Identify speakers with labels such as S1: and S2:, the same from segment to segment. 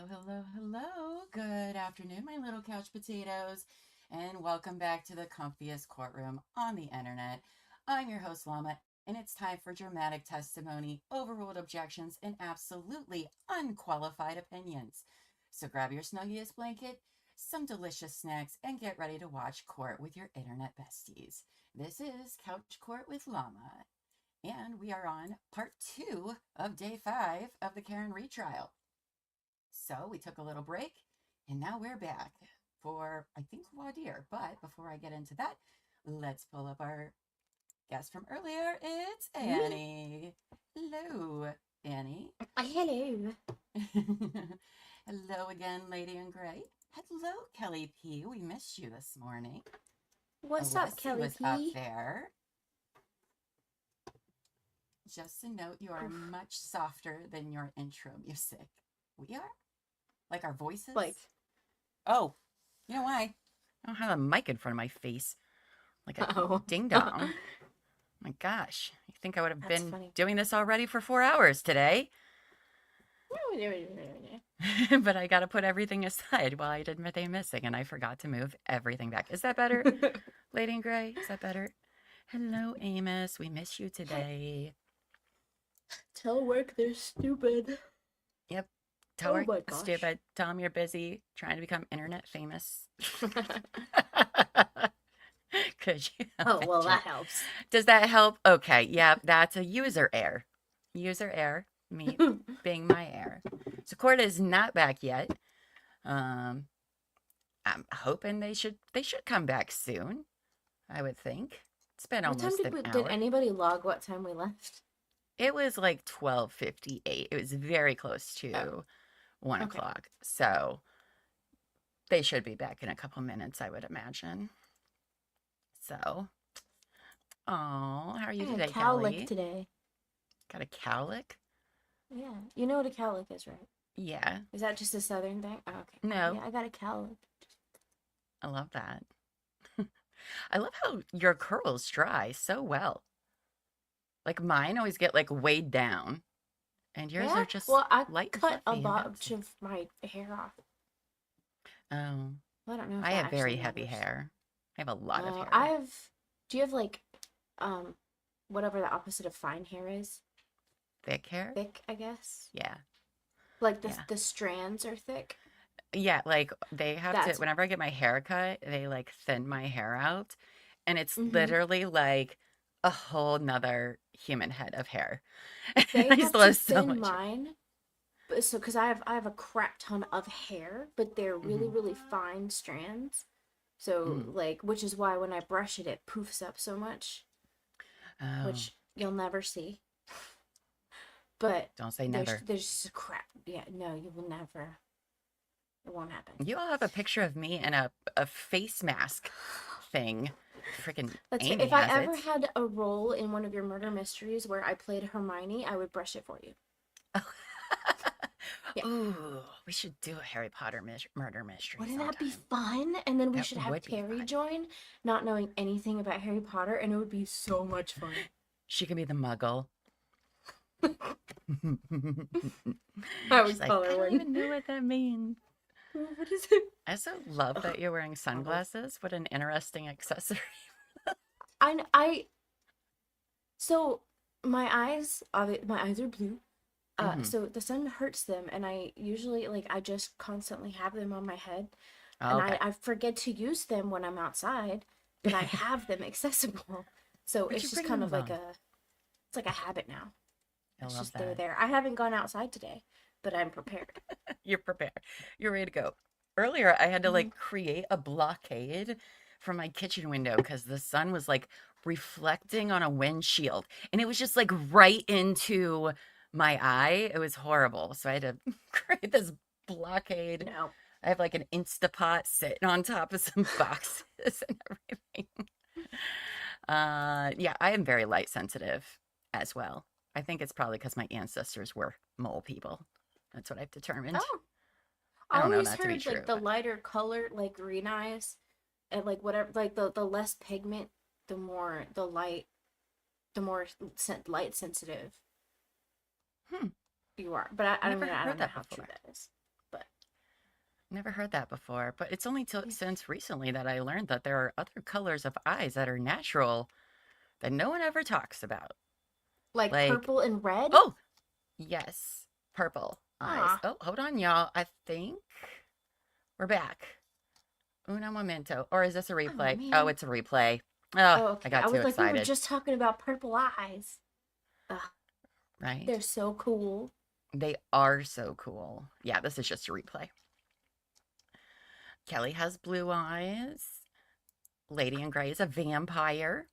S1: Hello. Good afternoon, my little couch potatoes, and welcome back to the comfiest courtroom on the internet. I'm your host, Llama, and it's time for dramatic testimony, overruled objections, and absolutely unqualified opinions. So grab your snuggiest blanket, some delicious snacks, and get ready to watch court with your internet besties. This is Couch Court with Llama, and we are on part 2 of day 5 of the Karen retrial. So we took a little break and now we're back for, I think, voir dire. But before I get into that, let's pull up our guest from earlier. It's Annie. Hello, Annie.
S2: Hello.
S1: Hello again, Lady in Gray. Hello, Kelly P. We missed you this morning.
S2: What's up, Kelly
S1: was
S2: P?
S1: up there. Just a note, you are much softer than your intro music. We are? Like our voices? Oh, you know why? I don't have a mic in front of my face. Like a ding-dong. My gosh. I think I would have been doing this already for 4 hours today. But I got to put everything aside while I did my day missing, and I forgot to move everything back. Is that better, Lady in Gray? Is that better? Hello, Amos. We miss you today.
S2: Telework, they're stupid.
S1: Yep. Telework, stupid. Tell them you're busy trying to become internet famous. Could you?
S2: Well, that helps.
S1: Does that help? Okay. Yeah, that's a user error. User error. Me being my error. So court is not back yet. I'm hoping they should come back soon. I would think. It's been almost an hour.
S2: Did anybody log what time we left?
S1: It was like 12:58. It was very close to 1 o'clock. So they should be back in a couple minutes, I would imagine. So, how are you today, Kelly?
S2: Today.
S1: Got a cowlick?
S2: Yeah. You know what a cowlick is, right?
S1: Yeah.
S2: Is that just a southern thing? Oh, okay.
S1: No.
S2: Yeah, I got a cowlick.
S1: I love that. I love how your curls dry so well. Like mine always get like weighed down, and yours are just light and
S2: cut a bunch of my hair off.
S1: Oh,
S2: well, I don't know.
S1: I have very heavy hair. I have a lot of hair.
S2: Do you have like, whatever the opposite of fine hair is?
S1: Thick hair?
S2: Thick, I guess.
S1: Yeah.
S2: Like the strands are thick.
S1: Yeah, like they have to. Whenever I get my hair cut, they like thin my hair out, and it's literally like a whole nother human head of hair.
S2: They have to thin mine, because I have a crap ton of hair, but they're really fine strands. So like, which is why when I brush it, it poofs up so much, which you'll never see. But
S1: don't say never.
S2: There's just a crap. Yeah, no, you will never. It won't happen.
S1: You all have a picture of me in a face mask thing. Freaking Amy
S2: if I ever had a role in one of your murder mysteries where I played Hermione, I would brush it for you.
S1: Oh. Yeah. Ooh, we should do a Harry Potter murder mystery.
S2: Wouldn't that be fun? And then we should have Carrie join, not knowing anything about Harry Potter, and it would be so much fun.
S1: She could be the Muggle.
S2: I was
S1: like, I don't even know what that means.
S2: What is it?
S1: I also love that you're wearing sunglasses. What an interesting accessory.
S2: So my eyes are blue. So the sun hurts them, and I usually I just constantly have them on my head, and I forget to use them when I'm outside, but I have them accessible. So it's just kind of like it's like a habit now. It's just they're there. I haven't gone outside today, but I'm prepared.
S1: You're prepared. You're ready to go. Earlier, I had to create a blockade from my kitchen window because the sun was reflecting on a windshield, and it was just right into my eye. It was horrible. So I had to create this blockade.
S2: No.
S1: I have an Instapot sitting on top of some boxes and everything. Yeah, I am very light sensitive as well. I think it's probably because my ancestors were mole people. That's what I've determined.
S2: Oh.
S1: I don't know
S2: always
S1: that to be
S2: heard
S1: true.
S2: the lighter color, green eyes, and whatever, the less pigment, the more light sensitive you are. But I don't know how true that is. But
S1: Never heard that before, but it's only since recently that I learned that there are other colors of eyes that are natural that no one ever talks about.
S2: Like
S1: Like,
S2: purple and red?
S1: oh, yes, purple eyes.
S2: Ah.
S1: Oh, hold on, y'all. I think we're back. Uno momento. Or is this a
S2: Oh
S1: replay? Oh,
S2: man.
S1: it's a replay. Oh,
S2: Oh,
S1: I
S2: okay.
S1: got
S2: I
S1: too
S2: was like, we were
S1: excited.
S2: just talking about purple eyes. Ugh,
S1: Right?
S2: they're so cool.
S1: They are so cool. Yeah, this is just a replay. Kelly has blue eyes. Lady in Gray is a vampire.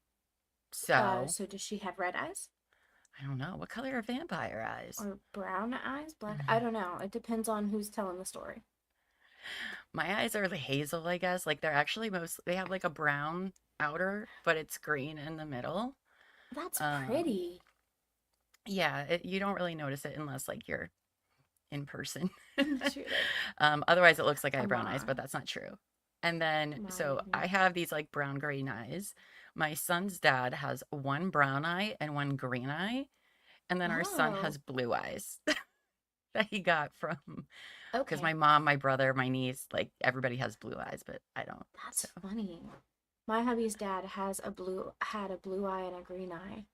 S1: So,
S2: So does she have red eyes?
S1: I don't know. What color are vampire eyes?
S2: Or brown eyes? Black? I don't know. It depends on who's telling the story.
S1: My eyes are the hazel, I guess. Like they're actually they have like a brown outer, but it's green in the middle.
S2: That's
S1: Um,
S2: pretty.
S1: yeah, you don't really notice it unless like you're in person.
S2: You're like,
S1: Otherwise, it looks like I have
S2: come
S1: brown eyes, but
S2: on.
S1: that's not true. And then,
S2: Come on,
S1: so
S2: baby.
S1: I have these like brown green eyes. My son's dad has one brown eye and one green eye. And then our son
S2: Oh,
S1: has blue eyes that he got from, because my
S2: okay.
S1: mom, my brother, my niece, like everybody has blue eyes, but I don't.
S2: That's
S1: So.
S2: funny. My hubby's dad had a blue eye and a green eye,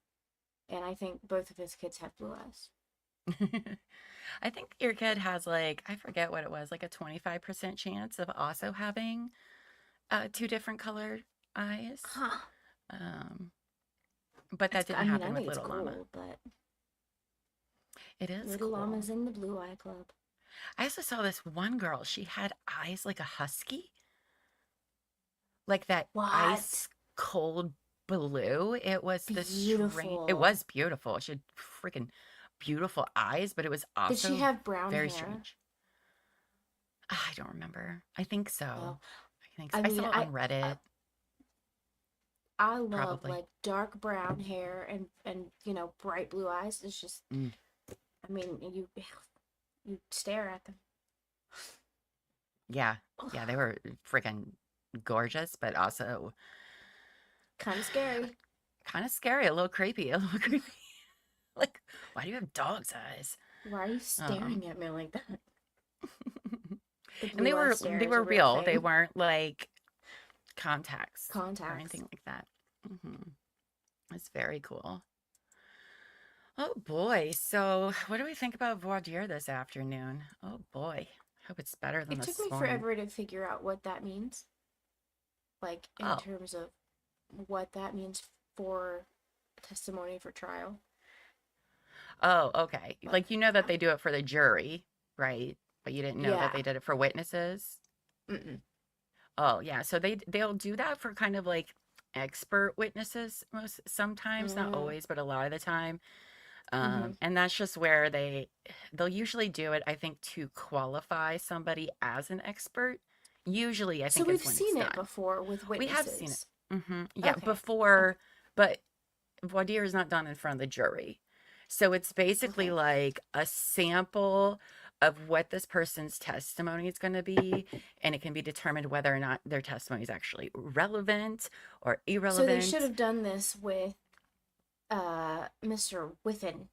S2: and I think both of his kids have blue eyes.
S1: I think your kid has like, I forget what it was, like a 25% chance of also having two different colored eyes.
S2: Huh.
S1: Um, but that
S2: It's,
S1: didn't
S2: I mean, I
S1: happen with
S2: think it's
S1: little llama.
S2: cool, but
S1: It is
S2: little
S1: cool.
S2: llama's in the blue eye club.
S1: I also saw this one girl, she had eyes like a husky, like that
S2: What?
S1: ice cold blue. It was the strange, it
S2: Beautiful.
S1: was beautiful. She had freaking beautiful eyes, but it was
S2: Did she
S1: also
S2: have brown
S1: very
S2: hair?
S1: strange. I don't remember. I think so.
S2: Oh,
S1: I think so.
S2: I
S1: I
S2: mean,
S1: saw it on Reddit,
S2: I love
S1: probably.
S2: like dark brown hair and bright blue eyes. It's just,
S1: Mm.
S2: I mean, you stare at them.
S1: Yeah. Yeah, they were freaking gorgeous, but also
S2: Kind of scary.
S1: kind of scary, a little creepy, a little creepy. Like, why do you have dog's eyes?
S2: Why are you
S1: Um,
S2: staring at me like that? The
S1: and they
S2: blue eye
S1: were
S2: stare
S1: they
S2: is a
S1: were
S2: real
S1: real. They
S2: thing.
S1: weren't like contacts or
S2: Contacts.
S1: anything like that. It's very cool. Oh boy. So, what do we think about voir dire this afternoon? Oh boy. Hope it's better than
S2: It took
S1: this
S2: me
S1: morning.
S2: forever to figure out what that means. Like, in
S1: Oh.
S2: terms of what that means for testimony for trial.
S1: Oh, okay.
S2: But,
S1: Like you know that they do it for the jury, right? But you didn't know that
S2: yeah.
S1: they did it for witnesses.
S2: Mm-mm.
S1: Oh, yeah. So they'll do that for kind of like expert witnesses most sometimes, not
S2: Mm-hmm.
S1: always, but a lot of the time.
S2: Mm-hmm.
S1: And that's just where they'll usually do it, I think, to qualify somebody as an expert. Usually, I
S2: So
S1: think is
S2: we've
S1: when it's
S2: seen it
S1: done.
S2: before with
S1: We have seen it.
S2: witnesses.
S1: Yeah,
S2: Okay.
S1: before,
S2: Okay.
S1: but voir dire is not done in front of the jury. So it's basically
S2: Okay.
S1: like a sample of what this person's testimony is going to be, and it can be determined whether or not their testimony is actually relevant or
S2: So they should
S1: irrelevant.
S2: have done this with Mr. Whiffen.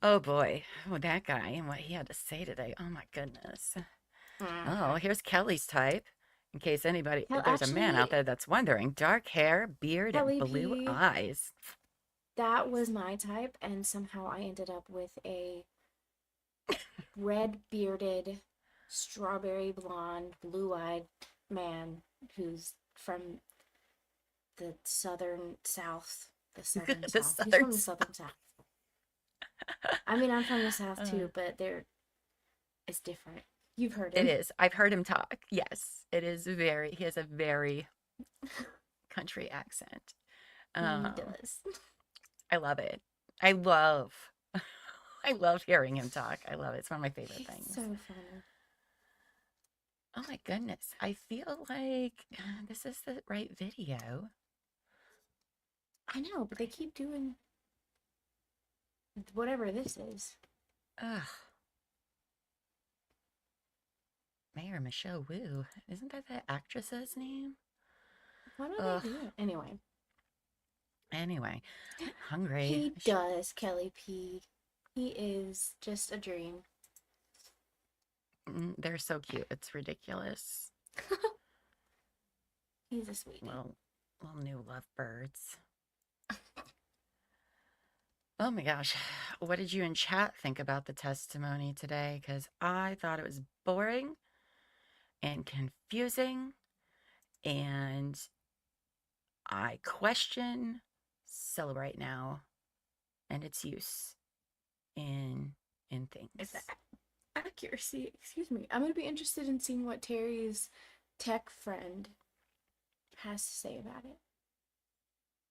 S1: Oh boy. Oh, that guy and what he had to say today. Oh my goodness. Oh,
S2: Mm-hmm.
S1: here's Kelly's type. In case anybody,
S2: Hell,
S1: there's a man out
S2: actually,
S1: there that's wondering. Dark hair, beard, and
S2: Kelly
S1: blue
S2: P,
S1: eyes.
S2: that was my type, and somehow I ended up with a red bearded, strawberry blonde, blue eyed man who's from the southern south. The southern
S1: The
S2: south. He's
S1: southern
S2: from the southern south. I mean, I'm from the south
S1: uh,
S2: too, but it's different. You've heard
S1: It
S2: him.
S1: is. I've heard him talk. Yes, it is he has a very country accent.
S2: He
S1: Um,
S2: does.
S1: I love it. I love, I love hearing him talk. I love it. It's one of my favorite
S2: He's
S1: things.
S2: so funny.
S1: Oh my goodness. I feel like this is the right video.
S2: I know, but they keep doing whatever this is.
S1: Ugh. Mayor Michelle Wu. Isn't that the actress's name?
S2: What are
S1: Ugh.
S2: they doing? Anyway.
S1: Anyway, I'm hungry.
S2: He does, Kelly P. He is just a dream.
S1: They're so cute. It's ridiculous.
S2: He's a sweetie.
S1: Little new lovebirds. Oh my gosh. What did you in chat think about the testimony today? Because I thought it was boring and confusing, and I question cell right now and its use in things.
S2: Is that accuracy? Excuse me. I'm gonna be interested in seeing what Terry's tech friend has to say about it.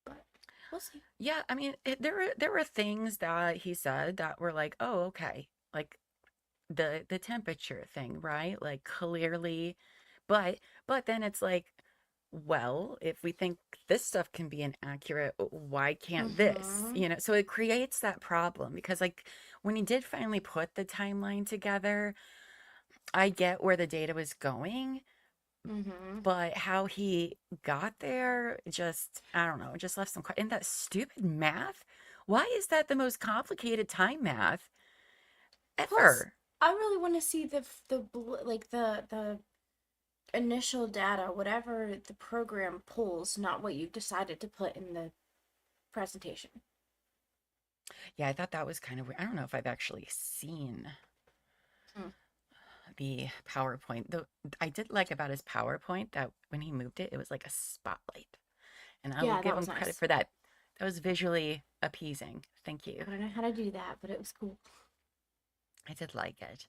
S2: But we'll see.
S1: Yeah, I mean, there were things that he said that were like, oh, okay, like the temperature thing, right? Like clearly, but then it's like, well, if we think this stuff can be inaccurate, why can't this? You know, so it creates that problem because like when he did finally put the timeline together, I get where the data was going, but how he got there, just, I don't know, just left some, and that stupid math. Why is that the most complicated time math ever?
S2: Plus, I really want to see the initial data, whatever the program pulls, not what you decided to put in the presentation.
S1: Yeah, I thought that was kind of weird. I don't know if I've actually seen the PowerPoint. Though I did like about his PowerPoint that when he moved it, it was like a spotlight. And I will give him credit for that. That was visually appeasing. Thank you.
S2: I don't know how to do that, but it was cool.
S1: I did like it.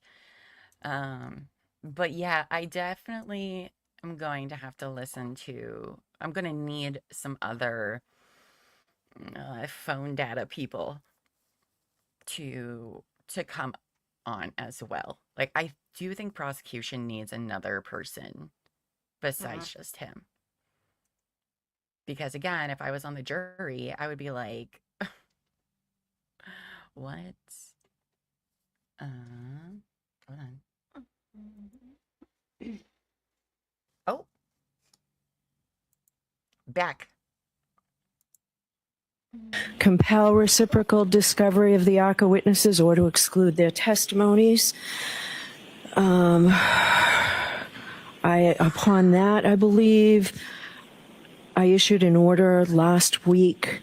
S1: But yeah, I definitely am going to have to listen to, I'm going to need some other phone data people to come on as well. Like, I do think prosecution needs another person besides just him. Because again, if I was on the jury, I would be like, what? Hold on. Oh. Back.
S3: Compel reciprocal discovery of the ARCCA witnesses or to exclude their testimonies. Upon that, I believe I issued an order last week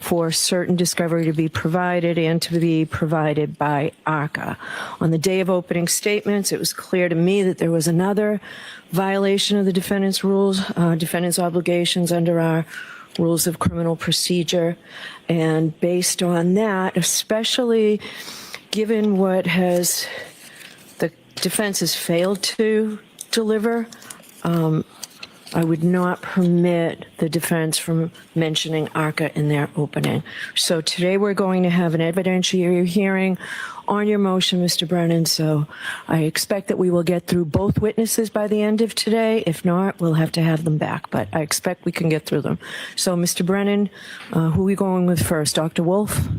S3: for certain discovery to be provided and to be provided by ARCCA. On the day of opening statements, it was clear to me that there was another violation of the defendant's rules, defendant's obligations under our rules of criminal procedure. And based on that, especially given what the defense has failed to deliver, I would not permit the defense from mentioning ARCCA in their opening. So today we're going to have an evidentiary hearing on your motion, Mr. Brennan. So I expect that we will get through both witnesses by the end of today. If not, we'll have to have them back, but I expect we can get through them. So Mr. Brennan, who are we going with first? Dr. Wolfe?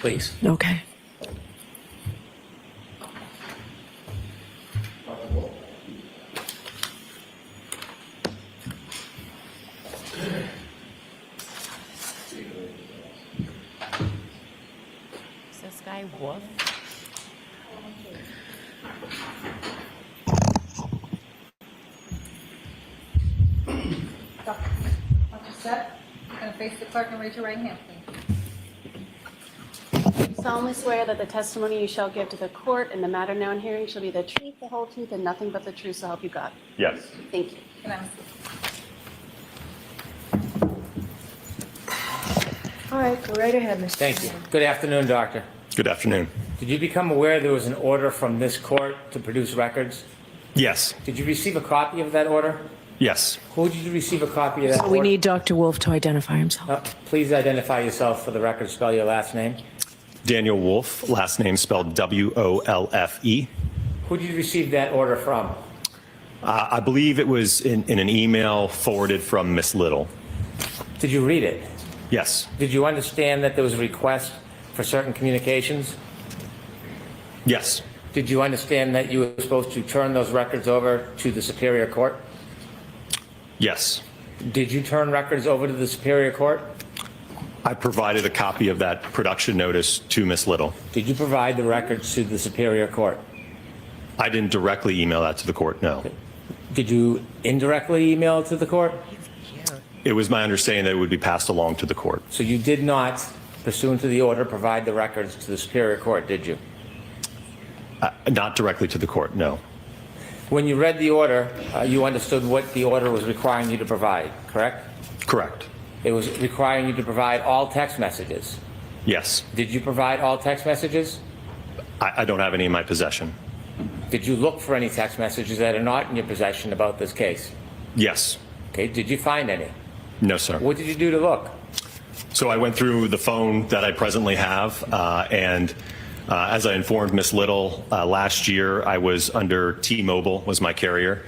S4: Please.
S3: Okay.
S1: Is this guy Wolfe?
S5: Dr. Set, you're going to face the clerk and raise your right hand, please.
S6: Solemnly swear that the testimony you shall give to the court in the matter now in hearing shall be the truth, the whole truth, and nothing but the truth, so help you God.
S7: Yes.
S6: Thank you.
S5: Can I have a seat?
S3: All right, go right ahead, Mr.
S4: Thank you. Good afternoon, Doctor.
S7: Good afternoon.
S4: Did you become aware there was an order from this court to produce records?
S7: Yes.
S4: Did you receive a copy of that order?
S7: Yes.
S4: Who did you receive a copy of that
S3: So
S4: order?
S3: we need Dr. Wolfe to identify himself.
S4: Please identify yourself for the record. Spell your last name.
S7: Daniel Wolfe, last name spelled W-O-L-F-E.
S4: Who did you receive that order from?
S7: I believe it was in an email forwarded from Miss Little.
S4: Did you read it?
S7: Yes.
S4: Did you understand that there was a request for certain communications?
S7: Yes.
S4: Did you understand that you were supposed to turn those records over to the Superior Court?
S7: Yes.
S4: Did you turn records over to the Superior Court?
S7: I provided a copy of that production notice to Ms. Little.
S4: Did you provide the records to the Superior Court?
S7: I didn't directly email that to the court, no.
S4: Did you indirectly email it to the court?
S7: It was my understanding that it would be passed along to the court.
S4: So you did not, pursuant to the order, provide the records to the Superior Court, did you?
S7: Not directly to the court, no.
S4: When you read the order, you understood what the order was requiring you to provide, correct?
S7: Correct.
S4: It was requiring you to provide all text messages.
S7: Yes.
S4: Did you provide all text messages?
S7: I don't have any in my possession.
S4: Did you look for any text messages that are not in your possession about this case?
S7: Yes.
S4: Okay, did you find any?
S7: No, sir.
S4: What did you do to look?
S7: So I went through the phone that I presently have, and as I informed Ms. Little last year, I was under T-Mobile, was my carrier.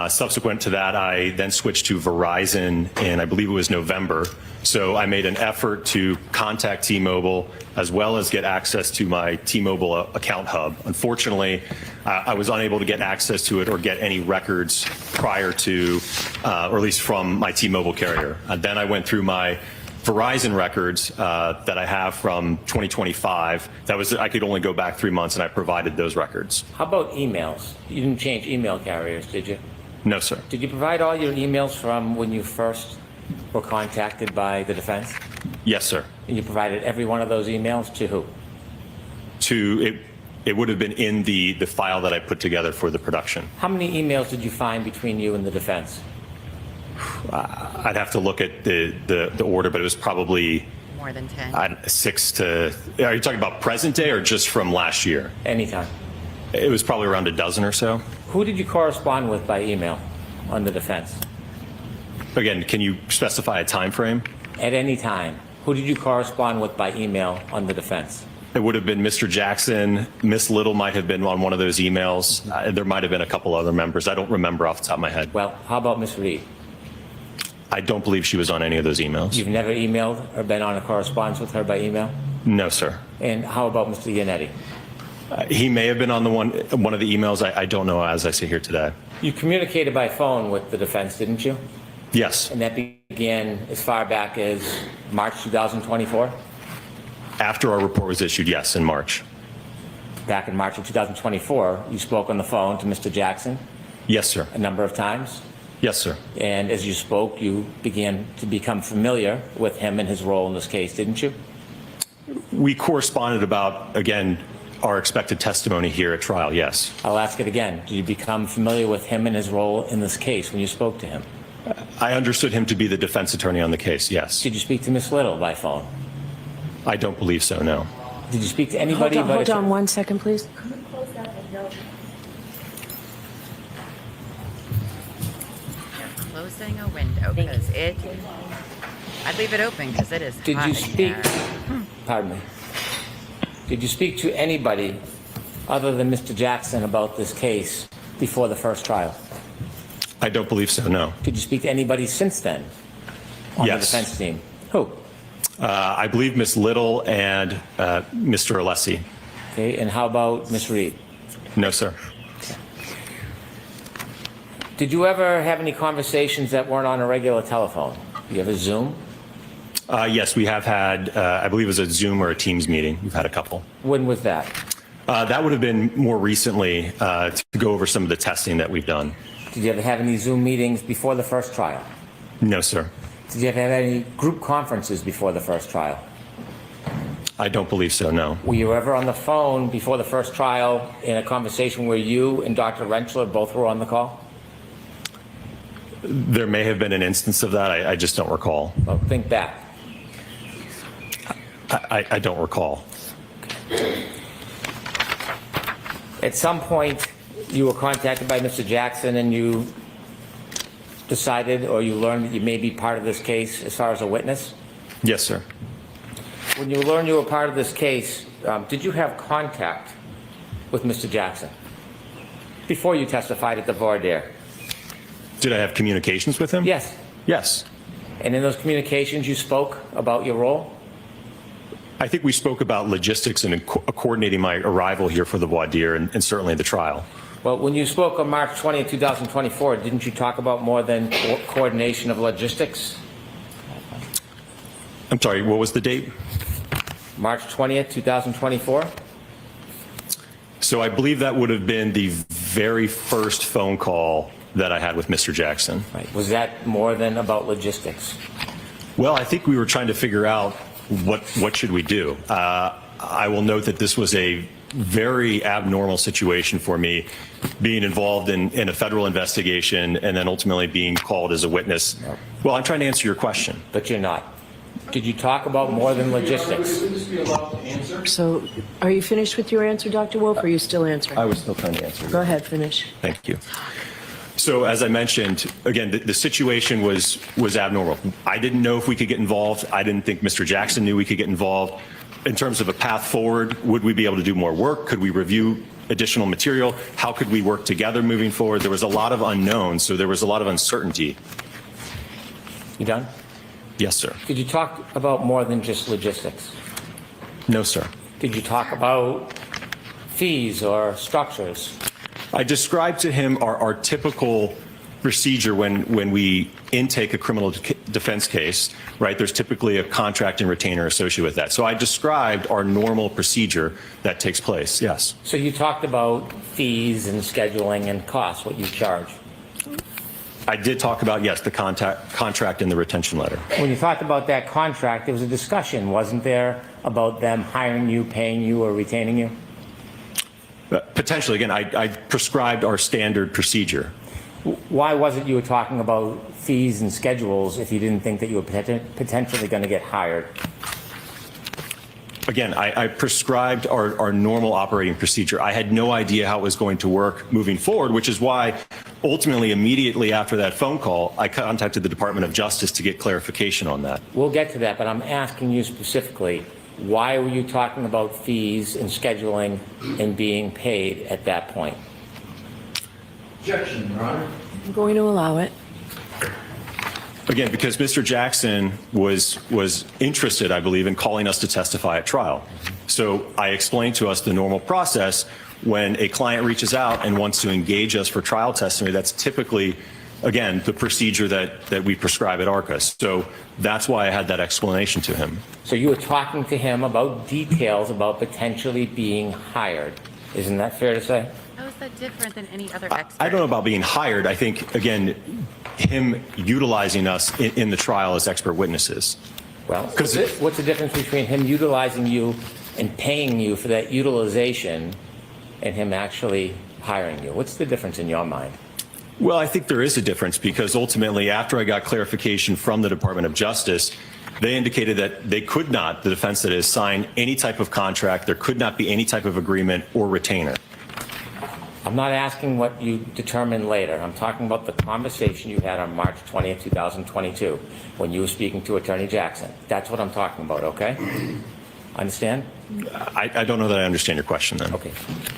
S7: Subsequent to that, I then switched to Verizon in, I believe it was November. So I made an effort to contact T-Mobile as well as get access to my T-Mobile account hub. Unfortunately, I was unable to get access to it or get any records prior to, or at least from my T-Mobile carrier. Then I went through my Verizon records that I have from 2025. That was, I could only go back 3 months, and I provided those records.
S4: How about emails? You didn't change email carriers, did you?
S7: No, sir.
S4: Did you provide all your emails from when you first were contacted by the defense?
S7: Yes, sir.
S4: And you provided every one of those emails to who?
S7: It would have been in the file that I put together for the production.
S4: How many emails did you find between you and the defense?
S7: I'd have to look at the order, but it was probably
S1: More than 10.
S7: 6 to. Are you talking about present day or just from last year?
S4: Anytime.
S7: It was probably around a dozen or so.
S4: Who did you correspond with by email on the defense?
S7: Again, can you specify a time frame?
S4: At any time. Who did you correspond with by email on the defense?
S7: It would have been Mr. Jackson. Miss Little might have been on one of those emails. There might have been a couple other members. I don't remember off the top of my head.
S4: Well, how about Miss Reed?
S7: I don't believe she was on any of those emails.
S4: You've never emailed or been on a correspondence with her by email?
S7: No, sir.
S4: And how about Mr. Yannetti?
S7: He may have been on one of the emails. I don't know as I sit here today.
S4: You communicated by phone with the defense, didn't you?
S7: Yes.
S4: And that began as far back as March 2024?
S7: After our report was issued, yes, in March.
S4: Back in March of 2024, you spoke on the phone to Mr. Jackson
S7: Yes, sir.
S4: a number of times.
S7: Yes, sir.
S4: And as you spoke, you began to become familiar with him and his role in this case, didn't you?
S7: We corresponded about, again, our expected testimony here at trial, yes.
S4: I'll ask it again. Did you become familiar with him and his role in this case when you spoke to him?
S7: I understood him to be the defense attorney on the case, yes.
S4: Did you speak to Miss Little by phone?
S7: I don't believe so, no.
S4: Did you speak to anybody?
S3: Hold on 1 second, please.
S1: Closing a window because I'd leave it open because it is
S4: Did
S1: hot
S4: you
S1: in
S4: speak?
S1: here.
S4: Pardon me. Did you speak to anybody other than Mr. Jackson about this case before the first trial?
S7: I don't believe so, no.
S4: Did you speak to anybody since then on
S7: Yes.
S4: the defense team? Who?
S7: I believe Miss Little and Mr. Alessi.
S4: Okay, and how about Miss Reed?
S7: No, sir.
S4: Did you ever have any conversations that weren't on a regular telephone? You ever Zoom?
S7: Yes, we have had, I believe it was a Zoom or a Teams meeting. We've had a couple.
S4: When was that?
S7: That would have been more recently to go over some of the testing that we've done.
S4: Did you ever have any Zoom meetings before the first trial?
S7: No, sir.
S4: Did you ever have any group conferences before the first trial?
S7: I don't believe so, no.
S4: Were you ever on the phone before the first trial in a conversation where you and Dr. Rentschler both were on the call?
S7: There may have been an instance of that. I just don't recall.
S4: Well, think back.
S7: I don't recall.
S4: At some point, you were contacted by Mr. Jackson and you decided or you learned that you may be part of this case as far as a witness?
S7: Yes, sir.
S4: When you learned you were part of this case, did you have contact with Mr. Jackson before you testified at the voir dire?
S7: Did I have communications with him?
S4: Yes.
S7: Yes.
S4: And in those communications, you spoke about your role?
S7: I think we spoke about logistics and coordinating my arrival here for the voir dire and certainly the trial.
S4: Well, when you spoke on March 20, 2024, didn't you talk about more than coordination of logistics?
S7: I'm sorry, what was the date?
S4: March 20th, 2024?
S7: So I believe that would have been the very first phone call that I had with Mr. Jackson.
S4: Right. Was that more than about logistics?
S7: Well, I think we were trying to figure out what should we do. I will note that this was a very abnormal situation for me, being involved in a federal investigation and then ultimately being called as a witness. Well, I'm trying to answer your question.
S4: But you're not. Did you talk about more than logistics?
S3: So are you finished with your answer, Dr. Wolfe, or are you still answering?
S7: I was still trying to answer.
S3: Go ahead, finish.
S7: Thank you. So as I mentioned, again, the situation was abnormal. I didn't know if we could get involved. I didn't think Mr. Jackson knew we could get involved. In terms of a path forward, would we be able to do more work? Could we review additional material? How could we work together moving forward? There was a lot of unknowns, so there was a lot of uncertainty.
S4: You done?
S7: Yes, sir.
S4: Did you talk about more than just logistics?
S7: No, sir.
S4: Did you talk about fees or structures?
S7: I described to him our typical procedure when we intake a criminal defense case, right? There's typically a contract and retainer associated with that. So I described our normal procedure that takes place, yes.
S4: So you talked about fees and scheduling and costs, what you charge.
S7: I did talk about, yes, the contract and the retention letter.
S4: When you talked about that contract, there was a discussion, wasn't there, about them hiring you, paying you, or retaining you?
S7: Potentially, again, I prescribed our standard procedure.
S4: Why was it you were talking about fees and schedules if you didn't think that you were potentially going to get hired?
S7: Again, I prescribed our normal operating procedure. I had no idea how it was going to work moving forward, which is why ultimately, immediately after that phone call, I contacted the Department of Justice to get clarification on that.
S4: We'll get to that, but I'm asking you specifically, why were you talking about fees and scheduling and being paid at that point?
S8: Objection, Your Honor.
S3: I'm going to allow it.
S7: Again, because Mr. Jackson was interested, I believe, in calling us to testify at trial. So I explained to us the normal process. When a client reaches out and wants to engage us for trial testimony, that's typically, again, the procedure that we prescribe at ARCCA. So that's why I had that explanation to him.
S4: So you were talking to him about details about potentially being hired. Isn't that fair to say?
S1: How is that different than any other expert?
S7: I don't know about being hired. I think, again, him utilizing us in the trial as expert witnesses.
S4: Well, what's the difference between him utilizing you and paying you for that utilization and him actually hiring you? What's the difference in your mind?
S7: Well, I think there is a difference because ultimately, after I got clarification from the Department of Justice, they indicated that they could not, the defense that is, sign any type of contract. There could not be any type of agreement or retainer.
S4: I'm not asking what you determined later. I'm talking about the conversation you had on March 20th, 2022, when you were speaking to Attorney Jackson. That's what I'm talking about, okay? Understand?
S7: I don't know that I understand your question then.
S4: Okay.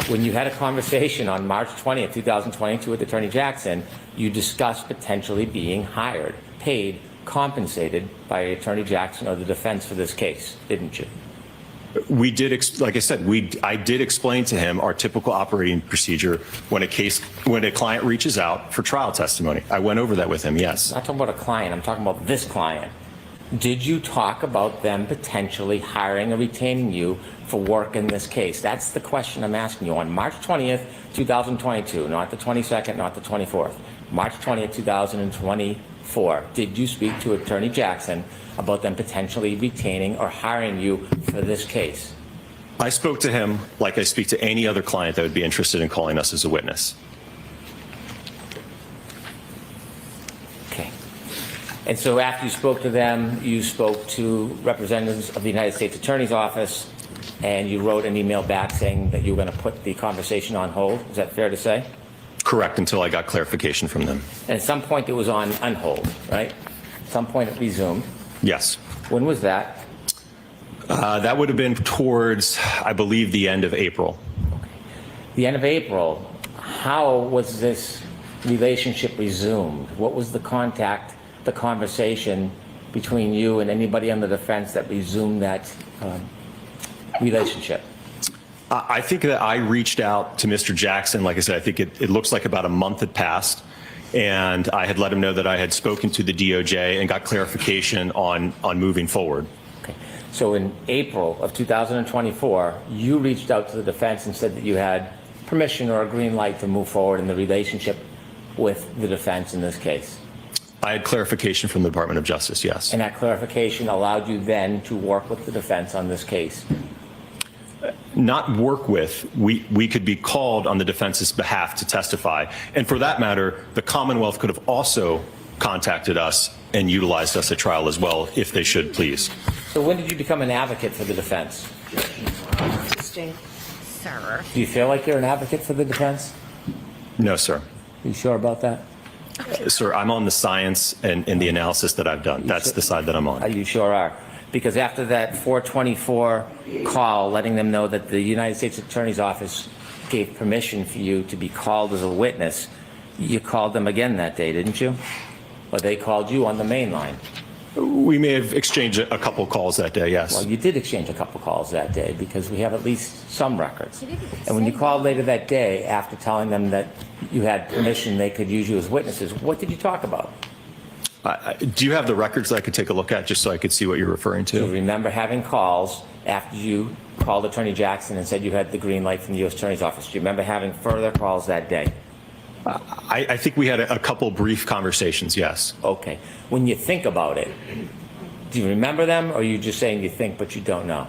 S4: When you had a conversation on March 20th, 2022 with Attorney Jackson, you discussed potentially being hired, paid, compensated by Attorney Jackson or the defense for this case, didn't you?
S7: We did, like I said, I did explain to him our typical operating procedure when a client reaches out for trial testimony. I went over that with him, yes.
S4: I'm not talking about a client, I'm talking about this client. Did you talk about them potentially hiring or retaining you for work in this case? That's the question I'm asking you on March 20th, 2022, not the 22nd, not the 24th. March 20th, 2024. Did you speak to Attorney Jackson about them potentially retaining or hiring you for this case?
S7: I spoke to him like I speak to any other client that would be interested in calling us as a witness.
S4: Okay. And so after you spoke to them, you spoke to representatives of the United States Attorney's Office, and you wrote an email back saying that you were going to put the conversation on hold. Is that fair to say?
S7: Correct, until I got clarification from them.
S4: And at some point it was on hold, right? At some point it resumed.
S7: Yes.
S4: When was that?
S7: That would have been towards, I believe, the end of April.
S4: Okay. The end of April. How was this relationship resumed? What was the contact, the conversation between you and anybody on the defense that resumed that relationship?
S7: I think that I reached out to Mr. Jackson. Like I said, I think it looks like about a month had passed, and I had let him know that I had spoken to the DOJ and got clarification on moving forward.
S4: Okay. So in April of 2024, you reached out to the defense and said that you had permission or a green light to move forward in the relationship with the defense in this case.
S7: I had clarification from the Department of Justice, yes.
S4: And that clarification allowed you then to work with the defense on this case.
S7: Not work with, we could be called on the defense's behalf to testify. And for that matter, the Commonwealth could have also contacted us and utilized us at trial as well, if they should, please.
S4: So when did you become an advocate for the defense?
S2: Interesting, sir.
S4: Do you feel like you're an advocate for the defense?
S7: No, sir.
S4: You sure about that?
S7: Sir, I'm on the science and the analysis that I've done. That's the side that I'm on.
S4: You sure are. Because after that 424 call letting them know that the United States Attorney's Office gave permission for you to be called as a witness, you called them again that day, didn't you? Or they called you on the main line?
S7: We may have exchanged a couple calls that day, yes.
S4: Well, you did exchange a couple calls that day because we have at least some records. And when you called later that day after telling them that you had permission they could use you as witnesses, what did you talk about?
S7: Do you have the records that I could take a look at just so I could see what you're referring to?
S4: Do you remember having calls after you called Attorney Jackson and said you had the green light from the U.S. Attorney's Office? Do you remember having further calls that day?
S7: I think we had a couple brief conversations, yes.
S4: Okay. When you think about it, do you remember them, or are you just saying you think but you don't know?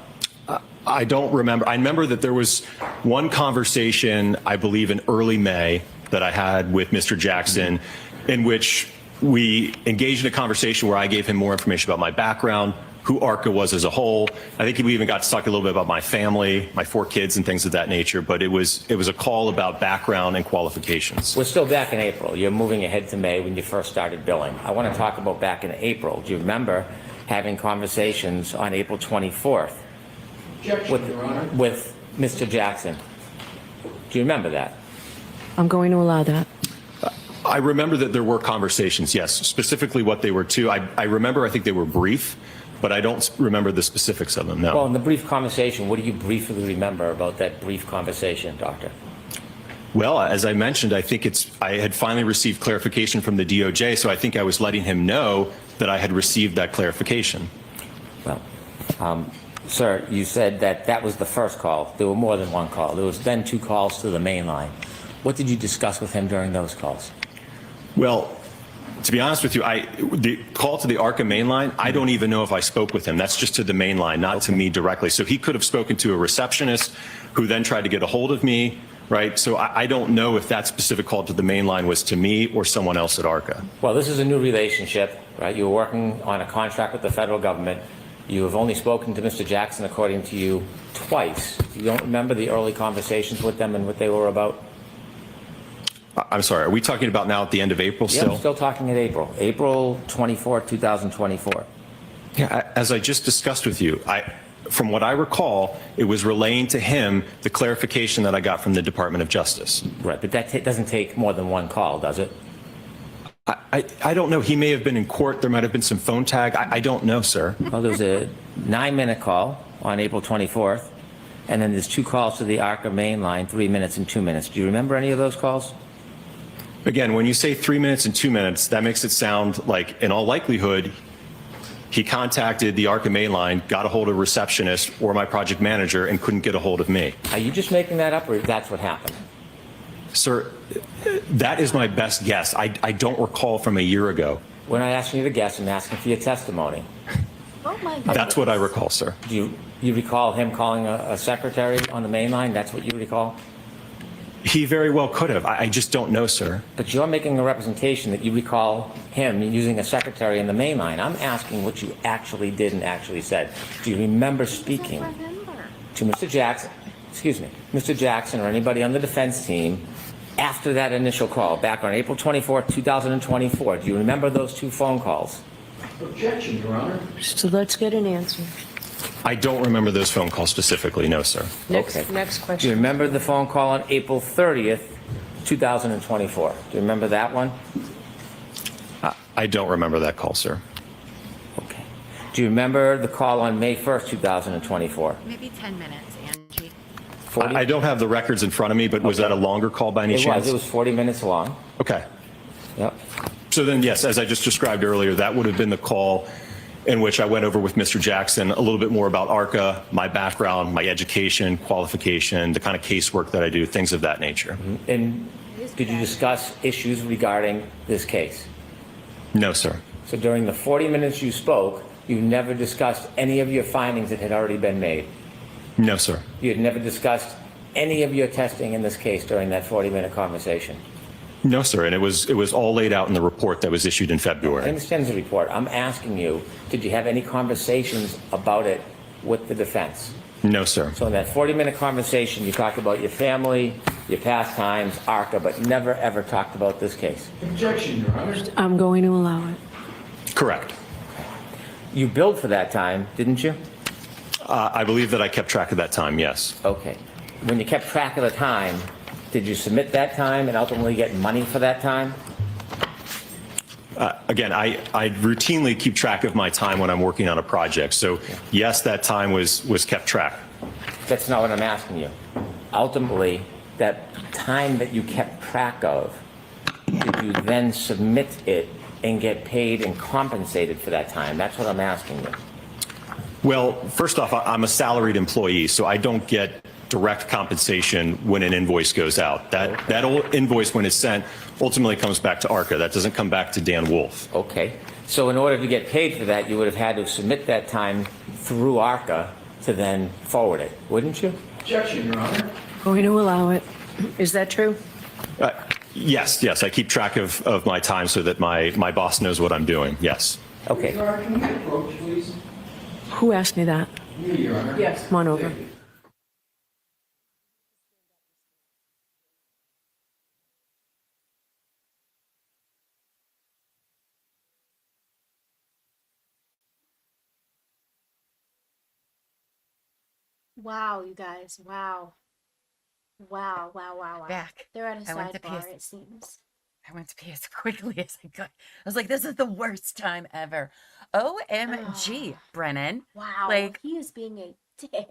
S7: I don't remember. I remember that there was one conversation, I believe in early May, that I had with Mr. Jackson, in which we engaged in a conversation where I gave him more information about my background, who ARCCA was as a whole. I think we even got to talk a little bit about my family, my 4 kids and things of that nature, but it was a call about background and qualifications.
S4: We're still back in April. You're moving ahead to May when you first started billing. I want to talk about back in April. Do you remember having conversations on April 24th with Mr. Jackson? Do you remember that?
S3: I'm going to allow that.
S7: I remember that there were conversations, yes. Specifically what they were too. I remember, I think they were brief, but I don't remember the specifics of them, no.
S4: Well, in the brief conversation, what do you briefly remember about that brief conversation, Doctor?
S7: Well, as I mentioned, I think I had finally received clarification from the DOJ, so I think I was letting him know that I had received that clarification.
S4: Well, sir, you said that that was the first call. There were more than one call. There was then 2 calls to the main line. What did you discuss with him during those calls?
S7: Well, to be honest with you, the call to the ARCCA main line, I don't even know if I spoke with him. That's just to the main line, not to me directly. So he could have spoken to a receptionist who then tried to get a hold of me, right? So I don't know if that specific call to the main line was to me or someone else at ARCCA.
S4: Well, this is a new relationship, right? You were working on a contract with the federal government. You have only spoken to Mr. Jackson, according to you, twice. You don't remember the early conversations with them and what they were about?
S7: I'm sorry, are we talking about now at the end of April still?
S4: Yeah, I'm still talking at April. April 24, 2024.
S7: Yeah, as I just discussed with you, from what I recall, it was relaying to him the clarification that I got from the Department of Justice.
S4: Right, but that doesn't take more than one call, does it?
S7: I don't know. He may have been in court. There might have been some phone tag. I don't know, sir.
S4: Well, there was a 9-minute call on April 24th, and then there's 2 calls to the ARCCA main line, 3 minutes and 2 minutes. Do you remember any of those calls?
S7: Again, when you say 3 minutes and 2 minutes, that makes it sound like, in all likelihood, he contacted the ARCCA main line, got a hold of a receptionist or my project manager, and couldn't get a hold of me.
S4: Are you just making that up, or that's what happened?
S7: Sir, that is my best guess. I don't recall from a year ago.
S4: We're not asking you to guess. I'm asking for your testimony.
S2: Oh my goodness.
S7: That's what I recall, sir.
S4: Do you recall him calling a secretary on the main line? That's what you recall?
S7: He very well could have. I just don't know, sir.
S4: But you're making a representation that you recall him using a secretary in the main line. I'm asking what you actually did and actually said. Do you remember speaking to Mr. Jackson, Mr. Jackson or anybody on the defense team after that initial call back on April 24, 2024? Do you remember those 2 phone calls?
S8: Objection, Your Honor.
S3: So let's get an answer.
S7: I don't remember those phone calls specifically, no, sir.
S3: Next
S4: Do you
S3: question.
S4: remember the phone call on April 30th, 2024? Do you remember that one?
S7: I don't remember that call, sir.
S4: Okay. Do you remember the call on May 1st, 2024?
S9: Maybe 10 minutes, Angie.
S4: 40?
S7: I don't have the records in front of me, but was that a longer call by any chance?
S4: It was 40 minutes long.
S7: Okay.
S4: Yep.
S7: So then, yes, as I just described earlier, that would have been the call in which I went over with Mr. Jackson a little bit more about ARCCA, my background, my education, qualification, the kind of casework that I do, things of that nature.
S4: And did you discuss issues regarding this case?
S7: No, sir.
S4: So during the 40 minutes you spoke, you never discussed any of your findings that had already been made?
S7: No, sir.
S4: You had never discussed any of your testing in this case during that 40-minute conversation?
S7: No, sir, and it was all laid out in the report that was issued in
S4: I
S7: February.
S4: understand the report. I'm asking you, did you have any conversations about it with the defense?
S7: No, sir.
S4: So in that 40-minute conversation, you talked about your family, your pastimes, ARCCA, but never ever talked about this case.
S8: Objection, Your Honor.
S3: I'm going to allow it.
S7: Correct.
S4: You billed for that time, didn't you?
S7: I believe that I kept track of that time, yes.
S4: Okay. When you kept track of the time, did you submit that time and ultimately get money for that time?
S7: Again, I routinely keep track of my time when I'm working on a project. So yes, that time was kept track.
S4: That's not what I'm asking you. Ultimately, that time that you kept track of, did you then submit it and get paid and compensated for that time? That's what I'm asking you.
S7: Well, first off, I'm a salaried employee, so I don't get direct compensation when an invoice goes out. That old invoice, when it's sent, ultimately comes back to ARCCA. That doesn't come back to Dan Wolfe.
S4: Okay. So in order to get paid for that, you would have had to submit that time through ARCCA to then forward it, wouldn't you?
S8: Objection, Your Honor.
S3: Going to allow it. Is that true?
S7: Yes, I keep track of my time so that my boss knows what I'm doing, yes.
S4: Okay.
S8: Your Honor, can we approach, please?
S3: Who asked me that?
S8: Me, Your Honor.
S3: Yes. Come on over.
S2: Wow, you guys. Wow. Wow, wow, wow, wow.
S1: Back.
S2: They're at a
S1: I went to
S2: sidebar,
S1: piss.
S2: it seems.
S1: I went to pee as quickly as I could. I was like, this is the worst time ever. OMG, Brennan.
S2: Wow.
S1: Like,
S2: he is being a dick.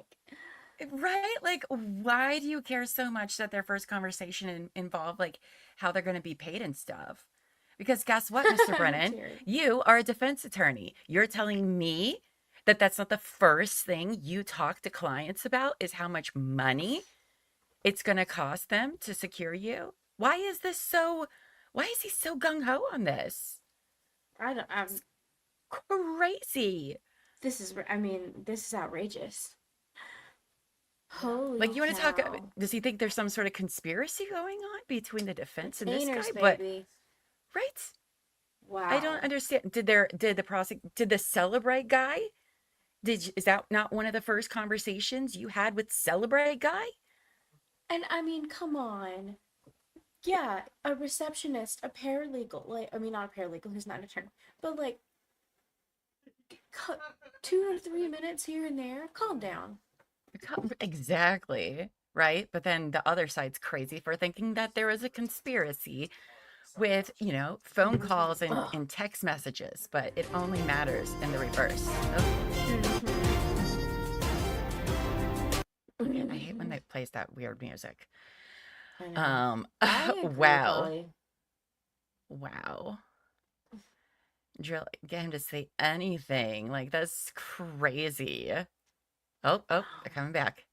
S1: right? Like, why do you care so much that their first conversation involved, like, how they're going to be paid and stuff? Because guess what, Mr. Brennan? You are a defense attorney. You're telling me that that's not the first thing you talk to clients about is how much money it's going to cost them to secure you? Why is he so gung-ho on this?
S2: I'm
S1: Crazy.
S2: this is outrageous. Holy
S1: Like, you want to talk,
S2: cow.
S1: does he think there's some sort of conspiracy going on between the defense and this
S2: Containers,
S1: guy? But,
S2: baby.
S1: right?
S2: Wow.
S1: I don't understand. Did the Celebrate guy, is that not one of the first conversations you had with Celebrate guy?
S2: And I mean, come on. Yeah, a receptionist, a paralegal, not a paralegal, who's not an attorney, but like, 2 or 3 minutes here and there, calm down.
S1: Exactly. Right. But then the other side's crazy for thinking that there is a conspiracy with, phone calls and text messages, but it only matters in the reverse. I hate when they plays that weird music.
S2: I agree,
S1: Wow.
S2: Polly.
S1: Wow. Get him to say anything. Like, that's crazy. Oh, they're coming back.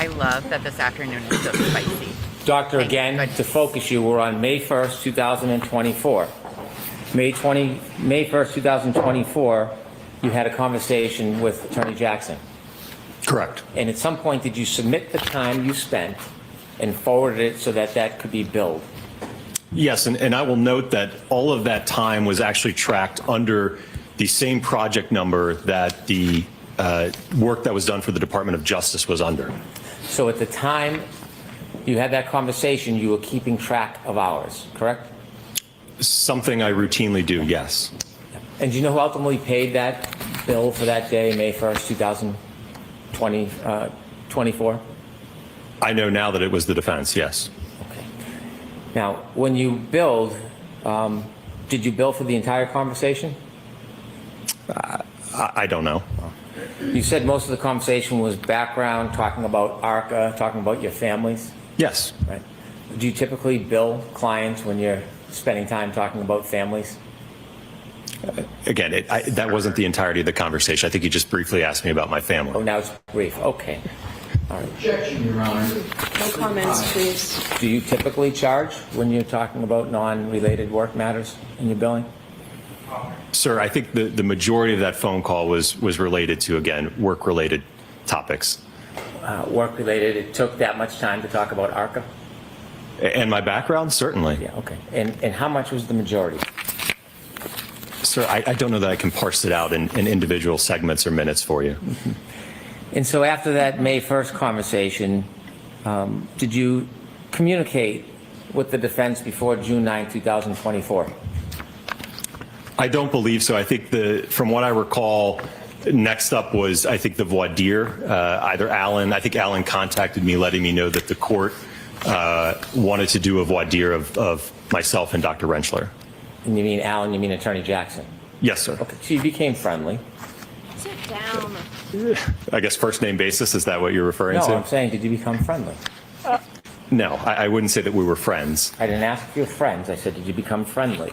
S1: I love that this afternoon is so spicy.
S4: Doctor, again, to focus you, we're on May 1st, 2024. May 1st, 2024, you had a conversation with Attorney Jackson.
S7: Correct.
S4: And at some point, did you submit the time you spent and forwarded it so that that could be billed?
S7: Yes, and I will note that all of that time was actually tracked under the same project number that the work that was done for the Department of Justice was under.
S4: So at the time you had that conversation, you were keeping track of hours, correct?
S7: Something I routinely do, yes.
S4: And do you know who ultimately paid that bill for that day, May 1st, 2024?
S7: I know now that it was the defense, yes.
S4: Okay. Now, when you billed, did you bill for the entire conversation?
S7: I don't know.
S4: You said most of the conversation was background, talking about ARCCA, talking about your families,
S7: Yes.
S4: right? Do you typically bill clients when you're spending time talking about families?
S7: Again, that wasn't the entirety of the conversation. I think you just briefly asked me about my family.
S4: Oh, now it's brief. Okay.
S8: Objection, Your Honor.
S2: No comments, please.
S4: Do you typically charge when you're talking about non-related work matters in your billing?
S7: Sir, I think the majority of that phone call was related to, again, work-related topics.
S4: Work-related, it took that much time to talk about ARCCA?
S7: And my background, certainly.
S4: Yeah, okay. And how much was the majority?
S7: Sir, I don't know that I can parse it out in individual segments or minutes for you.
S4: And so after that May 1st conversation, did you communicate with the defense before June 9, 2024?
S7: I don't believe so. I think from what I recall, next up was, I think, the voir dire. Either Alan, I think Alan contacted me letting me know that the court wanted to do a voir dire of myself and Dr. Rentschler.
S4: And you mean Alan, you mean Attorney Jackson?
S7: Yes, sir.
S4: Okay, so you became friendly.
S2: Sit down.
S7: I guess first name basis, is that what you're referring to?
S4: No, I'm saying, did you become friendly?
S7: No, I wouldn't say that we were friends.
S4: I didn't ask if you were friends. I said, did you become friendly?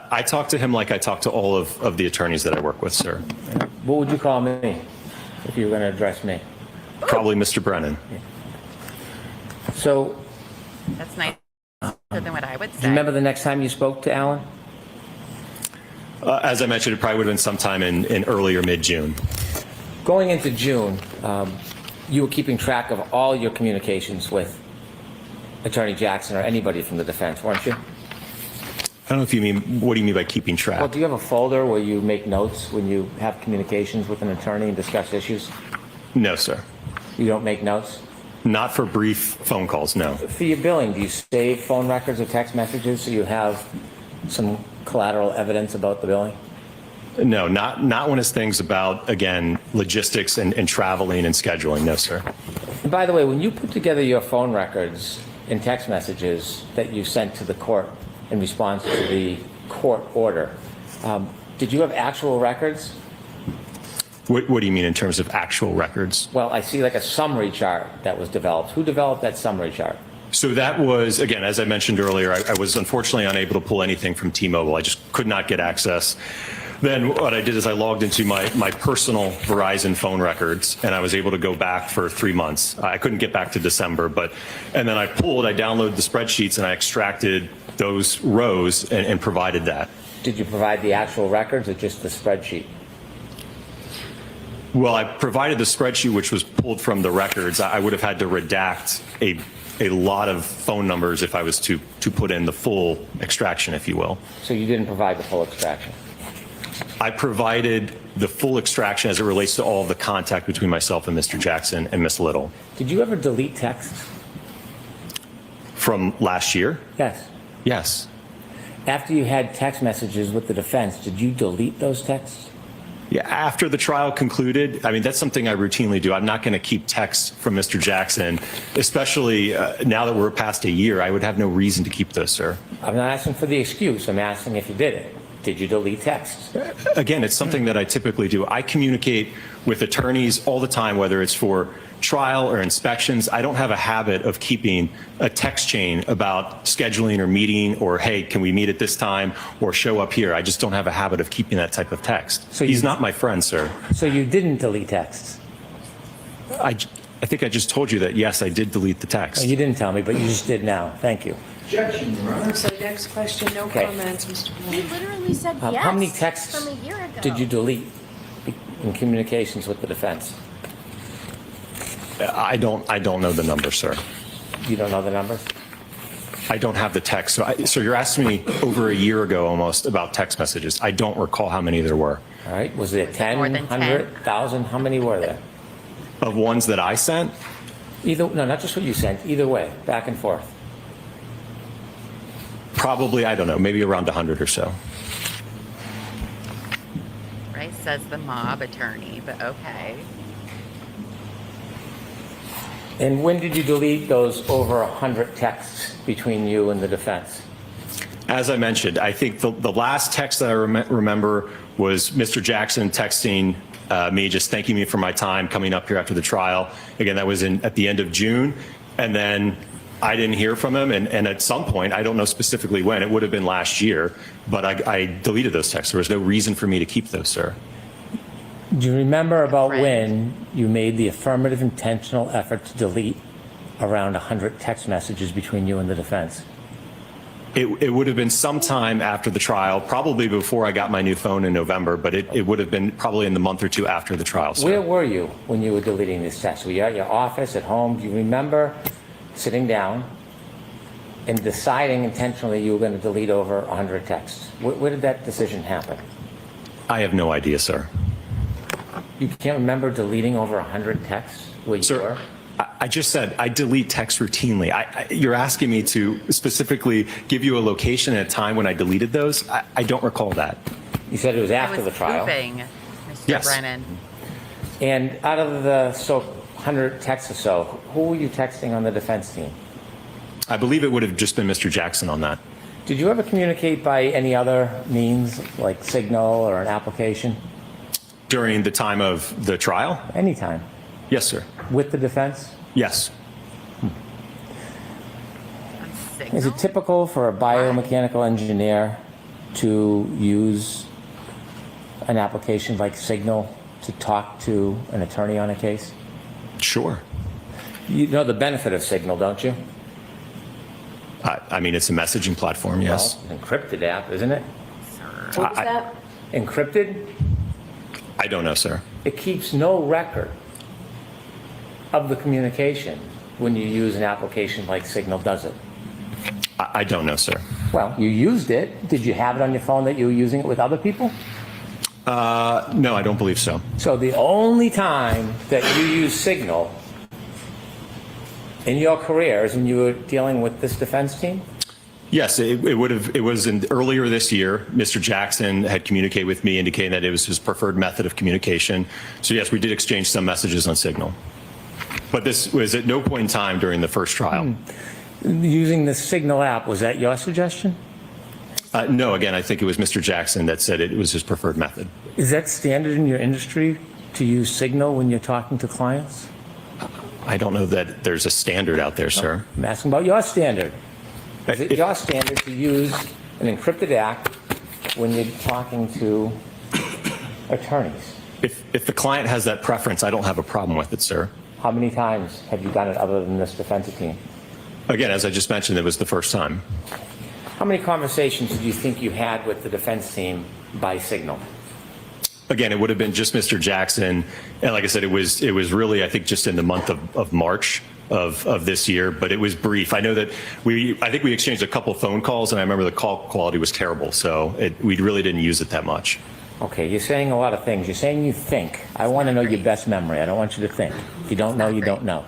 S7: I talked to him like I talked to all of the attorneys that I work with, sir.
S4: What would you call me if you were going to address me?
S7: Probably Mr. Brennan.
S4: So,
S9: That's nicer than what I would
S4: do you
S9: say.
S4: remember the next time you spoke to Alan?
S7: As I mentioned, it probably would have been sometime in early or mid-June.
S4: Going into June, you were keeping track of all your communications with Attorney Jackson or anybody from the defense, weren't you?
S7: I don't know if you mean, what do you mean by keeping track?
S4: Well, do you have a folder where you make notes when you have communications with an attorney and discuss issues?
S7: No, sir.
S4: You don't make notes?
S7: Not for brief phone calls, no.
S4: For your billing, do you save phone records or text messages so you have some collateral evidence about the billing?
S7: No, not when it's things about, again, logistics and traveling and scheduling. No, sir.
S4: And by the way, when you put together your phone records and text messages that you sent to the court in response to the court order, did you have actual records?
S7: What do you mean in terms of actual records?
S4: Well, I see like a summary chart that was developed. Who developed that summary chart?
S7: So that was, again, as I mentioned earlier, I was unfortunately unable to pull anything from T-Mobile. I just could not get access. Then what I did is I logged into my personal Verizon phone records, and I was able to go back for 3 months. I couldn't get back to December, and then I downloaded the spreadsheets, and I extracted those rows and provided that.
S4: Did you provide the actual records or just the spreadsheet?
S7: Well, I provided the spreadsheet, which was pulled from the records. I would have had to redact a lot of phone numbers if I was to put in the full extraction, if you will.
S4: So you didn't provide the full extraction?
S7: I provided the full extraction as it relates to all of the contact between myself and Mr. Jackson and Miss Little.
S4: Did you ever delete texts?
S7: From last year?
S4: Yes.
S7: Yes.
S4: After you had text messages with the defense, did you delete those texts?
S7: Yeah, after the trial concluded, I mean, that's something I routinely do. I'm not going to keep texts from Mr. Jackson, especially now that we're past a year. I would have no reason to keep those, sir.
S4: I'm not asking for the excuse. I'm asking if you did it. Did you delete texts?
S7: Again, it's something that I typically do. I communicate with attorneys all the time, whether it's for trial or inspections. I don't have a habit of keeping a text chain about scheduling or meeting or, hey, can we meet at this time or show up here. I just don't have a habit of keeping that type of text. So he's not my friend, sir.
S4: So you didn't delete texts?
S7: I think I just told you that, yes, I did delete the text.
S4: You didn't tell me, but you just did now. Thank you.
S8: Objection, Your Honor.
S2: So next question, no
S4: Okay.
S2: comments, Mr.
S5: He
S2: Brennan.
S5: literally said yes.
S4: How many texts
S5: from a year ago.
S4: did you delete in communications with the defense?
S7: I don't know the number, sir.
S4: You don't know the numbers?
S7: I don't have the text. So you're asking me over a year ago almost about text messages. I don't recall how many there were.
S4: All right. Was it 10,
S9: more than 10?
S4: 100, 1,000? How many were there?
S7: Of ones that I sent?
S4: No, not just what you sent. Either way, back and forth.
S7: Probably, I don't know, maybe around 100 or so.
S9: Right, says the mob attorney, but okay.
S4: And when did you delete those over 100 texts between you and the defense?
S7: As I mentioned, I think the last text that I remember was Mr. Jackson texting me, just thanking me for my time coming up here after the trial. Again, that was at the end of June. And then I didn't hear from him, and at some point, I don't know specifically when, it would have been last year, but I deleted those texts. There was no reason for me to keep those, sir.
S4: Do you remember about
S9: Right.
S4: when you made the affirmative intentional effort to delete around 100 text messages between you and the defense?
S7: It would have been sometime after the trial, probably before I got my new phone in November, but it would have been probably in the month or two after the trial, sir.
S4: Where were you when you were deleting these texts? Were you at your office, at home? Do you remember sitting down and deciding intentionally you were going to delete over 100 texts? Where did that decision happen?
S7: I have no idea, sir.
S4: You can't remember deleting over 100 texts where you
S7: Sir,
S4: were?
S7: I just said I delete text routinely. You're asking me to specifically give you a location and a time when I deleted those? I don't recall that.
S4: You said it was
S9: I
S4: after
S9: was
S4: the trial.
S9: pooping, Mr.
S7: Yes.
S9: Brennan.
S4: And out of the 100 texts or so, who were you texting on the defense team?
S7: I believe it would have just been Mr. Jackson on that.
S4: Did you ever communicate by any other means, like signal or an application?
S7: During the time of the trial?
S4: Anytime.
S7: Yes, sir.
S4: With the defense?
S7: Yes.
S9: On Signal?
S4: Is it typical for a biomechanical engineer to use an application like Signal to talk to an attorney on a case?
S7: Sure.
S4: You know the benefit of Signal, don't you?
S7: I mean, it's a messaging platform, yes.
S4: Well, encrypted app, isn't it?
S2: What was that?
S4: Encrypted?
S7: I don't know, sir.
S4: It keeps no record of the communication when you use an application like Signal, does it?
S7: I don't know, sir.
S4: Well, you used it. Did you have it on your phone that you were using it with other people?
S7: No, I don't believe so.
S4: So the only time that you use Signal in your career is when you were dealing with this defense team?
S7: Yes, it was earlier this year. Mr. Jackson had communicated with me, indicating that it was his preferred method of communication. So yes, we did exchange some messages on Signal. But this was at no point in time during the first trial.
S4: Using the Signal app, was that your suggestion?
S7: No, again, I think it was Mr. Jackson that said it was his preferred method.
S4: Is that standard in your industry to use Signal when you're talking to clients?
S7: I don't know that there's a standard out there, sir.
S4: I'm asking about your standard. Is it your standard to use an encrypted app when you're talking to attorneys?
S7: If the client has that preference, I don't have a problem with it, sir.
S4: How many times have you done it other than this defense team?
S7: Again, as I just mentioned, it was the first time.
S4: How many conversations did you think you had with the defense team by Signal?
S7: Again, it would have been just Mr. Jackson. And like I said, it was really, I think, just in the month of March of this year, but it was brief. I know that I think we exchanged a couple phone calls, and I remember the call quality was terrible. So we really didn't use it that much.
S4: Okay, you're saying a lot of things. You're saying you think. I want to know your best memory. I don't want you to think. If you don't know, you don't know.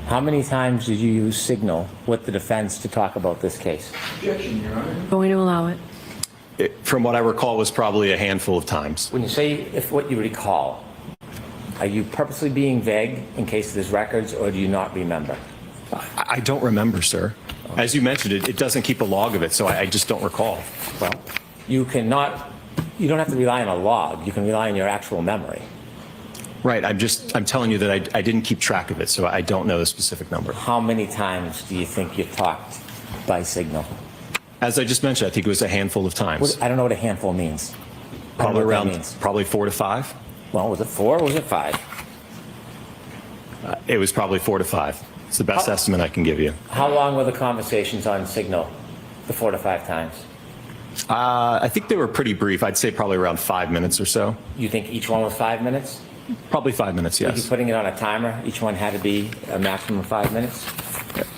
S4: How many times did you use Signal with the defense to talk about this case?
S8: Objection, Your Honor.
S3: Going to allow it.
S7: From what I recall, it was probably a handful of times.
S4: When you say if what you recall, are you purposely being vague in case there's records, or do you not remember?
S7: I don't remember, sir. As you mentioned, it doesn't keep a log of it, so I just don't recall.
S4: Well, you don't have to rely on a log. You can rely on your actual memory.
S7: Right. I'm telling you that I didn't keep track of it, so I don't know the specific number.
S4: How many times do you think you talked by Signal?
S7: As I just mentioned, I think it was a handful of times.
S4: I don't know what a handful means.
S7: Probably around,
S4: means.
S7: probably 4 to 5.
S4: Well, was it 4 or was it 5?
S7: It was probably 4 to 5. It's the best estimate I can give you.
S4: How long were the conversations on Signal, the 4 to 5 times?
S7: I think they were pretty brief. I'd say probably around 5 minutes or so.
S4: You think each one was 5 minutes?
S7: Probably 5 minutes,
S4: Were you
S7: yes.
S4: putting it on a timer? Each one had to be a maximum of 5 minutes?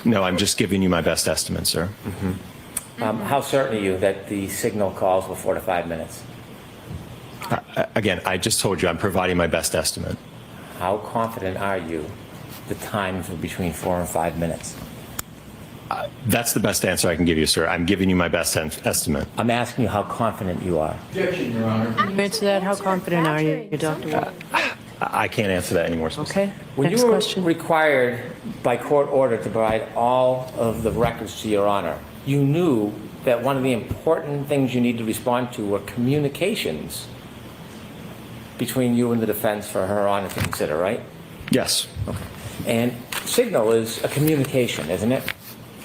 S7: No, I'm just giving you my best estimate, sir.
S4: How certain are you that the Signal calls were 4 to 5 minutes?
S7: Again, I just told you I'm providing my best estimate.
S4: How confident are you the times were between 4 and 5 minutes?
S7: That's the best answer I can give you, sir. I'm giving you my best estimate.
S4: I'm asking you how confident you are.
S8: Objection, Your Honor.
S3: Answer that. How confident are you, Dr. Wolfe?
S7: I can't answer that any more specifically.
S3: Okay.
S4: When
S3: Next
S4: you were
S3: question.
S4: required by court order to provide all of the records to Your Honor, you knew that one of the important things you need to respond to were communications between you and the defense for Her Honor to consider, right?
S7: Yes.
S4: And signal is a communication, isn't it?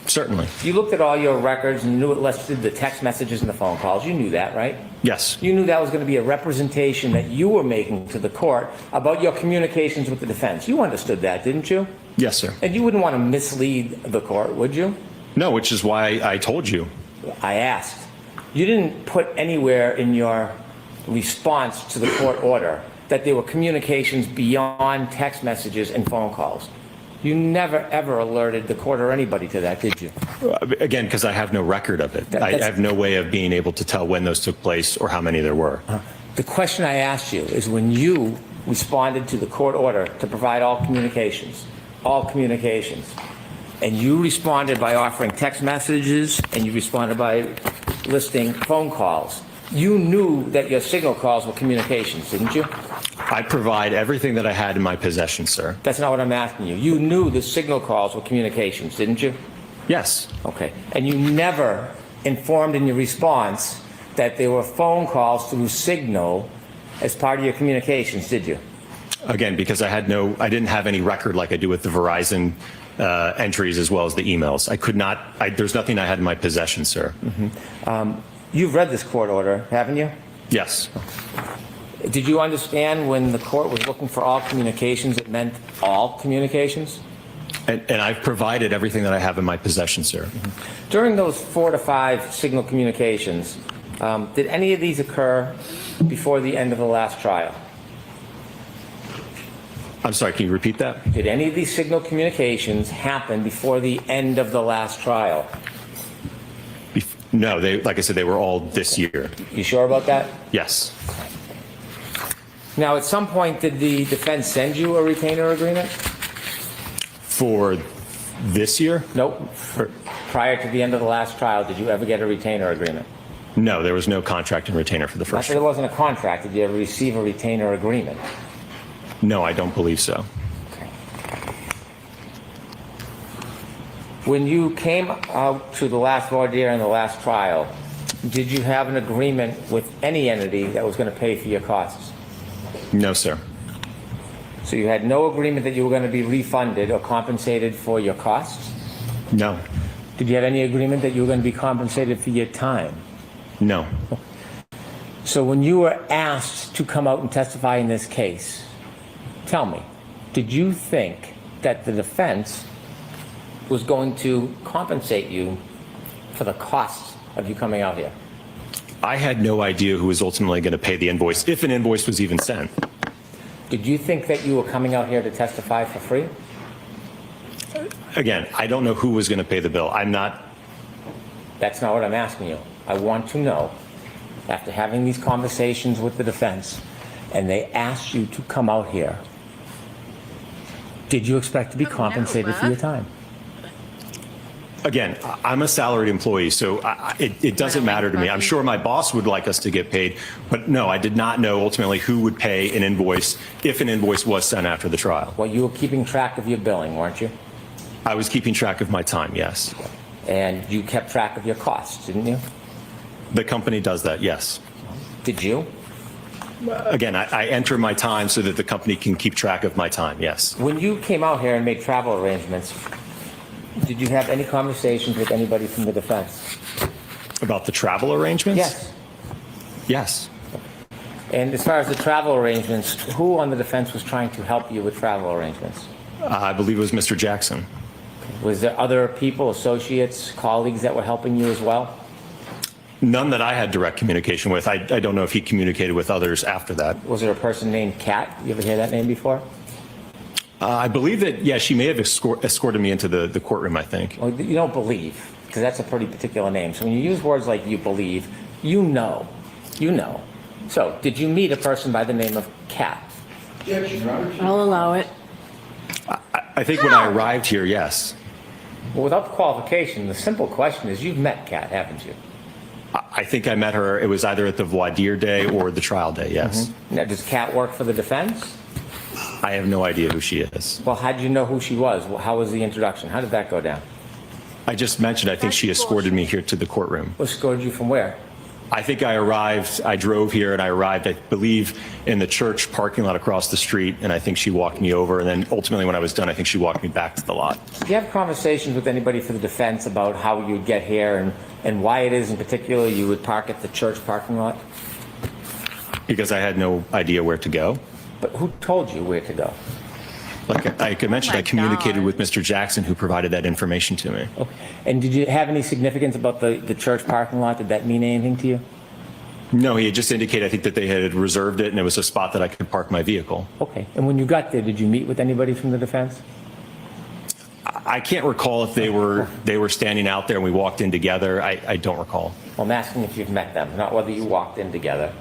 S7: Certainly.
S4: You looked at all your records and you knew it listed the text messages and the phone calls. You knew that, right?
S7: Yes.
S4: You knew that was going to be a representation that you were making to the court about your communications with the defense. You understood that, didn't you?
S7: Yes, sir.
S4: And you wouldn't want to mislead the court, would you?
S7: No, which is why I told you.
S4: I asked. You didn't put anywhere in your response to the court order that there were communications beyond text messages and phone calls. You never, ever alerted the court or anybody to that, did you?
S7: Again, because I have no record of it. I have no way of being able to tell when those took place or how many there were.
S4: The question I asked you is when you responded to the court order to provide all communications, and you responded by offering text messages and you responded by listing phone calls, you knew that your signal calls were communications, didn't you?
S7: I provide everything that I had in my possession, sir.
S4: That's not what I'm asking you. You knew the signal calls were communications, didn't you?
S7: Yes.
S4: Okay. And you never informed in your response that there were phone calls through Signal as part of your communications, did you?
S7: Again, because I didn't have any record like I do with the Verizon entries as well as the emails. I could not, there's nothing I had in my possession, sir.
S4: Mm-hmm. You've read this court order, haven't you?
S7: Yes.
S4: Did you understand when the court was looking for all communications, it meant all communications?
S7: And I've provided everything that I have in my possession, sir.
S4: Mm-hmm. During those 4 to 5 Signal communications, did any of these occur before the end of the last trial?
S7: I'm sorry, can you repeat that?
S4: Did any of these Signal communications happen before the end of the last trial?
S7: No, like I said, they were all this year.
S4: You sure about that?
S7: Yes.
S4: Now, at some point, did the defense send you a retainer agreement?
S7: For this year?
S4: Nope. Prior to the end of the last trial, did you ever get a retainer agreement?
S7: No, there was no contract and retainer for the
S4: Not
S7: first
S4: that
S7: year.
S4: there wasn't a contract. Did you ever receive a retainer agreement?
S7: No, I don't believe so.
S4: When you came out to the last voir dire and the last trial, did you have an agreement with any entity that was going to pay for your costs?
S7: No, sir.
S4: So you had no agreement that you were going to be refunded or compensated for your costs?
S7: No.
S4: Did you have any agreement that you were going to be compensated for your time?
S7: No.
S4: So when you were asked to come out and testify in this case, tell me, did you think that the defense was going to compensate you for the costs of you coming out here?
S7: I had no idea who was ultimately going to pay the invoice, if an invoice was even sent.
S4: Did you think that you were coming out here to testify for free?
S7: Again, I don't know who was going to pay the bill. I'm not.
S4: That's not what I'm asking you. I want to know, after having these conversations with the defense, and they asked you to come out here, did you expect to be compensated for your time?
S7: Again, I'm a salaried employee, so it doesn't matter to me. I'm sure my boss would like us to get paid, but no, I did not know ultimately who would pay an invoice if an invoice was sent after the trial.
S4: Well, you were keeping track of your billing, weren't you?
S7: I was keeping track of my time, yes.
S4: And you kept track of your costs, didn't you?
S7: The company does that, yes.
S4: Did you?
S7: Again, I enter my time so that the company can keep track of my time, yes.
S4: When you came out here and made travel arrangements, did you have any conversations with anybody from the defense?
S7: About the travel arrangements?
S4: Yes.
S7: Yes.
S4: And as far as the travel arrangements, who on the defense was trying to help you with travel arrangements?
S7: I believe it was Mr. Jackson.
S4: Was there other people, associates, colleagues that were helping you as well?
S7: None that I had direct communication with. I don't know if he communicated with others after that.
S4: Was there a person named Kat? You ever hear that name before?
S7: I believe that, yeah, she may have escorted me into the courtroom, I think.
S4: Well, you don't believe, because that's a pretty particular name. So when you use words like you believe, you know. You know. So did you meet a person by the name of Kat?
S8: Objection, Your Honor.
S3: I'll allow it.
S7: I think when I arrived here, yes.
S4: Well, without the qualification, the simple question is you've met Kat, haven't you?
S7: I think I met her, it was either at the voir dire day or the trial day, yes.
S4: Now, does Kat work for the defense?
S7: I have no idea who she is.
S4: Well, how did you know who she was? How was the introduction? How did that go down?
S7: I just mentioned, I think she escorted me here to the courtroom.
S4: Escorted you from where?
S7: I think I drove here and I arrived, I believe, in the church parking lot across the street, and I think she walked me over, and then ultimately when I was done, I think she walked me back to the lot.
S4: Do you have conversations with anybody for the defense about how you'd get here and why it is in particular you would park at the church parking lot?
S7: Because I had no idea where to go.
S4: But who told you where to go?
S7: Like I mentioned, I communicated with Mr. Jackson, who provided that information to me.
S4: Okay. And did you have any significance about the church parking lot? Did that mean anything to you?
S7: No, he had just indicated, I think, that they had reserved it and it was a spot that I could park my vehicle.
S4: Okay. And when you got there, did you meet with anybody from the defense?
S7: I can't recall if they were standing out there and we walked in together. I don't recall.
S4: Well, I'm asking if you've met them, not whether you walked in together.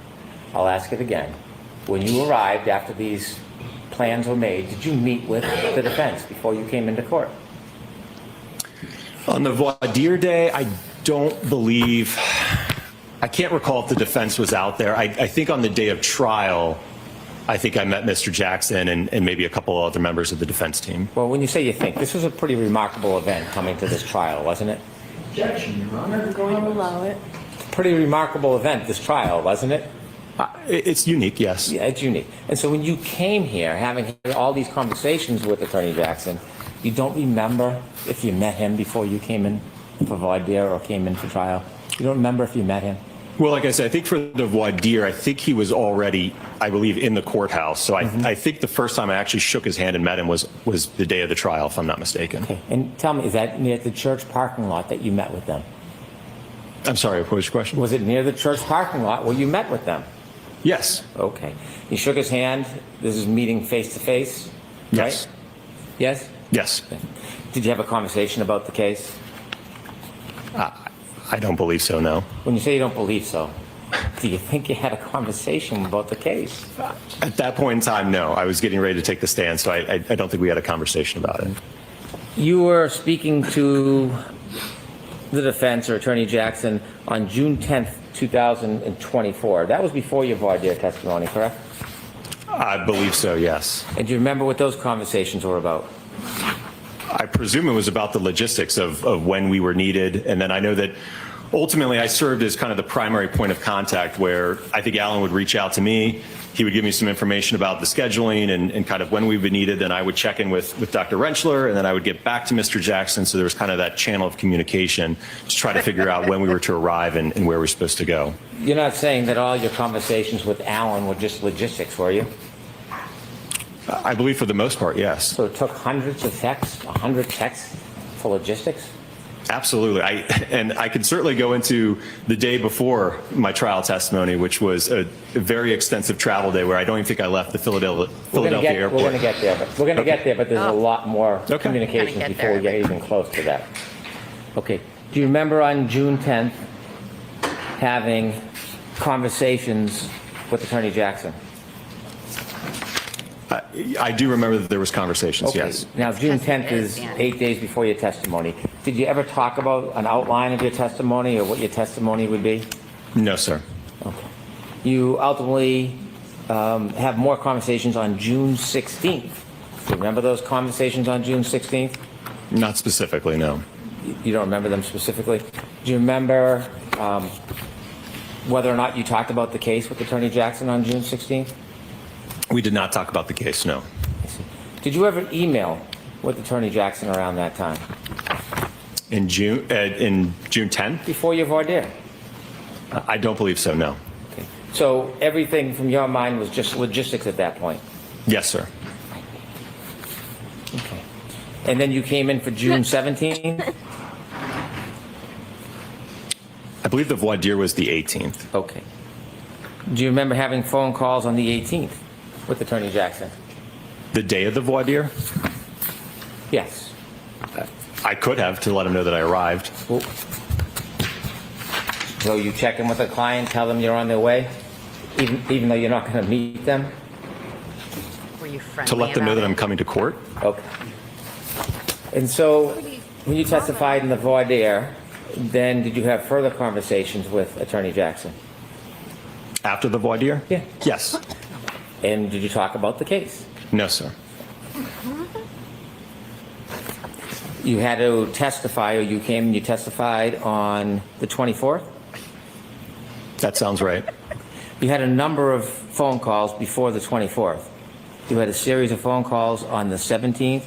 S4: I'll ask it again. When you arrived after these plans were made, did you meet with the defense before you came into court?
S7: On the voir dire day, I don't believe, I can't recall if the defense was out there. I think on the day of trial, I think I met Mr. Jackson and maybe a couple of other members of the defense team.
S4: Well, when you say you think, this was a pretty remarkable event coming to this trial, wasn't it?
S8: Objection, Your Honor.
S2: I'm going to allow it.
S4: Pretty remarkable event, this trial, wasn't it?
S7: It's unique, yes.
S4: Yeah, it's unique. And so when you came here, having had all these conversations with Attorney Jackson, you don't remember if you met him before you came in for voir dire or came in for trial? You don't remember if you met him?
S7: Well, like I said, I think for the voir dire, I think he was already, I believe, in the courthouse. So I think the first time I actually shook his hand and met him was the day of the trial, if I'm not mistaken.
S4: Okay. And tell me, is that near the church parking lot that you met with them?
S7: I'm sorry, what was your question?
S4: Was it near the church parking lot where you met with them?
S7: Yes.
S4: Okay. You shook his hand. This is meeting face to face, right?
S7: Yes.
S4: Yes?
S7: Yes.
S4: Okay. Did you have a conversation about the case?
S7: I don't believe so, no.
S4: When you say you don't believe so, do you think you had a conversation about the case?
S7: At that point in time, no. I was getting ready to take the stand, so I don't think we had a conversation about it.
S4: You were speaking to the defense or Attorney Jackson on June 10th, 2024. That was before your voir dire testimony, correct?
S7: I believe so, yes.
S4: And do you remember what those conversations were about?
S7: I presume it was about the logistics of when we were needed. And then I know that ultimately I served as kind of the primary point of contact where I think Alan would reach out to me. He would give me some information about the scheduling and kind of when we would be needed. Then I would check in with Dr. Rentschler, and then I would get back to Mr. Jackson. So there was kind of that channel of communication to try to figure out when we were to arrive and where we're supposed to go.
S4: You're not saying that all your conversations with Alan were just logistics, were you?
S7: I believe for the most part, yes.
S4: So it took hundreds of texts, 100 texts for logistics?
S7: Absolutely. I could certainly go into the day before my trial testimony, which was a very extensive travel day where I don't even think I left the Philadelphia airport.
S4: We're going to get there, but there's a lot more communications before we get even close to that. Okay. Do you remember on June 10th having conversations with Attorney Jackson?
S7: I do remember that there was conversations,
S4: Okay.
S7: yes.
S4: Now, June 10th is 8 days before your testimony. Did you ever talk about an outline of your testimony or what your testimony would be?
S7: No, sir.
S4: Okay. You ultimately have more conversations on June 16th. Do you remember those conversations on June 16th?
S7: Not specifically, no.
S4: You don't remember them specifically? Do you remember whether or not you talked about the case with Attorney Jackson on June 16th?
S7: We did not talk about the case, no.
S4: Did you ever email with Attorney Jackson around that time?
S7: In June 10th?
S4: Before your voir dire?
S7: I don't believe so, no.
S4: Okay. So everything from your mind was just logistics at that point?
S7: Yes, sir.
S4: Okay. And then you came in for June 17th?
S7: I believe the voir dire was the 18th.
S4: Okay. Do you remember having phone calls on the 18th with Attorney Jackson?
S7: The day of the voir dire?
S4: Yes.
S7: I could have to let him know that I arrived.
S4: Well, so you check in with the client, tell them you're on their way, even though you're not going to meet them?
S9: Were you friendly
S7: To let them know
S9: about
S7: that
S9: it?
S7: I'm coming to court?
S4: Okay. And so when you testified in the voir dire, then did you have further conversations with Attorney Jackson?
S7: After the voir dire?
S4: Yeah.
S7: Yes.
S4: And did you talk about the case?
S7: No, sir.
S4: You had to testify, or you came and you testified on the 24th?
S7: That sounds right.
S4: You had a number of phone calls before the 24th. You had a series of phone calls on the 17th,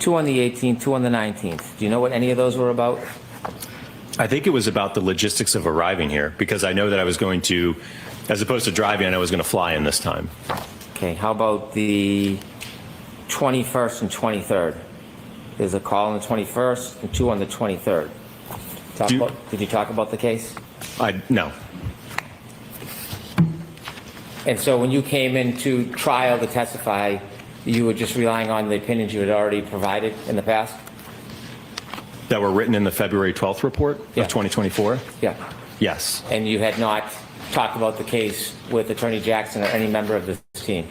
S4: 2 on the 18th, 2 on the 19th. Do you know what any of those were about?
S7: I think it was about the logistics of arriving here, because I know that I was going to, as opposed to driving, I know I was going to fly in this time.
S4: Okay, how about the 21st and 23rd? There's a call on the 21st and 2 on the 23rd. Did you talk about the case?
S7: No.
S4: And so when you came into trial to testify, you were just relying on the opinions you had already provided in the past?
S7: That were written in the February 12th report
S4: Yeah.
S7: of 2024?
S4: Yeah.
S7: Yes.
S4: And you had not talked about the case with Attorney Jackson or any member of this team?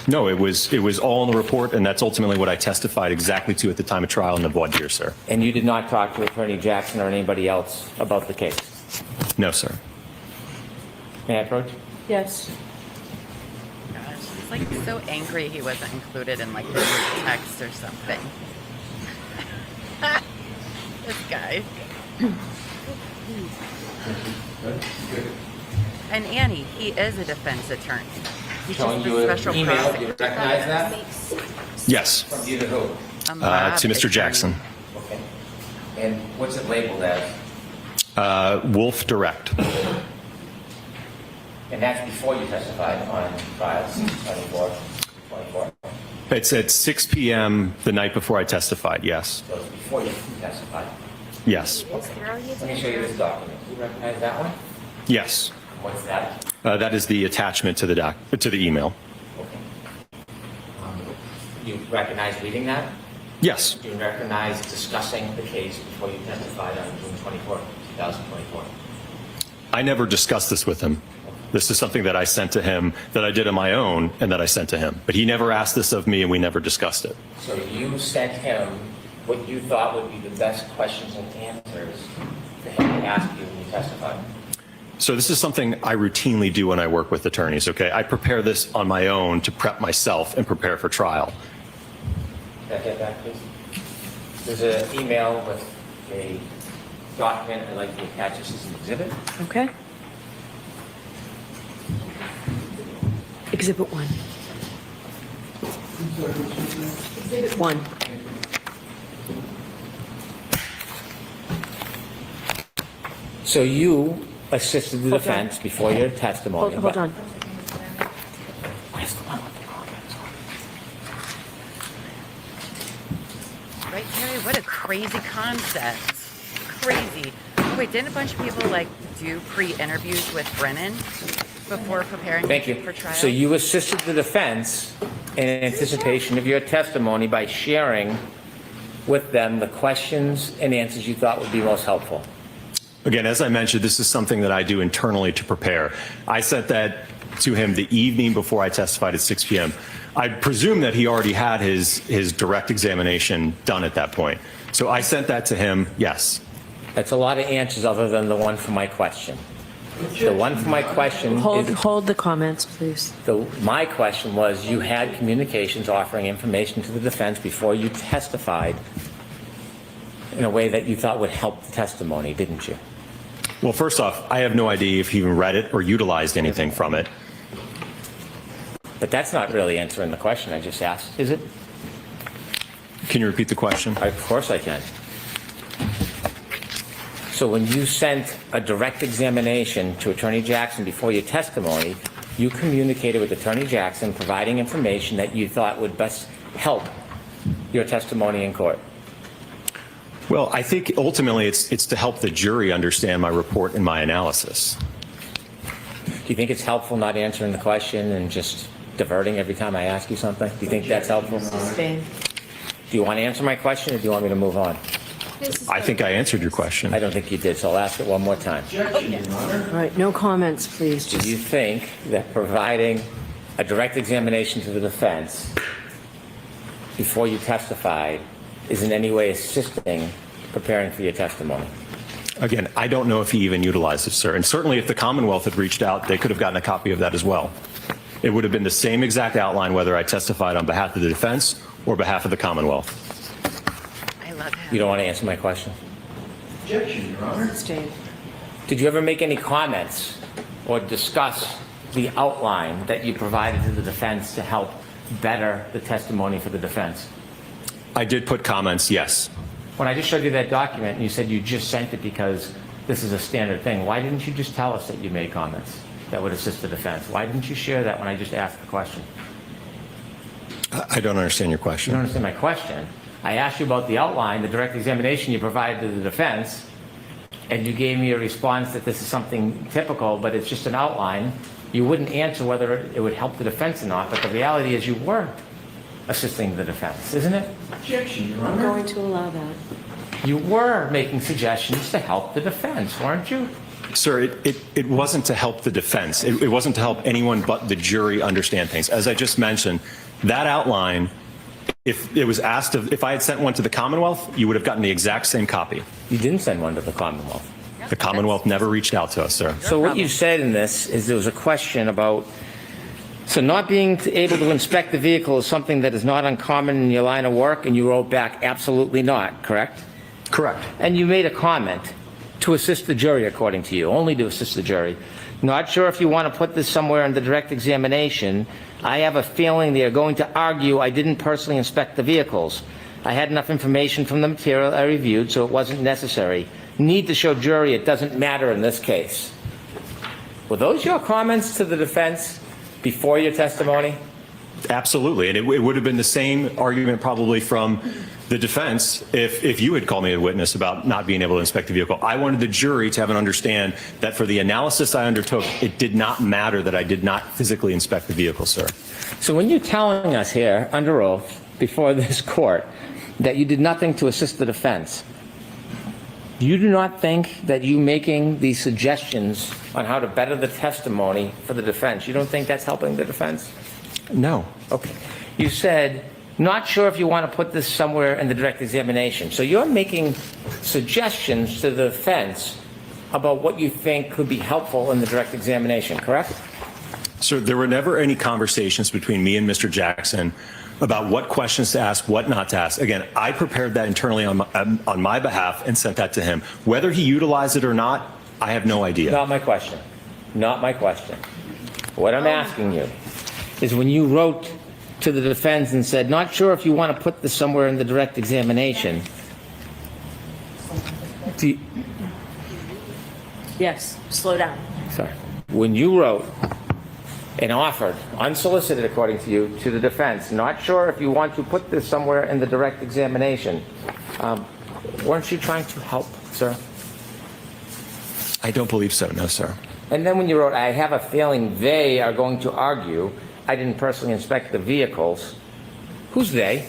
S7: No, it was all in the report, and that's ultimately what I testified exactly to at the time of trial in the voir dire, sir.
S4: And you did not talk to Attorney Jackson or anybody else about the case?
S7: No, sir.
S4: May I approach?
S2: Yes.
S9: Gosh, he's like so angry he wasn't included in like the group text or something. This guy. And Annie, he is a defense attorney. He's
S4: Showing
S9: just
S4: you
S9: a
S4: an
S9: special
S4: email. Do you
S9: prosecutor.
S4: recognize that?
S7: Yes.
S4: From you to who?
S9: A mob
S7: To Mr.
S9: attorney.
S7: Jackson.
S4: Okay. And what's it labeled as?
S7: Wolfe Direct.
S4: And that's before you testified on trial 24.
S7: It's at 6 p.m. the night before I testified, yes.
S4: So it's before you testified.
S7: Yes.
S4: Let me show you this document. Do you recognize that one?
S7: Yes.
S4: What's that?
S7: That is the attachment to the email.
S4: Okay. You recognize reading that?
S7: Yes.
S4: Do you recognize discussing the case before you testified on June 24, 2024?
S7: I never discussed this with him. This is something that I sent to him, that I did on my own, and that I sent to him. But he never asked this of me, and we never discussed it.
S4: So you sent him what you thought would be the best questions and answers for him to ask you when you testified?
S7: So this is something I routinely do when I work with attorneys, okay? I prepare this on my own to prep myself and prepare for trial.
S4: Can I get that, please? There's an email with a document I'd like to attach this as an exhibit.
S3: Okay. Exhibit 1. Exhibit 1.
S4: So you assisted the defense before your testimony.
S2: Hold on.
S4: Where's the one with the comments?
S9: Right, Terry? What a crazy concept. Crazy. Oh, wait, didn't a bunch of people like do pre-interviews with Brennan before preparing
S4: Thank you.
S9: for trial?
S4: So you assisted the defense in anticipation of your testimony by sharing with them the questions and answers you thought would be most helpful.
S7: Again, as I mentioned, this is something that I do internally to prepare. I sent that to him the evening before I testified at 6 p.m. I presume that he already had his direct examination done at that point. So I sent that to him, yes.
S4: That's a lot of answers other than the one for my question. The one for my question
S3: Hold the comments, please.
S4: my question was, you had communications offering information to the defense before you testified in a way that you thought would help the testimony, didn't you?
S7: Well, first off, I have no idea if he even read it or utilized anything from it.
S4: But that's not really answering the question I just asked, is it?
S7: Can you repeat the question?
S4: Of course I can. So when you sent a direct examination to Attorney Jackson before your testimony, you communicated with Attorney Jackson, providing information that you thought would best help your testimony in court.
S7: Well, I think ultimately it's to help the jury understand my report and my analysis.
S4: Do you think it's helpful not answering the question and just diverting every time I ask you something? Do you think that's helpful?
S3: Sustained.
S4: Do you want to answer my question, or do you want me to move on?
S7: I think I answered your question.
S4: I don't think you did, so I'll ask it one more time.
S8: Objection, Your Honor.
S3: All right, no comments, please.
S4: Do you think that providing a direct examination to the defense before you testified is in any way assisting preparing for your testimony?
S7: Again, I don't know if he even utilized it, sir. And certainly if the Commonwealth had reached out, they could have gotten a copy of that as well. It would have been the same exact outline whether I testified on behalf of the defense or behalf of the Commonwealth.
S9: I love him.
S4: You don't want to answer my question?
S8: Objection, Your Honor.
S3: Sustained.
S4: Did you ever make any comments or discuss the outline that you provided to the defense to help better the testimony for the defense?
S7: I did put comments, yes.
S4: When I just showed you that document and you said you just sent it because this is a standard thing, why didn't you just tell us that you made comments that would assist the defense? Why didn't you share that when I just asked the question?
S7: I don't understand your question.
S4: You don't understand my question. I asked you about the outline, the direct examination you provided to the defense, and you gave me a response that this is something typical, but it's just an outline. You wouldn't answer whether it would help the defense or not, but the reality is you weren't assisting the defense, isn't it?
S8: Objection, Your
S2: I'm
S8: Honor.
S2: going to allow that.
S4: You were making suggestions to help the defense, weren't you?
S7: Sir, it wasn't to help the defense. It wasn't to help anyone but the jury understand things. As I just mentioned, that outline, if it was asked if I had sent one to the Commonwealth, you would have gotten the exact same copy.
S4: You didn't send one to the Commonwealth.
S7: The Commonwealth never reached out to us, sir.
S4: So what you said in this is there was a question about, so not being able to inspect the vehicle is something that is not uncommon in your line of work, and you wrote back, absolutely not, correct?
S7: Correct.
S4: And you made a comment to assist the jury, according to you, only to assist the jury. Not sure if you want to put this somewhere in the direct examination. I have a feeling they are going to argue I didn't personally inspect the vehicles. I had enough information from the material I reviewed, so it wasn't necessary. Need to show jury it doesn't matter in this case. Were those your comments to the defense before your testimony?
S7: Absolutely. And it would have been the same argument probably from the defense if you had called me a witness about not being able to inspect the vehicle. I wanted the jury to have an understand that for the analysis I undertook, it did not matter that I did not physically inspect the vehicle, sir.
S4: So when you're telling us here under oath before this court that you did nothing to assist the defense, you do not think that you making these suggestions on how to better the testimony for the defense, you don't think that's helping the defense?
S7: No.
S4: Okay. You said, not sure if you want to put this somewhere in the direct examination. So you're making suggestions to the defense about what you think could be helpful in the direct examination, correct?
S7: Sir, there were never any conversations between me and Mr. Jackson about what questions to ask, what not to ask. Again, I prepared that internally on my behalf and sent that to him. Whether he utilized it or not, I have no idea.
S4: Not my question. Not my question. What I'm asking you is when you wrote to the defense and said, not sure if you want to put this somewhere in the direct examination,
S2: Yes, slow down.
S4: sorry, when you wrote and offered, unsolicited according to you, to the defense, not sure if you want to put this somewhere in the direct examination, weren't you trying to help, sir?
S7: I don't believe so, no, sir.
S4: And then when you wrote, I have a feeling they are going to argue I didn't personally inspect the vehicles, who's they?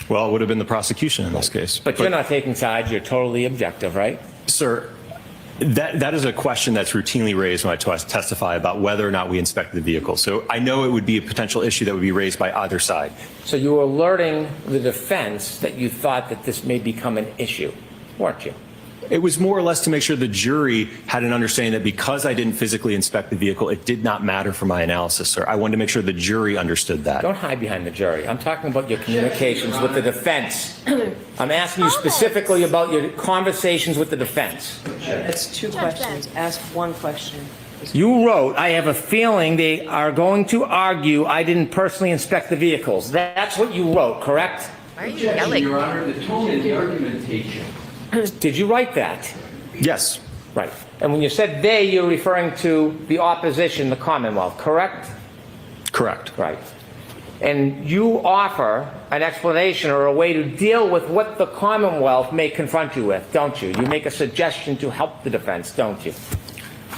S7: Well, it would have been the prosecution in this case.
S4: But you're not taking sides, you're totally objective, right?
S7: Sir, that is a question that's routinely raised when I testify about whether or not we inspect the vehicle. So I know it would be a potential issue that would be raised by either side.
S4: So you were alerting the defense that you thought that this may become an issue, weren't you?
S7: It was more or less to make sure the jury had an understanding that because I didn't physically inspect the vehicle, it did not matter for my analysis, sir. I wanted to make sure the jury understood that.
S4: Don't hide behind the jury. I'm talking about your communications with the defense. I'm asking you specifically about your conversations with the defense.
S3: That's two questions. Ask one question.
S4: You wrote, I have a feeling they are going to argue I didn't personally inspect the vehicles. That's what you wrote, correct?
S9: Why are you
S8: Objection,
S9: yelling?
S8: Your Honor, the tone in the argumentation.
S4: Did you write that?
S7: Yes.
S4: Right. And when you said they, you're referring to the opposition, the Commonwealth, correct?
S7: Correct.
S4: Right. And you offer an explanation or a way to deal with what the Commonwealth may confront you with, don't you? You make a suggestion to help the defense, don't you?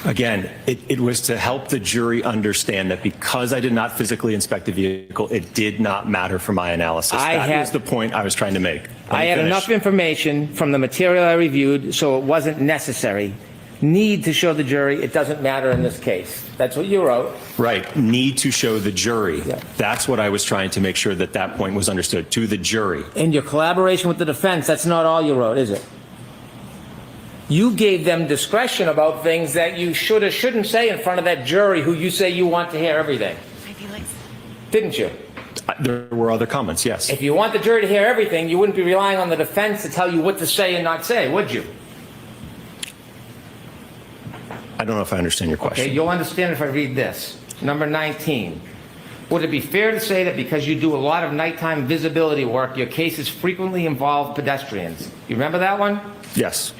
S7: Again, it was to help the jury understand that because I did not physically inspect the vehicle, it did not matter for my analysis. That was the point I was trying to make.
S4: I had enough information from the material I reviewed, so it wasn't necessary. Need to show the jury it doesn't matter in this case. That's what you wrote.
S7: Right. Need to show the jury.
S4: Yeah.
S7: That's what I was trying to make sure that that point was understood, to the jury.
S4: In your collaboration with the defense, that's not all you wrote, is it? You gave them discretion about things that you should or shouldn't say in front of that jury who you say you want to hear everything. Didn't you?
S7: There were other comments, yes.
S4: If you want the jury to hear everything, you wouldn't be relying on the defense to tell you what to say and not say, would you?
S7: I don't know if I understand your question.
S4: Okay, you'll understand if I read this. Number 19. Would it be fair to say that because you do a lot of nighttime visibility work, your cases frequently involve pedestrians? You remember that one?
S7: Yes.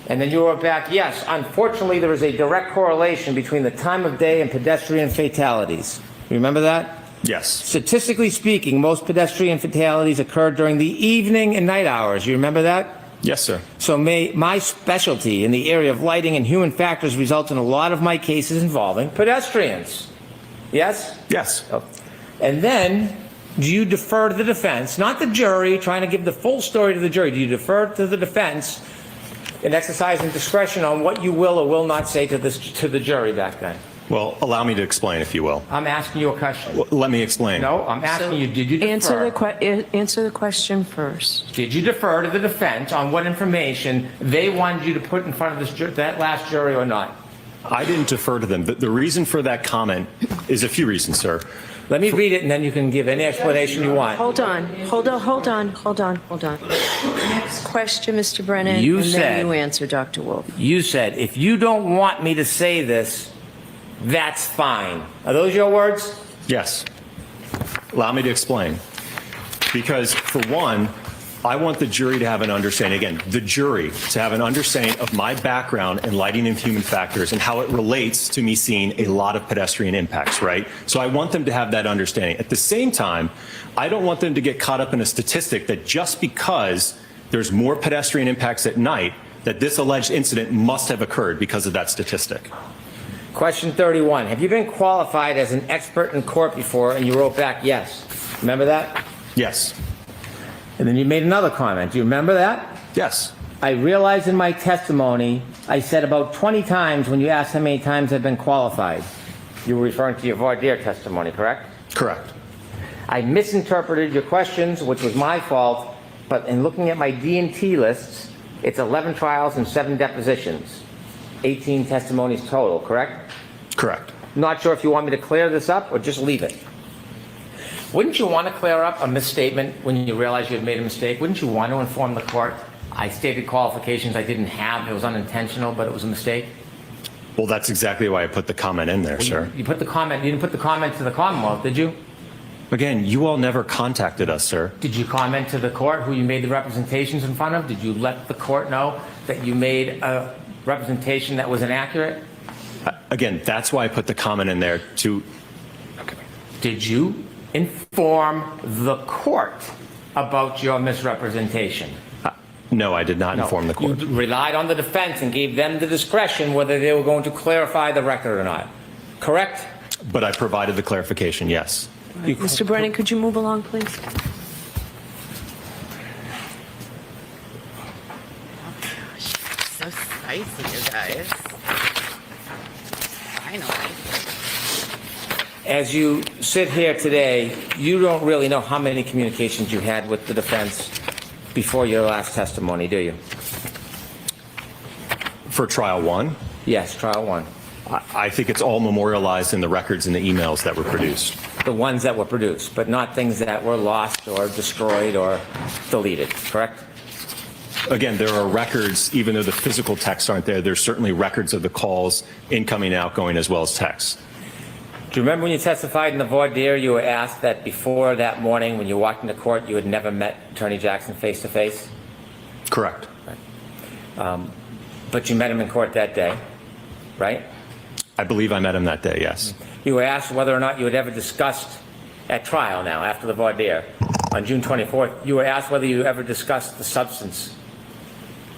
S4: And then you wrote back, yes, unfortunately there is a direct correlation between the time of day and pedestrian fatalities. You remember that?
S7: Yes.
S4: Statistically speaking, most pedestrian fatalities occur during the evening and night hours. You remember that?
S7: Yes, sir.
S4: So my specialty in the area of lighting and human factors results in a lot of my cases involving pedestrians. Yes?
S7: Yes.
S4: Oh. And then, do you defer to the defense, not the jury, trying to give the full story to the jury, do you defer to the defense in exercising discretion on what you will or will not say to the jury back then?
S7: Well, allow me to explain, if you will.
S4: I'm asking you a question.
S7: Well, let me explain.
S4: No, I'm asking you, did you defer?
S3: Answer the question first.
S4: Did you defer to the defense on what information they wanted you to put in front of that last jury or not?
S7: I didn't defer to them. The reason for that comment is a few reasons, sir.
S4: Let me read it, and then you can give any explanation you want.
S3: Hold on. Next question, Mr. Brennan.
S4: You
S3: and
S4: said-
S3: then you answer, Dr. Wolfe.
S4: You said, if you don't want me to say this, that's fine. Are those your words?
S7: Yes. Allow me to explain. Because, for one, I want the jury to have an understanding, again, the jury to have an understanding of my background in lighting and human factors and how it relates to me seeing a lot of pedestrian impacts, right? So I want them to have that understanding. At the same time, I don't want them to get caught up in a statistic that just because there's more pedestrian impacts at night, that this alleged incident must have occurred because of that statistic.
S4: Question 31. Have you been qualified as an expert in court before? And you wrote back, yes. Remember that?
S7: Yes.
S4: And then you made another comment. Do you remember that?
S7: Yes.
S4: I realized in my testimony, I said about 20 times when you asked how many times I've been qualified. You were referring to your voir dire testimony, correct?
S7: Correct.
S4: I misinterpreted your questions, which was my fault, but in looking at my D&T lists, it's 11 trials and 7 depositions. 18 testimonies total, correct?
S7: Correct.
S4: Not sure if you want me to clear this up or just leave it. Wouldn't you want to clear up a misstatement when you realize you had made a mistake? Wouldn't you want to inform the court, I stated qualifications I didn't have, it was unintentional, but it was a mistake?
S7: Well, that's exactly why I put the comment in there, sir.
S4: You put the comment, you didn't put the comment to the Commonwealth, did you?
S7: Again, you all never contacted us, sir.
S4: Did you comment to the court who you made the representations in front of? Did you let the court know that you made a representation that was inaccurate?
S7: Again, that's why I put the comment in there to...
S4: Did you inform the court about your misrepresentation?
S7: No, I did not inform the court.
S4: You relied on the defense and gave them the discretion whether they were going to clarify the record or not, correct?
S7: But I provided the clarification, yes.
S3: Mr. Brennan, could you move along, please?
S9: So spicy, you guys. Finally.
S4: As you sit here today, you don't really know how many communications you had with the defense before your last testimony, do you?
S7: For trial one?
S4: Yes, trial one.
S7: I think it's all memorialized in the records and the emails that were produced.
S4: The ones that were produced, but not things that were lost or destroyed or deleted, correct?
S7: Again, there are records, even though the physical texts aren't there, there's certainly records of the calls, incoming, outgoing, as well as texts.
S4: Do you remember when you testified in the voir dire, you were asked that before that morning when you walked into court, you had never met Attorney Jackson face to face?
S7: Correct.
S4: Right. But you met him in court that day, right?
S7: I believe I met him that day, yes.
S4: You were asked whether or not you had ever discussed at trial now, after the voir dire, on June 24th, you were asked whether you ever discussed the substance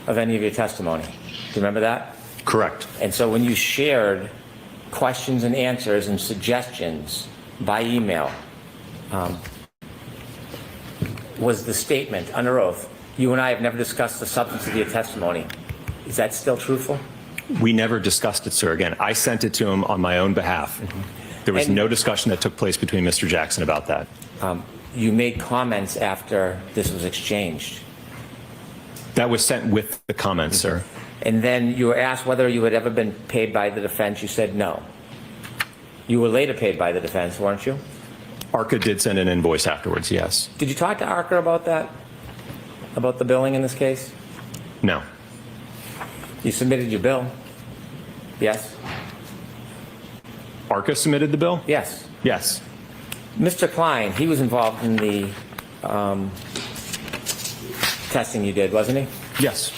S4: of any of your testimony. Do you remember that?
S7: Correct.
S4: And so when you shared questions and answers and suggestions by email, was the statement under oath, you and I have never discussed the substance of your testimony. Is that still truthful?
S7: We never discussed it, sir. Again, I sent it to him on my own behalf. There was no discussion that took place between Mr. Jackson about that.
S4: You made comments after this was exchanged.
S7: That was sent with the comments, sir.
S4: And then you were asked whether you had ever been paid by the defense. You said no. You were later paid by the defense, weren't you?
S7: ARCCA did send an invoice afterwards, yes.
S4: Did you talk to ARCCA about that? About the billing in this case?
S7: No.
S4: You submitted your bill? Yes?
S7: ARCCA submitted the bill?
S4: Yes.
S7: Yes.
S4: Mr. Klein, he was involved in the testing you did, wasn't he?
S7: Yes.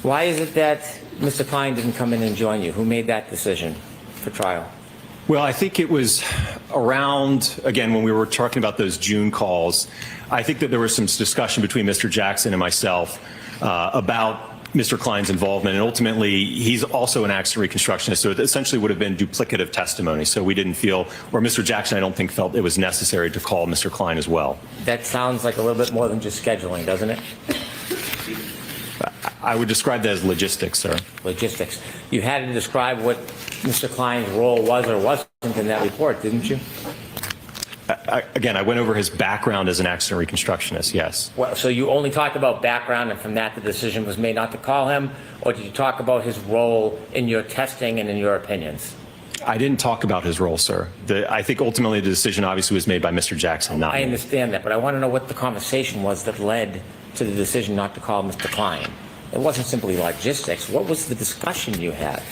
S4: Why is it that Mr. Klein didn't come in and join you? Who made that decision for trial?
S7: Well, I think it was around, again, when we were talking about those June calls, I think that there was some discussion between Mr. Jackson and myself about Mr. Klein's involvement, and ultimately, he's also an accident reconstructionist, so it essentially would have been duplicative testimony. So we didn't feel, or Mr. Jackson, I don't think, felt it was necessary to call Mr. Klein as well.
S4: That sounds like a little bit more than just scheduling, doesn't it?
S7: I would describe that as logistics, sir.
S4: Logistics. You had to describe what Mr. Klein's role was or wasn't in that report, didn't you?
S7: Again, I went over his background as an accident reconstructionist, yes.
S4: Well, so you only talked about background, and from that the decision was made not to call him, or did you talk about his role in your testing and in your opinions?
S7: I didn't talk about his role, sir. I think ultimately the decision obviously was made by Mr. Jackson, not me.
S4: I understand that, but I want to know what the conversation was that led to the decision not to call Mr. Klein. It wasn't simply logistics. What was the discussion you had?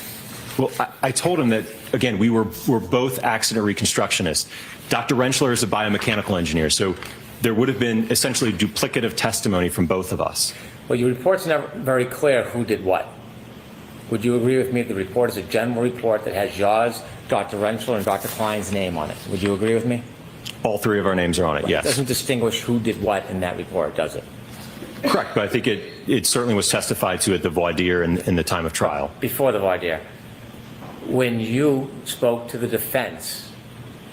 S7: Well, I told him that, again, we're both accident reconstructionists. Dr. Rentschler is a biomechanical engineer, so there would have been essentially duplicative testimony from both of us.
S4: Well, your report's never very clear who did what. Would you agree with me that the report is a general report that has yours, Dr. Rentschler, and Dr. Klein's name on it? Would you agree with me?
S7: All three of our names are on it, yes.
S4: It doesn't distinguish who did what in that report, does it?
S7: Correct, but I think it certainly was testified to at the voir dire in the time of trial.
S4: Before the voir dire. When you spoke to the defense,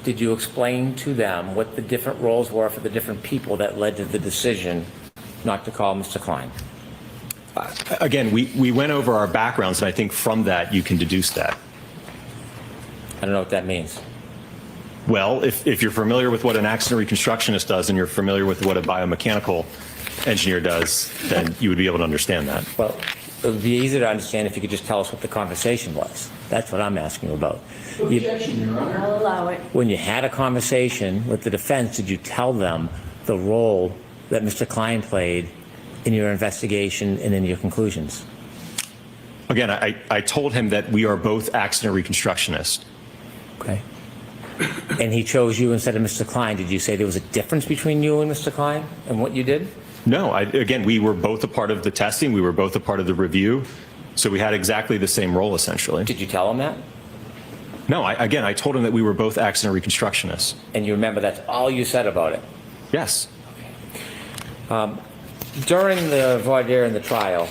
S4: did you explain to them what the different roles were for the different people that led to the decision not to call Mr. Klein?
S7: Again, we went over our backgrounds, and I think from that you can deduce that.
S4: I don't know what that means.
S7: Well, if you're familiar with what an accident reconstructionist does and you're familiar with what a biomechanical engineer does, then you would be able to understand that.
S4: Well, it would be easier to understand if you could just tell us what the conversation was. That's what I'm asking you about.
S8: Objection, Your Honor.
S2: I'll allow it.
S4: When you had a conversation with the defense, did you tell them the role that Mr. Klein played in your investigation and in your conclusions?
S7: Again, I told him that we are both accident reconstructionists.
S4: Okay. And he chose you instead of Mr. Klein. Did you say there was a difference between you and Mr. Klein and what you did?
S7: No, again, we were both a part of the testing. We were both a part of the review. So we had exactly the same role, essentially.
S4: Did you tell him that?
S7: No, again, I told him that we were both accident reconstructionists.
S4: And you remember that's all you said about it?
S7: Yes.
S4: During the voir dire and the trial,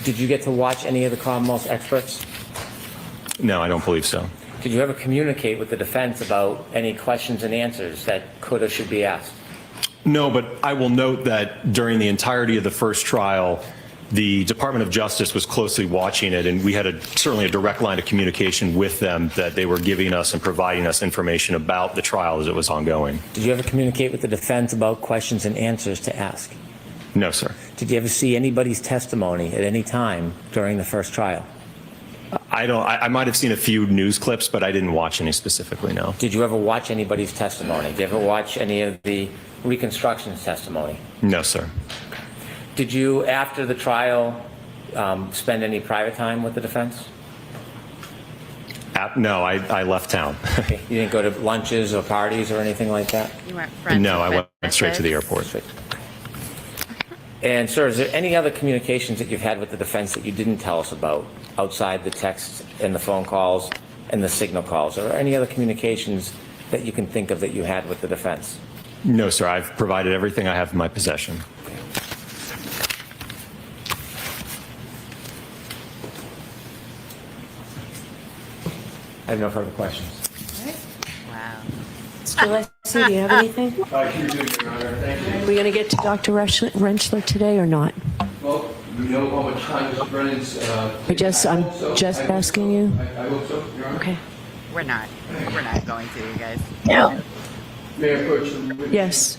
S4: did you get to watch any of the Commonwealth's experts?
S7: No, I don't believe so.
S4: Did you ever communicate with the defense about any questions and answers that could or should be asked?
S7: No, but I will note that during the entirety of the first trial, the Department of Justice was closely watching it, and we had certainly a direct line of communication with them that they were giving us and providing us information about the trial as it was ongoing.
S4: Did you ever communicate with the defense about questions and answers to ask?
S7: No, sir.
S4: Did you ever see anybody's testimony at any time during the first trial?
S7: I might have seen a few news clips, but I didn't watch any specifically, no.
S4: Did you ever watch anybody's testimony? Did you ever watch any of the reconstruction's testimony?
S7: No, sir.
S4: Did you, after the trial, spend any private time with the defense?
S7: No, I left town.
S4: Okay. You didn't go to lunches or parties or anything like that?
S9: You weren't friends
S7: No,
S9: with
S7: I went straight to the
S9: witnesses?
S7: airport.
S4: And, sir, is there any other communications that you've had with the defense that you didn't tell us about outside the text and the phone calls and the signal calls? Or any other communications that you can think of that you had with the defense?
S7: No, sir. I've provided everything I have in my possession.
S4: I have no further questions.
S9: Wow.
S3: Mr. Leslie, do you have anything?
S8: I sure do, Your Honor. Thank you.
S3: Are we going to get to Dr. Rentschler today or not?
S8: Well, we know how much time Mr. Brennan's...
S3: I'm just asking you.
S8: I hope so, Your Honor.
S3: Okay.
S9: We're not going to, you guys.
S3: No.
S8: May I approach the witness?
S3: Yes.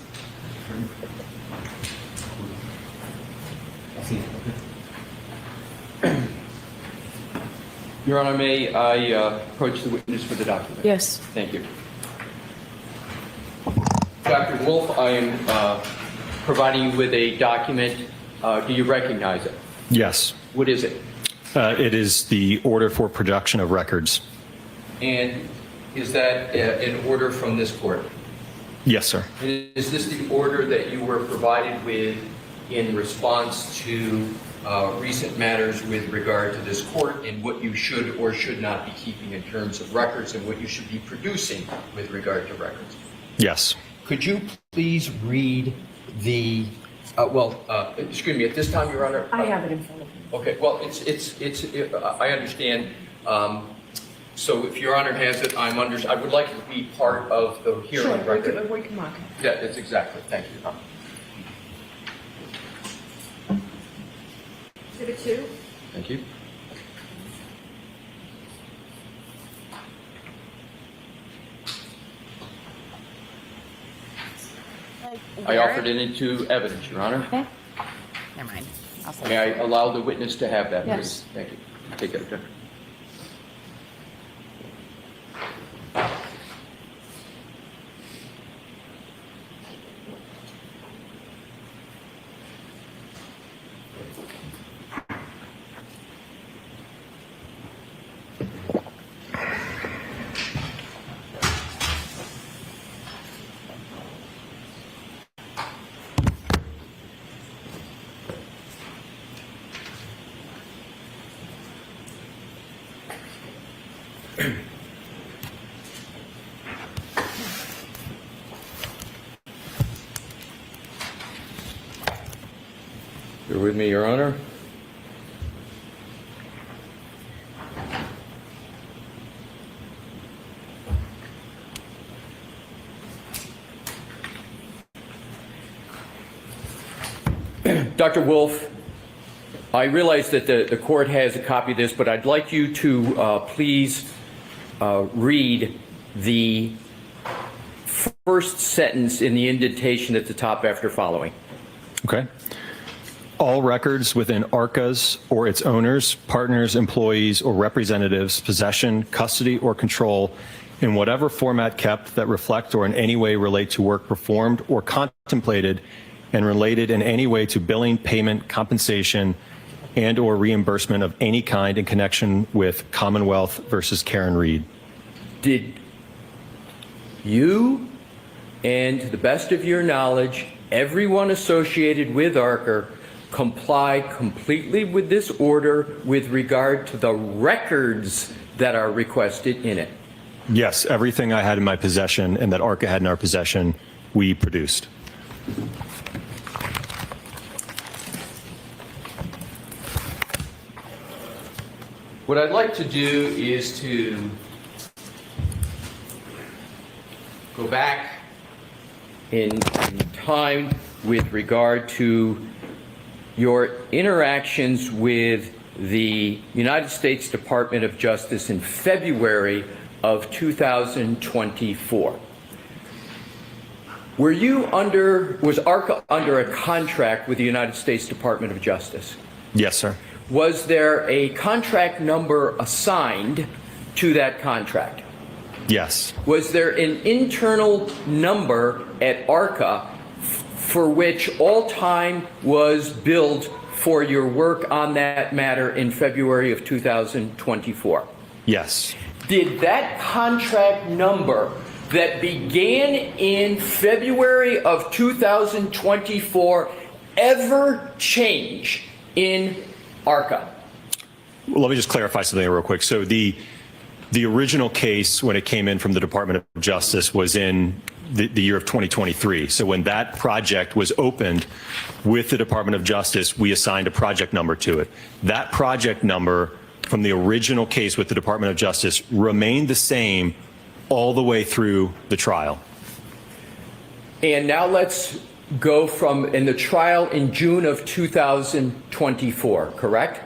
S8: Your Honor, may I approach the witness for the document?
S3: Yes.
S8: Thank you. Dr. Wolfe, I am providing you with a document. Do you recognize it?
S7: Yes.
S8: What is it?
S7: It is the order for production of records.
S8: And Is that an order from this court?
S7: Yes, sir.
S8: Is this the order that you were provided with in response to recent matters with regard to this court and what you should or should not be keeping in terms of records and what you should be producing with regard to records?
S7: Yes.
S8: Could you please read the, excuse me, at this time, Your Honor?
S2: I have it in front of me.
S8: Okay, well, I understand. So if Your Honor has it, I would like it to be part of the hearing record.
S2: We can mark it.
S8: Yeah, that's exactly. Thank you.
S5: Exhibit 2.
S8: Thank you. I offered it into evidence, Your Honor.
S2: Okay.
S9: Never mind. I'll say
S8: May I allow the witness to have that,
S2: Yes.
S8: please? Thank you. Take it, Objector. You're with me, Your Honor? Dr. Wolfe, I realize that the court has a copy of this, but I'd like you to please read the first sentence in the indentation at the top after following.
S7: Okay. All records within ARCCA's or its owners, partners, employees, or representatives' possession, custody, or control in whatever format kept that reflect or in any way relate to work performed or contemplated and related in any way to billing, payment, compensation, and or reimbursement of any kind in connection with Commonwealth versus Karen Reed.
S8: Did you, and to the best of your knowledge, everyone associated with ARCCA comply completely with this order with regard to the records that are requested in it?
S7: Yes, everything I had in my possession and that ARCCA had in our possession, we produced.
S8: What I'd like to do is to go back in time with regard to your interactions with the United States Department of Justice in February of 2024. Was ARCCA under a contract with the United States Department of Justice?
S7: Yes, sir.
S8: Was there a contract number assigned to that contract?
S7: Yes.
S8: Was there an internal number at ARCCA for which all time was billed for your work on that matter in February of 2024?
S7: Yes.
S8: Did that contract number that began in February of 2024 ever change in ARCCA?
S7: Well, let me just clarify something real quick. So the original case, when it came in from the Department of Justice, was in the year of 2023. So when that project was opened with the Department of Justice, we assigned a project number to it. That project number from the original case with the Department of Justice remained the same all the way through the trial.
S8: And now let's go from in the trial in June of 2024, correct?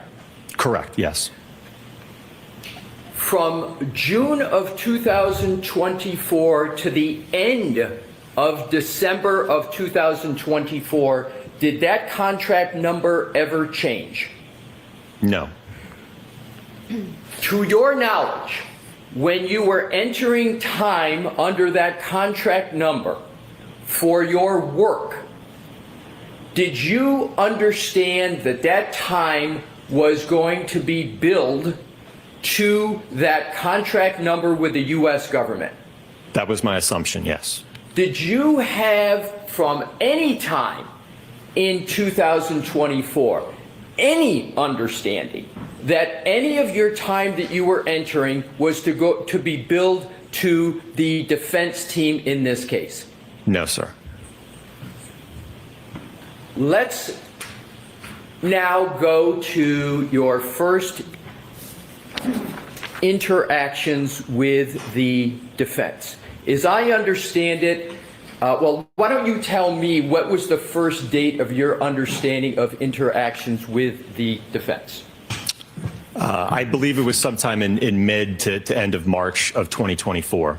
S7: Correct, yes.
S8: From June of 2024 to the end of December of 2024, did that contract number ever change?
S7: No.
S8: To your knowledge, when you were entering time under that contract number for your work, did you understand that that time was going to be billed to that contract number with the U.S. government?
S7: That was my assumption, yes.
S8: Did you have from any time in 2024 any understanding that any of your time that you were entering was to be billed to the defense team in this case?
S7: No, sir.
S8: Let's now go to your first interactions with the defense. As I understand it, well, why don't you tell me what was the first date of your understanding of interactions with the defense?
S7: I believe it was sometime in mid to end of March of 2024.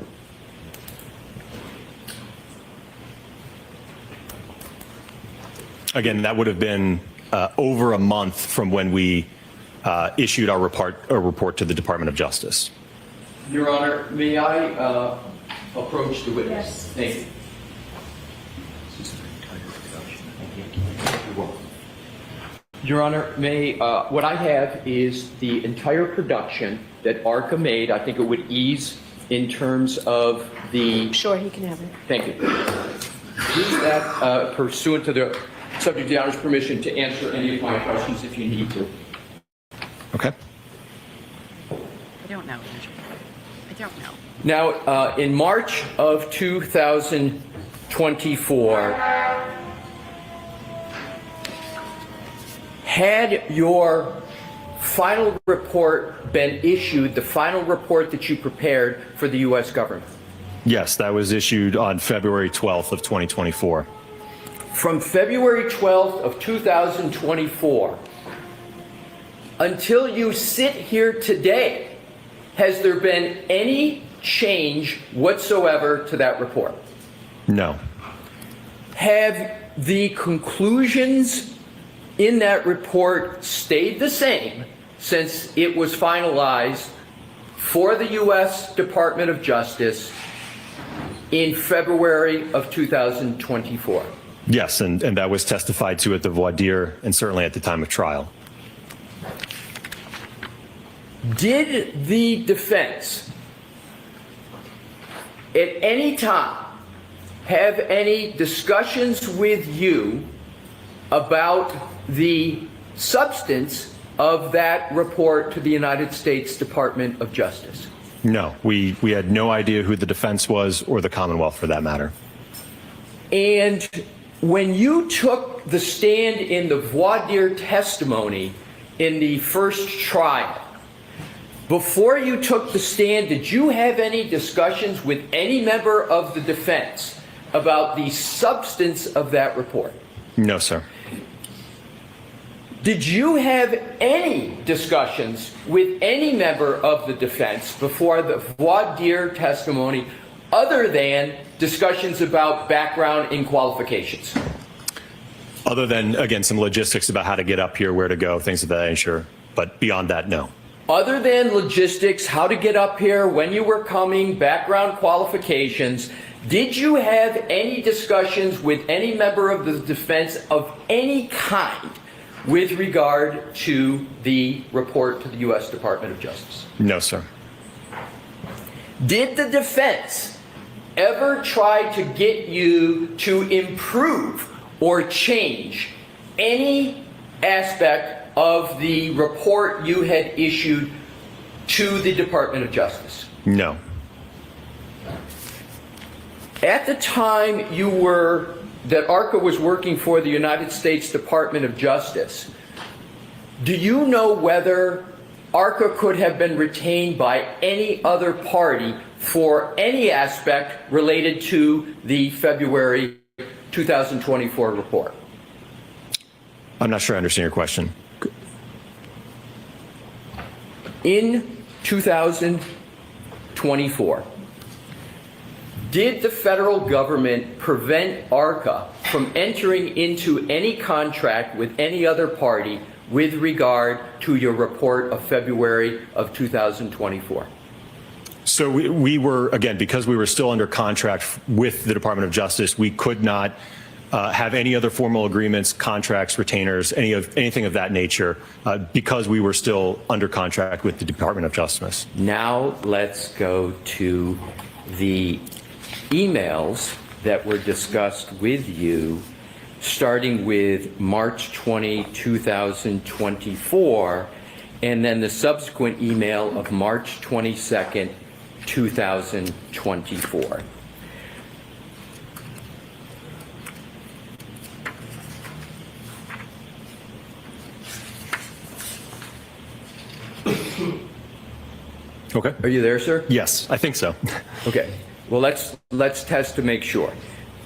S7: Again, that would have been over a month from when we issued our report to the Department of Justice.
S8: Your Honor, may I approach the witness?
S5: Yes.
S8: Thank you. Your Honor, what I have is the entire production that ARCCA made. I think it would ease in terms of the...
S2: Sure, he can have it.
S8: Thank you. Use that pursuant to the subject of the Honor's permission to answer any of my questions if you need to.
S7: Okay.
S9: I don't know, Andrew. I don't know.
S8: Now, in March of 2024, had your final report been issued, the final report that you prepared for the U.S. government?
S7: Yes, that was issued on February 12th of 2024.
S8: From February 12th of 2024 until you sit here today, has there been any change whatsoever to that report?
S7: No.
S8: Have the conclusions in that report stayed the same since it was finalized for the U.S. Department of Justice in February of 2024?
S7: Yes, and that was testified to at the voir dire and certainly at the time of trial.
S8: Did the defense at any time have any discussions with you about the substance of that report to the United States Department of Justice?
S7: No, we had no idea who the defense was or the Commonwealth for that matter.
S8: And when you took the stand in the voir dire testimony in the first trial, before you took the stand, did you have any discussions with any member of the defense about the substance of that report?
S7: No, sir.
S8: Did you have any discussions with any member of the defense before the voir dire testimony other than discussions about background and qualifications?
S7: Other than, again, some logistics about how to get up here, where to go, things of that nature. But beyond that, no.
S8: Other than logistics, how to get up here, when you were coming, background qualifications, did you have any discussions with any member of the defense of any kind with regard to the report to the U.S. Department of Justice?
S7: No, sir.
S8: Did the defense ever try to get you to improve or change any aspect of the report you had issued to the Department of Justice?
S7: No.
S8: At the time that ARCCA was working for the United States Department of Justice, do you know whether ARCCA could have been retained by any other party for any aspect related to the February 2024 report?
S7: I'm not sure I understand your question.
S8: In 2024, did the federal government prevent ARCCA from entering into any contract with any other party with regard to your report of February of 2024?
S7: So we were, again, because we were still under contract with the Department of Justice, we could not have any other formal agreements, contracts, retainers, anything of that nature, because we were still under contract with the Department of Justice.
S8: Now let's go to the emails that were discussed with you, starting with March 20, 2024, and then the subsequent email of March 22nd, 2024.
S7: Okay.
S8: Are you there, sir?
S7: Yes, I think so.
S8: Okay. Well, let's test to make sure.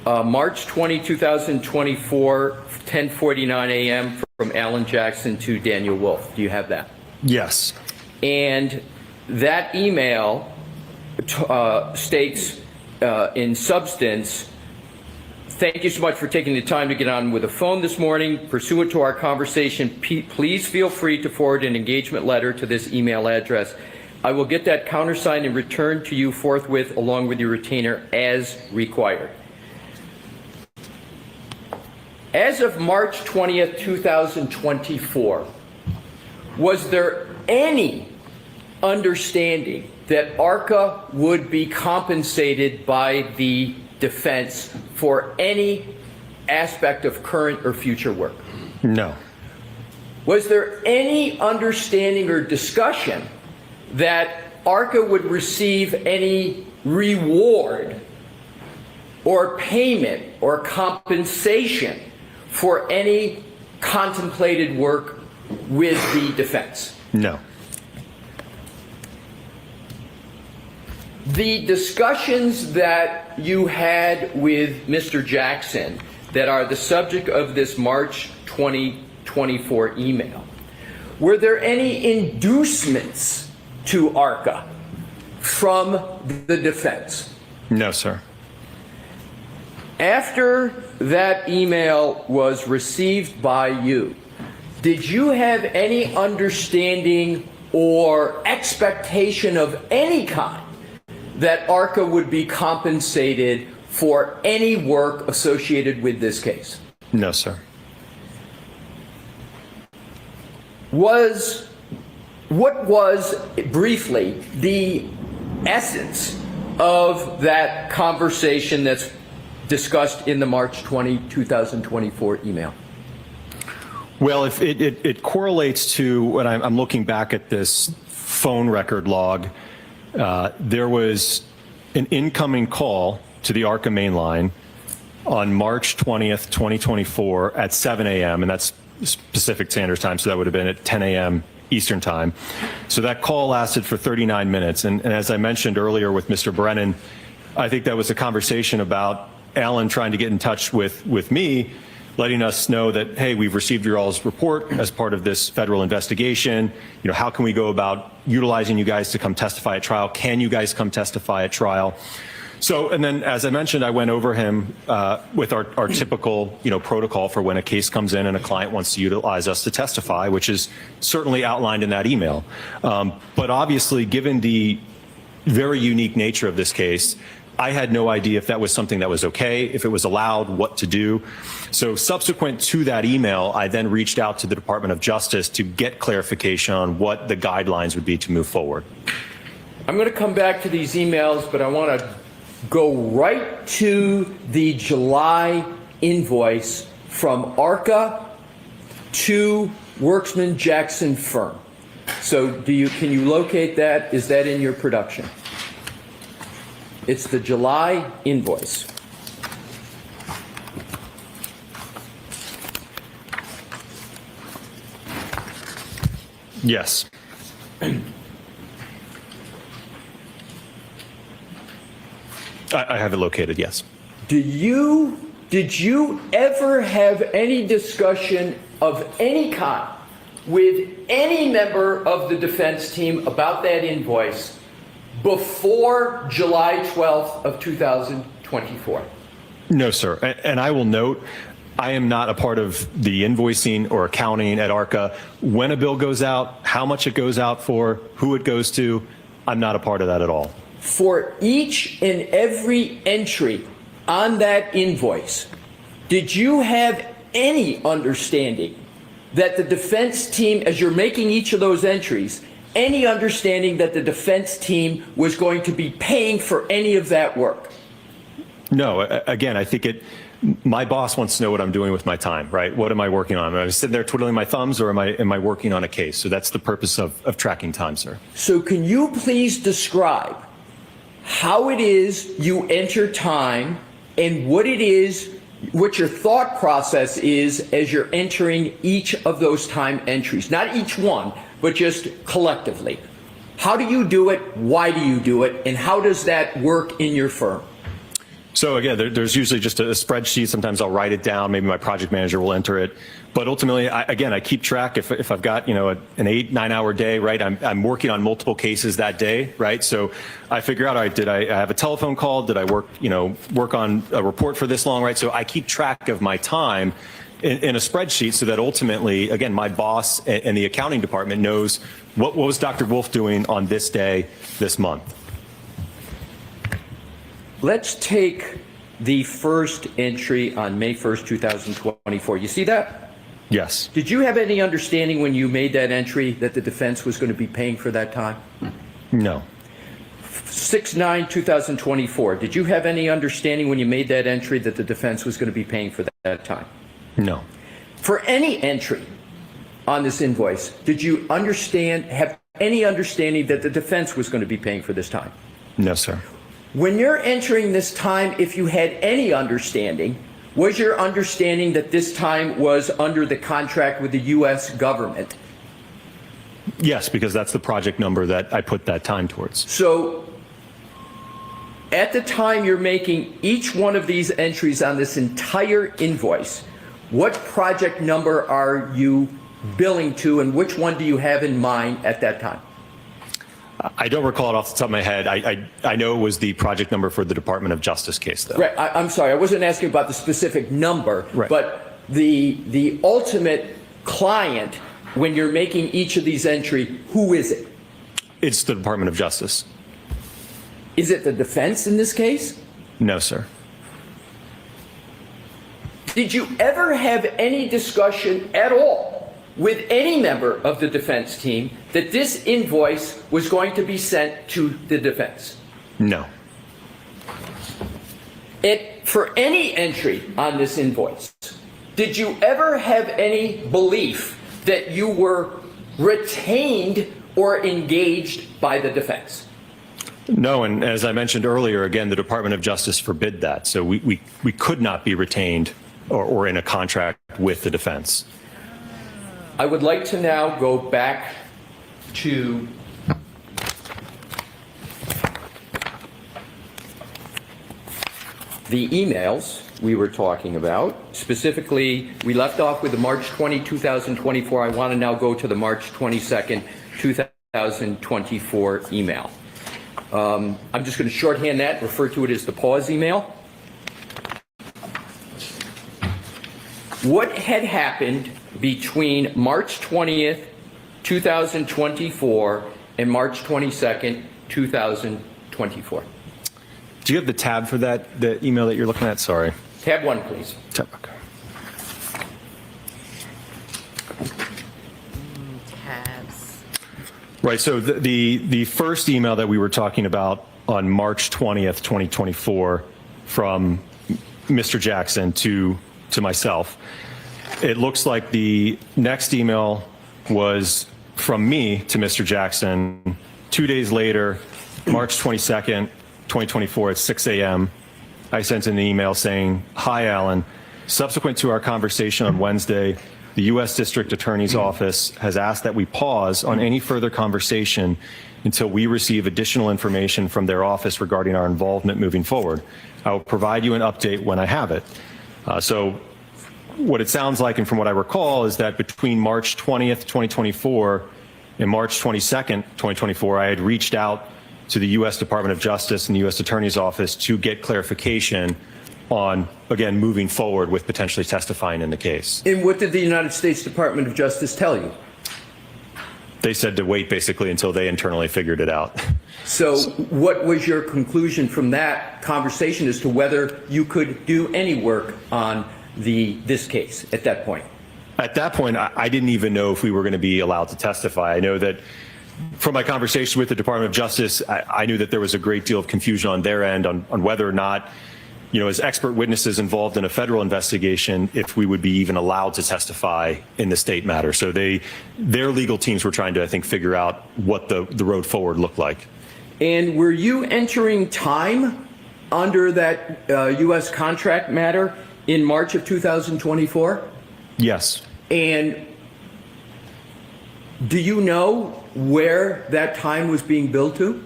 S8: March 20, 2024, 10:49 a.m. from Alan Jackson to Daniel Wolfe. Do you have that?
S7: Yes.
S8: And that email states in substance, thank you so much for taking the time to get on with the phone this morning. Pursuant to our conversation, please feel free to forward an engagement letter to this email address. I will get that countersigned and returned to you forthwith along with your retainer as required. As of March 20th, 2024, was there any understanding that ARCCA would be compensated by the defense for any aspect of current or future work?
S7: No.
S8: Was there any understanding or discussion that ARCCA would receive any reward or payment or compensation for any contemplated work with the defense?
S7: No.
S8: The discussions that you had with Mr. Jackson that are the subject of this March 2024 email, were there any inducements to ARCCA from the defense?
S7: No, sir.
S8: After that email was received by you, did you have any understanding or expectation of any kind that ARCCA would be compensated for any work associated with this case?
S7: No, sir.
S8: What was, briefly, the essence of that conversation that's discussed in the March 20, 2024 email?
S7: Well, if it correlates to when I'm looking back at this phone record log, there was an incoming call to the ARCCA main line on March 20th, 2024 at 7 a.m., and that's Pacific Standard Time, so that would have been at 10 a.m. Eastern Time. So that call lasted for 39 minutes. And as I mentioned earlier with Mr. Brennan, I think that was a conversation about Alan trying to get in touch with me, letting us know that, hey, we've received your all's report as part of this federal investigation. You know, how can we go about utilizing you guys to come testify at trial? Can you guys come testify at trial? So, and then as I mentioned, I went over him with our typical, protocol for when a case comes in and a client wants to utilize us to testify, which is certainly outlined in that email. But obviously, given the very unique nature of this case, I had no idea if that was something that was okay, if it was allowed, what to do. So subsequent to that email, I then reached out to the Department of Justice to get clarification on what the guidelines would be to move forward.
S8: I'm going to come back to these emails, but I want to go right to the July invoice from ARCCA to Worksman Jackson Firm. So can you locate that? Is that in your production? It's the July invoice.
S7: Yes. I have it located, yes.
S8: Did you ever have any discussion of any kind with any member of the defense team about that invoice before July 12th of 2024?
S7: No, sir. And I will note, I am not a part of the invoicing or accounting at ARCCA. When a bill goes out, how much it goes out for, who it goes to, I'm not a part of that at all. For each and every entry on that invoice,
S8: did you have any understanding that the defense team, as you're making each of those entries, any understanding that the defense team was going to be paying for any of that work?
S7: No, again, I think my boss wants to know what I'm doing with my time, right? What am I working on? Am I sitting there twiddling my thumbs, or am I working on a case? So that's the purpose of tracking time, sir.
S8: So can you please describe how it is you enter time and what your thought process is as you're entering each of those time entries? Not each one, but just collectively. How do you do it? Why do you do it? And how does that work in your firm?
S7: So again, there's usually just a spreadsheet. Sometimes I'll write it down. Maybe my project manager will enter it. But ultimately, I keep track. If I've got, an 8-9 hour day, right, I'm working on multiple cases that day, right? So I figure out, all right, did I have a telephone call? Did I work on a report for this long, right? So I keep track of my time in a spreadsheet so that ultimately, again, my boss and the accounting department knows what was Dr. Wolfe doing on this day, this month.
S8: Let's take the first entry on May 1st, 2024. You see that?
S7: Yes.
S8: Did you have any understanding when you made that entry that the defense was going to be paying for that time?
S7: No.
S8: 6/9/2024. Did you have any understanding when you made that entry that the defense was going to be paying for that time?
S7: No.
S8: For any entry on this invoice, did you have any understanding that the defense was going to be paying for this time?
S7: No, sir.
S8: When you're entering this time, if you had any understanding, was your understanding that this time was under the contract with the U.S. government?
S7: Yes, because that's the project number that I put that time towards.
S8: So at the time you're making each one of these entries on this entire invoice, what project number are you billing to, and which one do you have in mind at that time?
S7: I don't recall it off the top of my head. I know it was the project number for the Department of Justice case, though.
S8: Right. I'm sorry. I wasn't asking about the specific number,
S7: right,
S8: but the ultimate client, when you're making each of these entries, who is it?
S7: It's the Department of Justice.
S8: Is it the defense in this case?
S7: No, sir.
S8: Did you ever have any discussion at all with any member of the defense team that this invoice was going to be sent to the defense?
S7: No.
S8: For any entry on this invoice, did you ever have any belief that you were retained or engaged by the defense?
S7: No, and as I mentioned earlier, again, the Department of Justice forbid that. So we could not be retained or in a contract with the defense.
S8: I would like to now go back to the emails we were talking about. Specifically, we left off with the March 20, 2024. I want to now go to the March 22nd, 2024 email. I'm just going to shorthand that, refer to it as the pause email. What had happened between March 20th, 2024 and March 22nd, 2024?
S7: Do you have the tab for that, the email that you're looking at? Sorry.
S8: Tab 1, please.
S7: Tab, okay.
S9: Tabs.
S7: Right, so the first email that we were talking about on March 20th, 2024 from Mr. Jackson to myself, it looks like the next email was from me to Mr. Jackson 2 days later, March 22nd, 2024 at 6 a.m. I sent an email saying, "Hi, Alan. Subsequent to our conversation on Wednesday, the U.S. District Attorney's Office has asked that we pause on any further conversation until we receive additional information from their office regarding our involvement moving forward. I will provide you an update when I have it." So what it sounds like, and from what I recall, is that between March 20th, 2024 and March 22nd, 2024, I had reached out to the U.S. Department of Justice and the U.S. Attorney's Office to get clarification on, again, moving forward with potentially testifying in the case.
S8: And what did the United States Department of Justice tell you?
S7: They said to wait basically until they internally figured it out.
S8: So what was your conclusion from that conversation as to whether you could do any work on this case at that point?
S7: At that point, I didn't even know if we were going to be allowed to testify. I know that from my conversation with the Department of Justice, I knew that there was a great deal of confusion on their end on whether or not, as expert witnesses involved in a federal investigation, if we would be even allowed to testify in the state matter. So their legal teams were trying to, I think, figure out what the road forward looked like.
S8: And were you entering time under that U.S. contract matter in March of 2024?
S7: Yes.
S8: And do you know where that time was being billed to?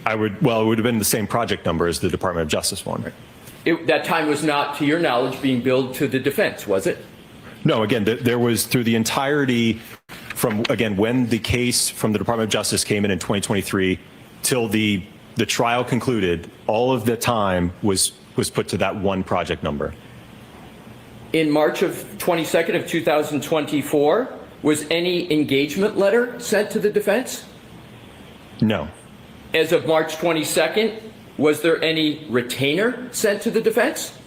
S7: It would have been the same project number as the Department of Justice one.
S8: That time was not, to your knowledge, being billed to the defense, was it?
S7: No, again, there was through the entirety from, again, when the case from the Department of Justice came in 2023 till the trial concluded, all of the time was put to that one project number.
S8: In March of 22nd of 2024, was any engagement letter sent to the defense?
S7: No.
S8: As of March 22nd, was there any retainer sent to the defense?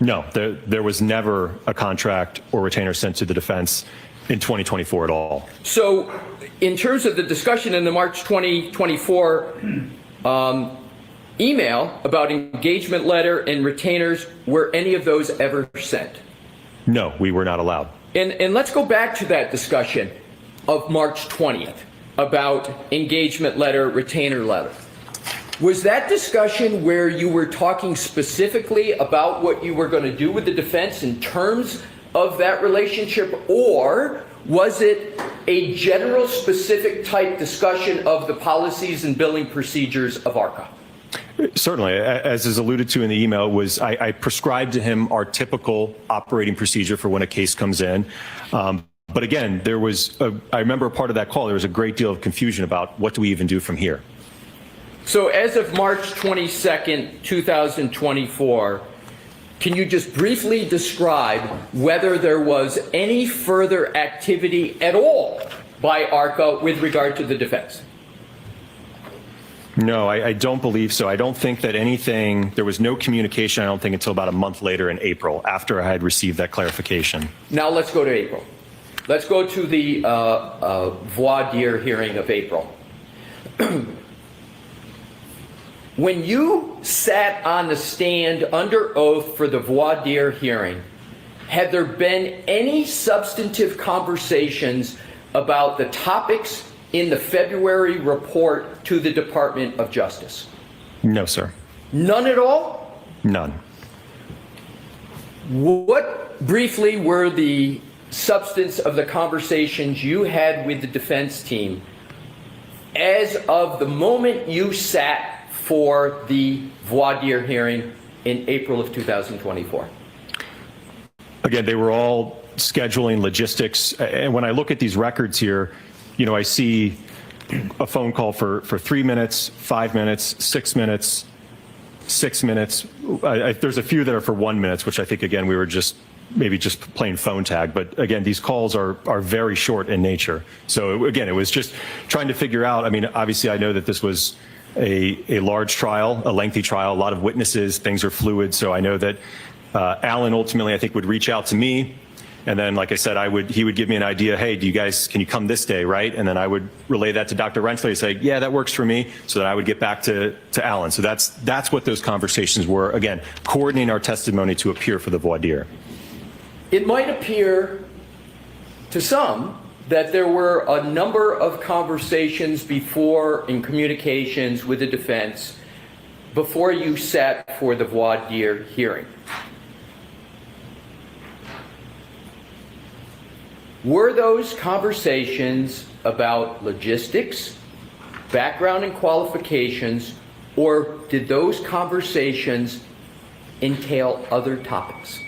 S7: No, there was never a contract or retainer sent to the defense in 2024 at all.
S8: So in terms of the discussion in the March 2024 email about engagement letter and retainers, were any of those ever sent?
S7: No, we were not allowed.
S8: And let's go back to that discussion of March 20th about engagement letter, retainer letter. Was that discussion where you were talking specifically about what you were going to do with the defense in terms of that relationship, or was it a general specific type discussion of the policies and billing procedures of ARCCA?
S7: Certainly, as is alluded to in the email, I prescribed to him our typical operating procedure for when a case comes in. But again, I remember a part of that call, there was a great deal of confusion about what do we even do from here.
S8: So as of March 22nd, 2024, can you just briefly describe whether there was any further activity at all by ARCCA with regard to the defense?
S7: No, I don't believe so. I don't think that there was no communication, I don't think, until about a month later in April, after I had received that clarification.
S8: Now let's go to April. Let's go to the voir dire hearing of April. When you sat on the stand under oath for the voir dire hearing, had there been any substantive conversations about the topics in the February report to the Department of Justice?
S7: No, sir.
S8: None at all?
S7: None.
S8: What briefly were the substance of the conversations you had with the defense team as of the moment you sat for the voir dire hearing in April of 2024?
S7: Again, they were all scheduling logistics. And when I look at these records here, I see a phone call for 3 minutes, 5 minutes, 6 minutes, 6 minutes. There's a few that are for 1 minute, which I think, again, we were maybe just playing phone tag. But again, these calls are very short in nature. So again, it was just trying to figure out, obviously I know that this was a large trial, a lengthy trial, a lot of witnesses, things are fluid. So I know that Alan ultimately, I think, would reach out to me. And then, like I said, he would give me an idea, hey, can you come this day, right? And then I would relay that to Dr. Rentschler and say, yeah, that works for me, so that I would get back to Alan. So that's what those conversations were. Again, coordinating our testimony to appear for the voir dire.
S8: It might appear to some that there were a number of conversations before in communications with the defense before you sat for the voir dire hearing. Were those conversations about logistics, background and qualifications, or did those conversations entail other topics?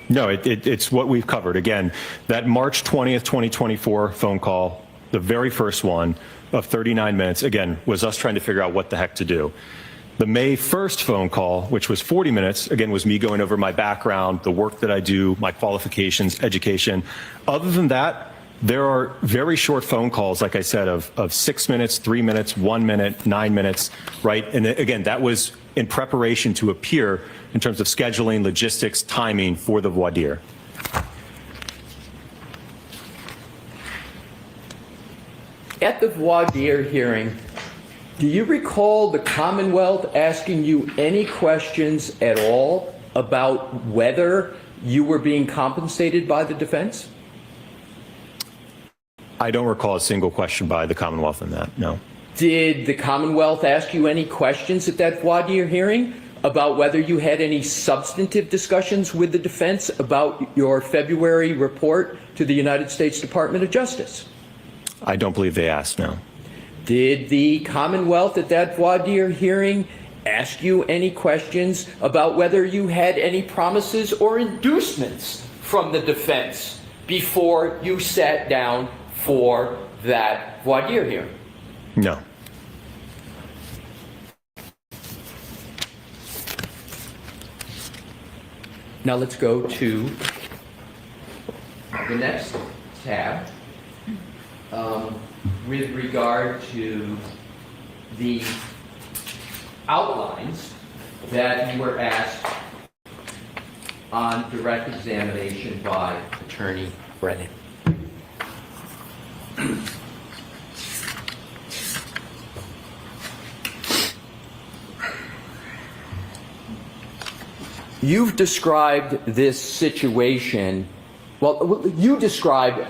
S7: No, it's what we've covered. Again, that March 20th, 2024 phone call, the very first one of 39 minutes, again, was us trying to figure out what the heck to do. The May 1st phone call, which was 40 minutes, again, was me going over my background, the work that I do, my qualifications, education. Other than that, there are very short phone calls, like I said, of 6 minutes, 3 minutes, 1 minute, 9 minutes, right? And again, that was in preparation to appear in terms of scheduling, logistics, timing for the voir dire.
S8: At the voir dire hearing, do you recall the Commonwealth asking you any questions at all about whether you were being compensated by the defense?
S7: I don't recall a single question by the Commonwealth on that, no.
S8: Did the Commonwealth ask you any questions at that voir dire hearing about whether you had any substantive discussions with the defense about your February report to the United States Department of Justice?
S7: I don't believe they asked, no.
S8: Did the Commonwealth at that voir dire hearing ask you any questions about whether you had any promises or inducements from the defense before you sat down for that voir dire hearing?
S7: No.
S8: Now let's go to the next tab with regard to the outlines that you were asked on direct examination by Attorney Brennan. You've described this situation, well, you described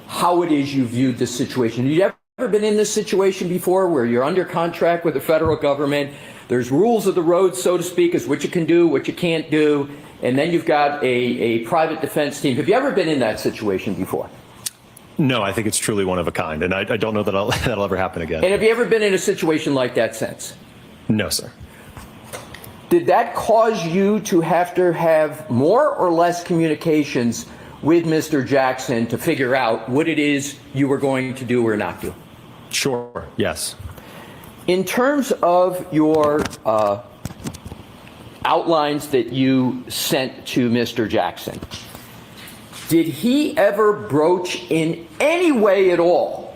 S8: how it is you viewed this situation. Have you ever been in this situation before where you're under contract with the federal government, there's rules of the road, so to speak, as what you can do, what you can't do, and then you've got a private defense team. Have you ever been in that situation before?
S7: No, I think it's truly one of a kind, and I don't know that that'll ever happen again.
S8: And have you ever been in a situation like that since?
S7: No, sir.
S8: Did that cause you to have more or less communications with Mr. Jackson to figure out what it is you were going to do or not do?
S7: Sure, yes.
S8: In terms of your outlines that you sent to Mr. Jackson, did he ever broach in any way at all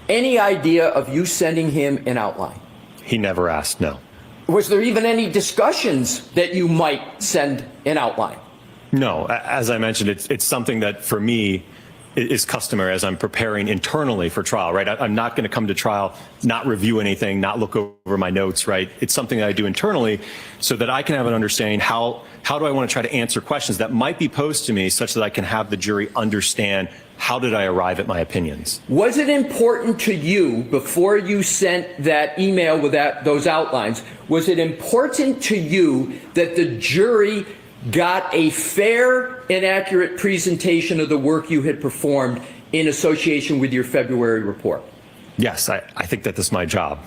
S8: any idea of you sending him an outline?
S7: He never asked, no.
S8: Was there even any discussions that you might send an outline?
S7: No, as I mentioned, it's something that for me is customary as I'm preparing internally for trial, right? I'm not going to come to trial, not review anything, not look over my notes, right? It's something that I do internally so that I can have an understanding how do I want to try to answer questions that might be posed to me such that I can have the jury understand how did I arrive at my opinions.
S8: Was it important to you before you sent that email with those outlines, was it important to you that the jury got a fair and accurate presentation of the work you had performed in association with your February report?
S7: Yes, I think that this is my job.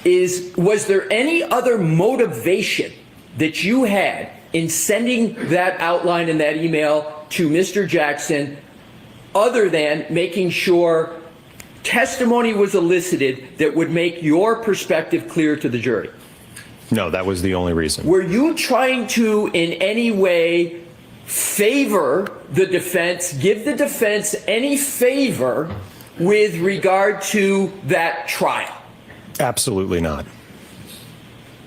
S8: Was there any other motivation that you had in sending that outline and that email to Mr. Jackson other than making sure testimony was elicited that would make your perspective clear to the jury?
S7: No, that was the only reason.
S8: Were you trying to in any way favor the defense, give the defense any favor with regard to that trial?
S7: Absolutely not.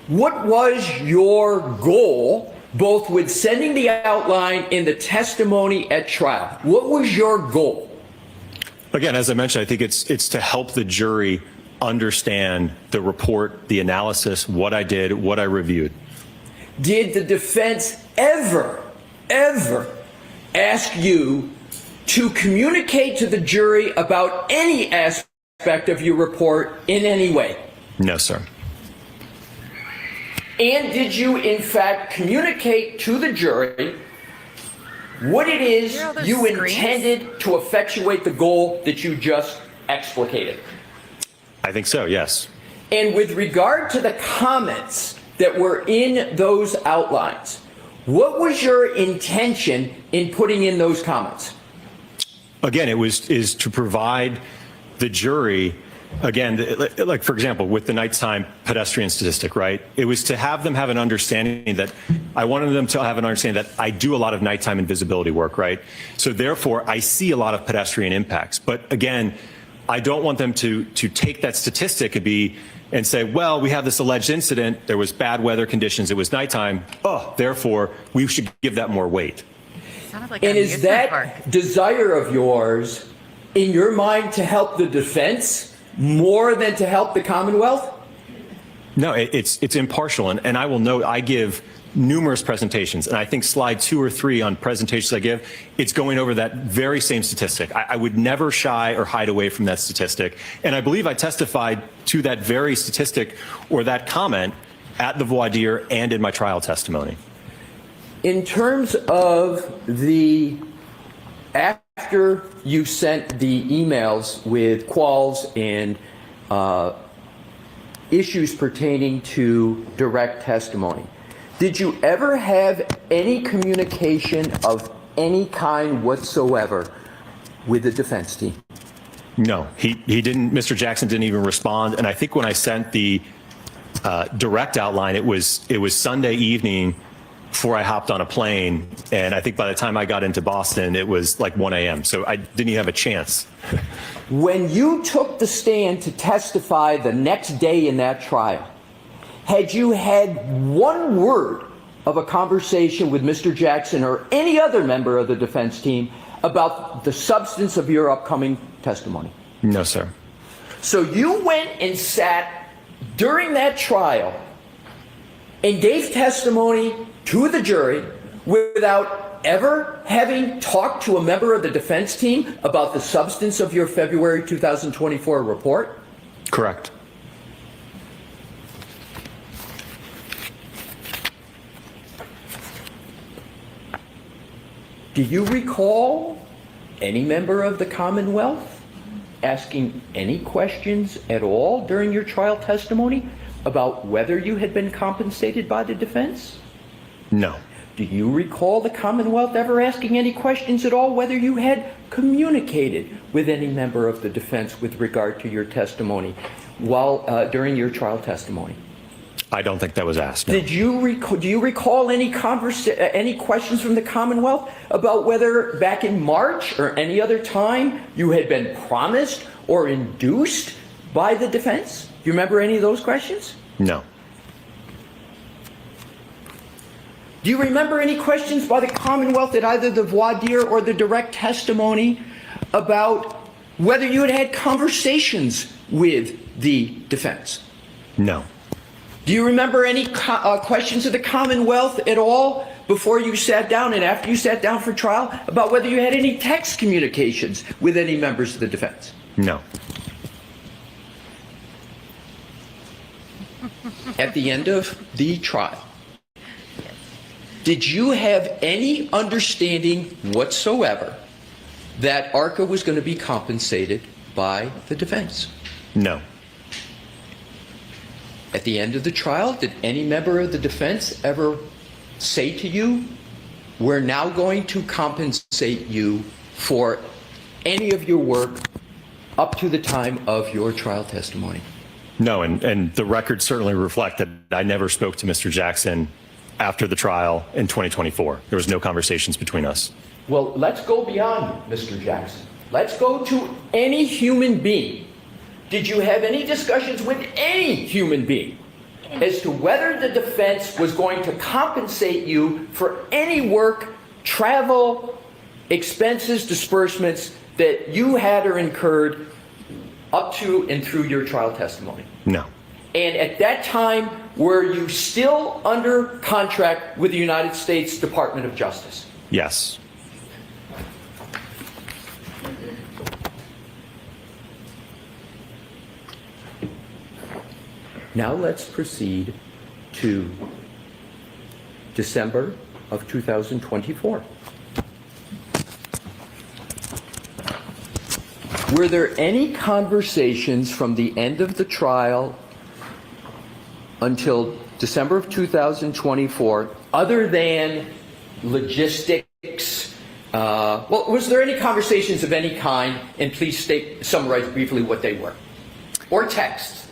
S8: What was your goal, both with sending the outline and the testimony at trial? What was your goal?
S7: Again, as I mentioned, I think it's to help the jury understand the report, the analysis, what I did, what I reviewed.
S8: Did the defense ever ask you to communicate to the jury about any aspect of your report in any way?
S7: No, sir.
S8: And did you, in fact, communicate to the jury what it is you intended to effectuate the goal that you just explicated?
S7: I think so, yes.
S8: And with regard to the comments that were in those outlines, what was your intention in putting in those comments?
S7: Again, is to provide the jury, again, like for example, with the nighttime pedestrian statistic, right? It was to have them have an understanding that I wanted them to have an understanding that I do a lot of nighttime invisibility work, right? So therefore, I see a lot of pedestrian impacts. But again, I don't want them to take that statistic and say, well, we have this alleged incident, there was bad weather conditions, it was nighttime, therefore we should give that more weight.
S9: Sounded like
S8: And
S9: an
S8: is
S9: amusement
S8: that
S9: park.
S8: desire of yours, in your mind, to help the defense more than to help the Commonwealth?
S7: No, it's impartial, and I will note I give numerous presentations, and I think slide 2 or 3 on presentations I give, it's going over that very same statistic. I would never shy or hide away from that statistic, and I believe I testified to that very statistic or that comment at the voir dire and in my trial testimony.
S8: In terms of after you sent the emails with quals and issues pertaining to direct testimony, did you ever have any communication of any kind whatsoever with the defense team?
S7: No, he didn't. Mr. Jackson didn't even respond. And I think when I sent the direct outline, it was Sunday evening before I hopped on a plane. And I think by the time I got into Boston, it was like 1 a.m. So I didn't even have a chance.
S8: When you took the stand to testify the next day in that trial, had you had one word of a conversation with Mr. Jackson or any other member of the defense team about the substance of your upcoming testimony?
S7: No, sir.
S8: So you went and sat during that trial and gave testimony to the jury without ever having talked to a member of the defense team about the substance of your February 2024 report?
S7: Correct.
S8: Do you recall any member of the Commonwealth asking any questions at all during your trial testimony about whether you had been compensated by the defense?
S7: No.
S8: Do you recall the Commonwealth ever asking any questions at all whether you had communicated with any member of the defense with regard to your testimony during your trial testimony?
S7: I don't think that was asked. No.
S8: Do you recall any questions from the Commonwealth about whether back in March or any other time you had been promised or induced by the defense? Do you remember any of those questions?
S7: No.
S8: Do you remember any questions by the Commonwealth at either the voir dire or the direct testimony about whether you had had conversations with the defense?
S7: No.
S8: Do you remember any questions of the Commonwealth at all before you sat down and after you sat down for trial about whether you had any text communications with any members of the defense?
S7: No.
S8: At the end of the trial, did you have any understanding whatsoever that ARCCA was going to be compensated by the defense?
S7: No.
S8: At the end of the trial, did any member of the defense ever say to you, we're now going to compensate you for any of your work up to the time of your trial testimony?
S7: No, and the records certainly reflect that I never spoke to Mr. Jackson after the trial in 2024. There was no conversations between us.
S8: Well, let's go beyond Mr. Jackson. Let's go to any human being. Did you have any discussions with any human being as to whether the defense was going to compensate you for any work, travel, expenses, disbursements that you had or incurred up to and through your trial testimony?
S7: No.
S8: And at that time, were you still under contract with the United States Department of Justice?
S7: Yes.
S8: Now let's proceed to December of 2024. Were there any conversations from the end of the trial until December of 2024 other than logistics? Was there any conversations of any kind? And please summarize briefly what they were. Or texts.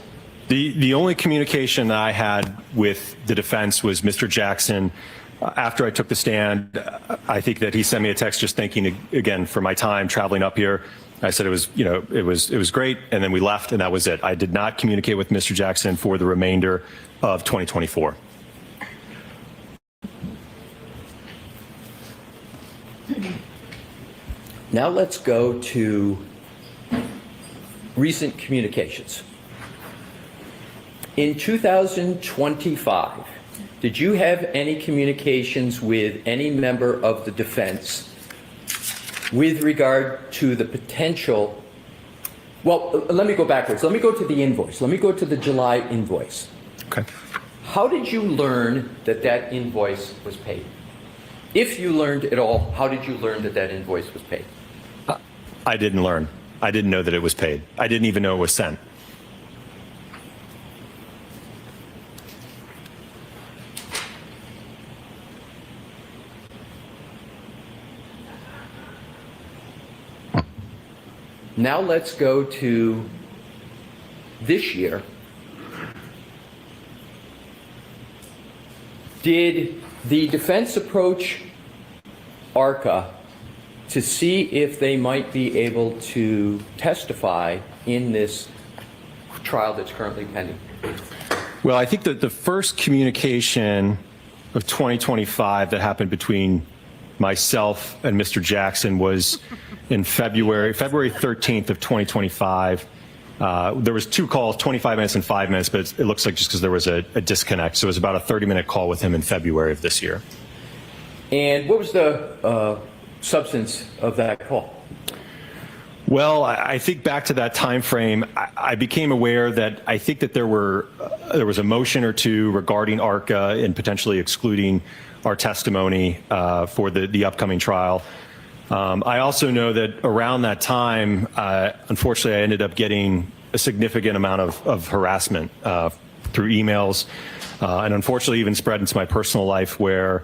S7: The only communication that I had with the defense was Mr. Jackson. After I took the stand, I think that he sent me a text just thanking, again, for my time traveling up here. I said it was, it was great, and then we left, and that was it. I did not communicate with Mr. Jackson for the remainder of 2024.
S8: Now let's go to recent communications. In 2025, did you have any communications with any member of the defense with regard to the potential? Well, let me go backwards. Let me go to the invoice. Let me go to the July invoice.
S7: Okay.
S8: How did you learn that that invoice was paid? If you learned at all, how did you learn that that invoice was paid?
S7: I didn't learn. I didn't know that it was paid. I didn't even know it was sent.
S8: Now let's go to this year. Did the defense approach ARCCA to see if they might be able to testify in this trial that's currently pending?
S7: Well, I think that the first communication of 2025 that happened between myself and Mr. Jackson was in February 13th of 2025. There was 2 calls, 25 minutes and 5 minutes, but it looks like just because there was a disconnect. So it was about a 30-minute call with him in February of this year.
S8: And what was the substance of that call?
S7: Well, I think back to that time frame, I became aware that I think that there was a motion or two regarding ARCCA and potentially excluding our testimony for the upcoming trial. I also know that around that time, unfortunately, I ended up getting a significant amount of harassment through emails, and unfortunately even spread into my personal life where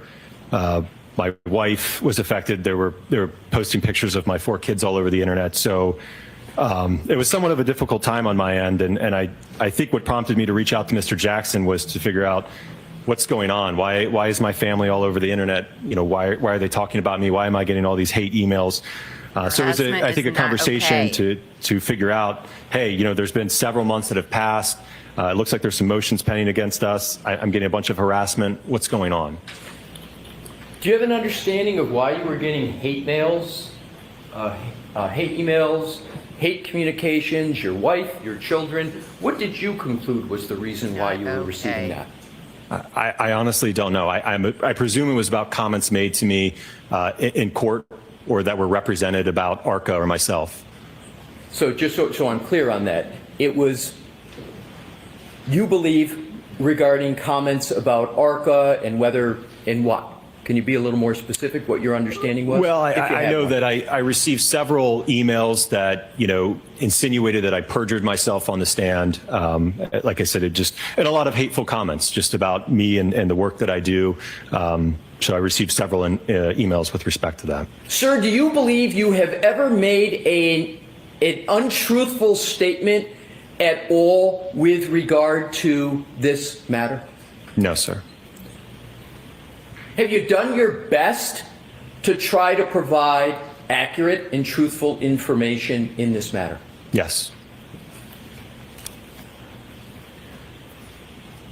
S7: my wife was affected. They were posting pictures of my 4 kids all over the internet. So it was somewhat of a difficult time on my end. And I think what prompted me to reach out to Mr. Jackson was to figure out what's going on. Why is my family all over the internet? Why are they talking about me? Why am I getting all these hate emails? So it was, I think, a conversation to figure out, hey, there's been several months that have passed. It looks like there's some motions pending against us. I'm getting a bunch of harassment. What's going on?
S8: Do you have an understanding of why you were getting hate mails, hate emails, hate communications, your wife, your children? What did you conclude was the reason why you were receiving that?
S7: I honestly don't know. I presume it was about comments made to me in court or that were represented about ARCCA or myself.
S8: So just so I'm clear on that, it was, you believe, regarding comments about ARCCA and whether and what? Can you be a little more specific what your understanding was?
S7: Well, I know that I received several emails that, insinuated that I perjured myself on the stand. Like I said, and a lot of hateful comments just about me and the work that I do. So I received several emails with respect to that.
S8: Sir, do you believe you have ever made an untruthful statement at all with regard to this matter?
S7: No, sir.
S8: Have you done your best to try to provide accurate and truthful information in this matter?
S7: Yes.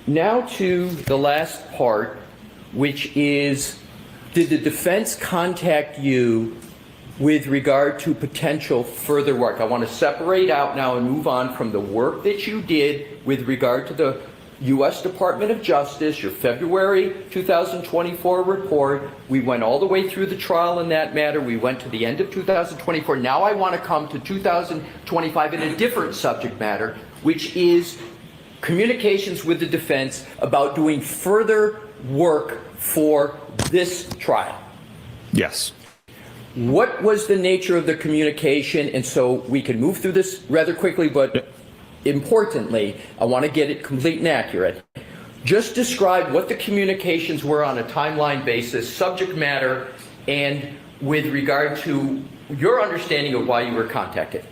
S8: Now to the last part, which is, did the defense contact you with regard to potential further work? I want to separate out now and move on from the work that you did with regard to the U.S. Department of Justice, your February 2024 report. We went all the way through the trial in that matter. We went to the end of 2024. Now I want to come to 2025 in a different subject matter, which is communications with the defense about doing further work for this trial.
S7: Yes.
S8: What was the nature of the communication? And so we can move through this rather quickly, but importantly, I want to get it complete and accurate. Just describe what the communications were on a timeline basis, subject matter, and with regard to your understanding of why you were contacted.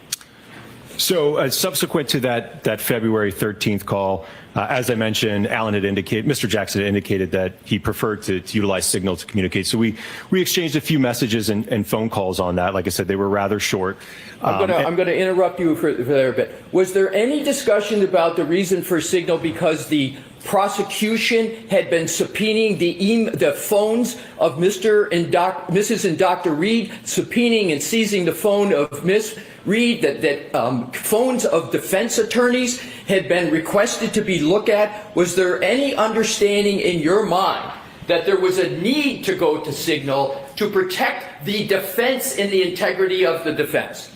S7: So subsequent to that February 13th call, as I mentioned, Mr. Jackson had indicated that he preferred to utilize Signal to communicate. So we exchanged a few messages and phone calls on that. Like I said, they were rather short.
S8: I'm going to interrupt you for there a bit. Was there any discussion about the reason for Signal because the prosecution had been subpoenaing the phones of Mrs. and Dr. Reed, subpoenaing and seizing the phone of Ms. Reed, that phones of defense attorneys had been requested to be looked at? Was there any understanding in your mind that there was a need to go to Signal to protect the defense and the integrity of the defense?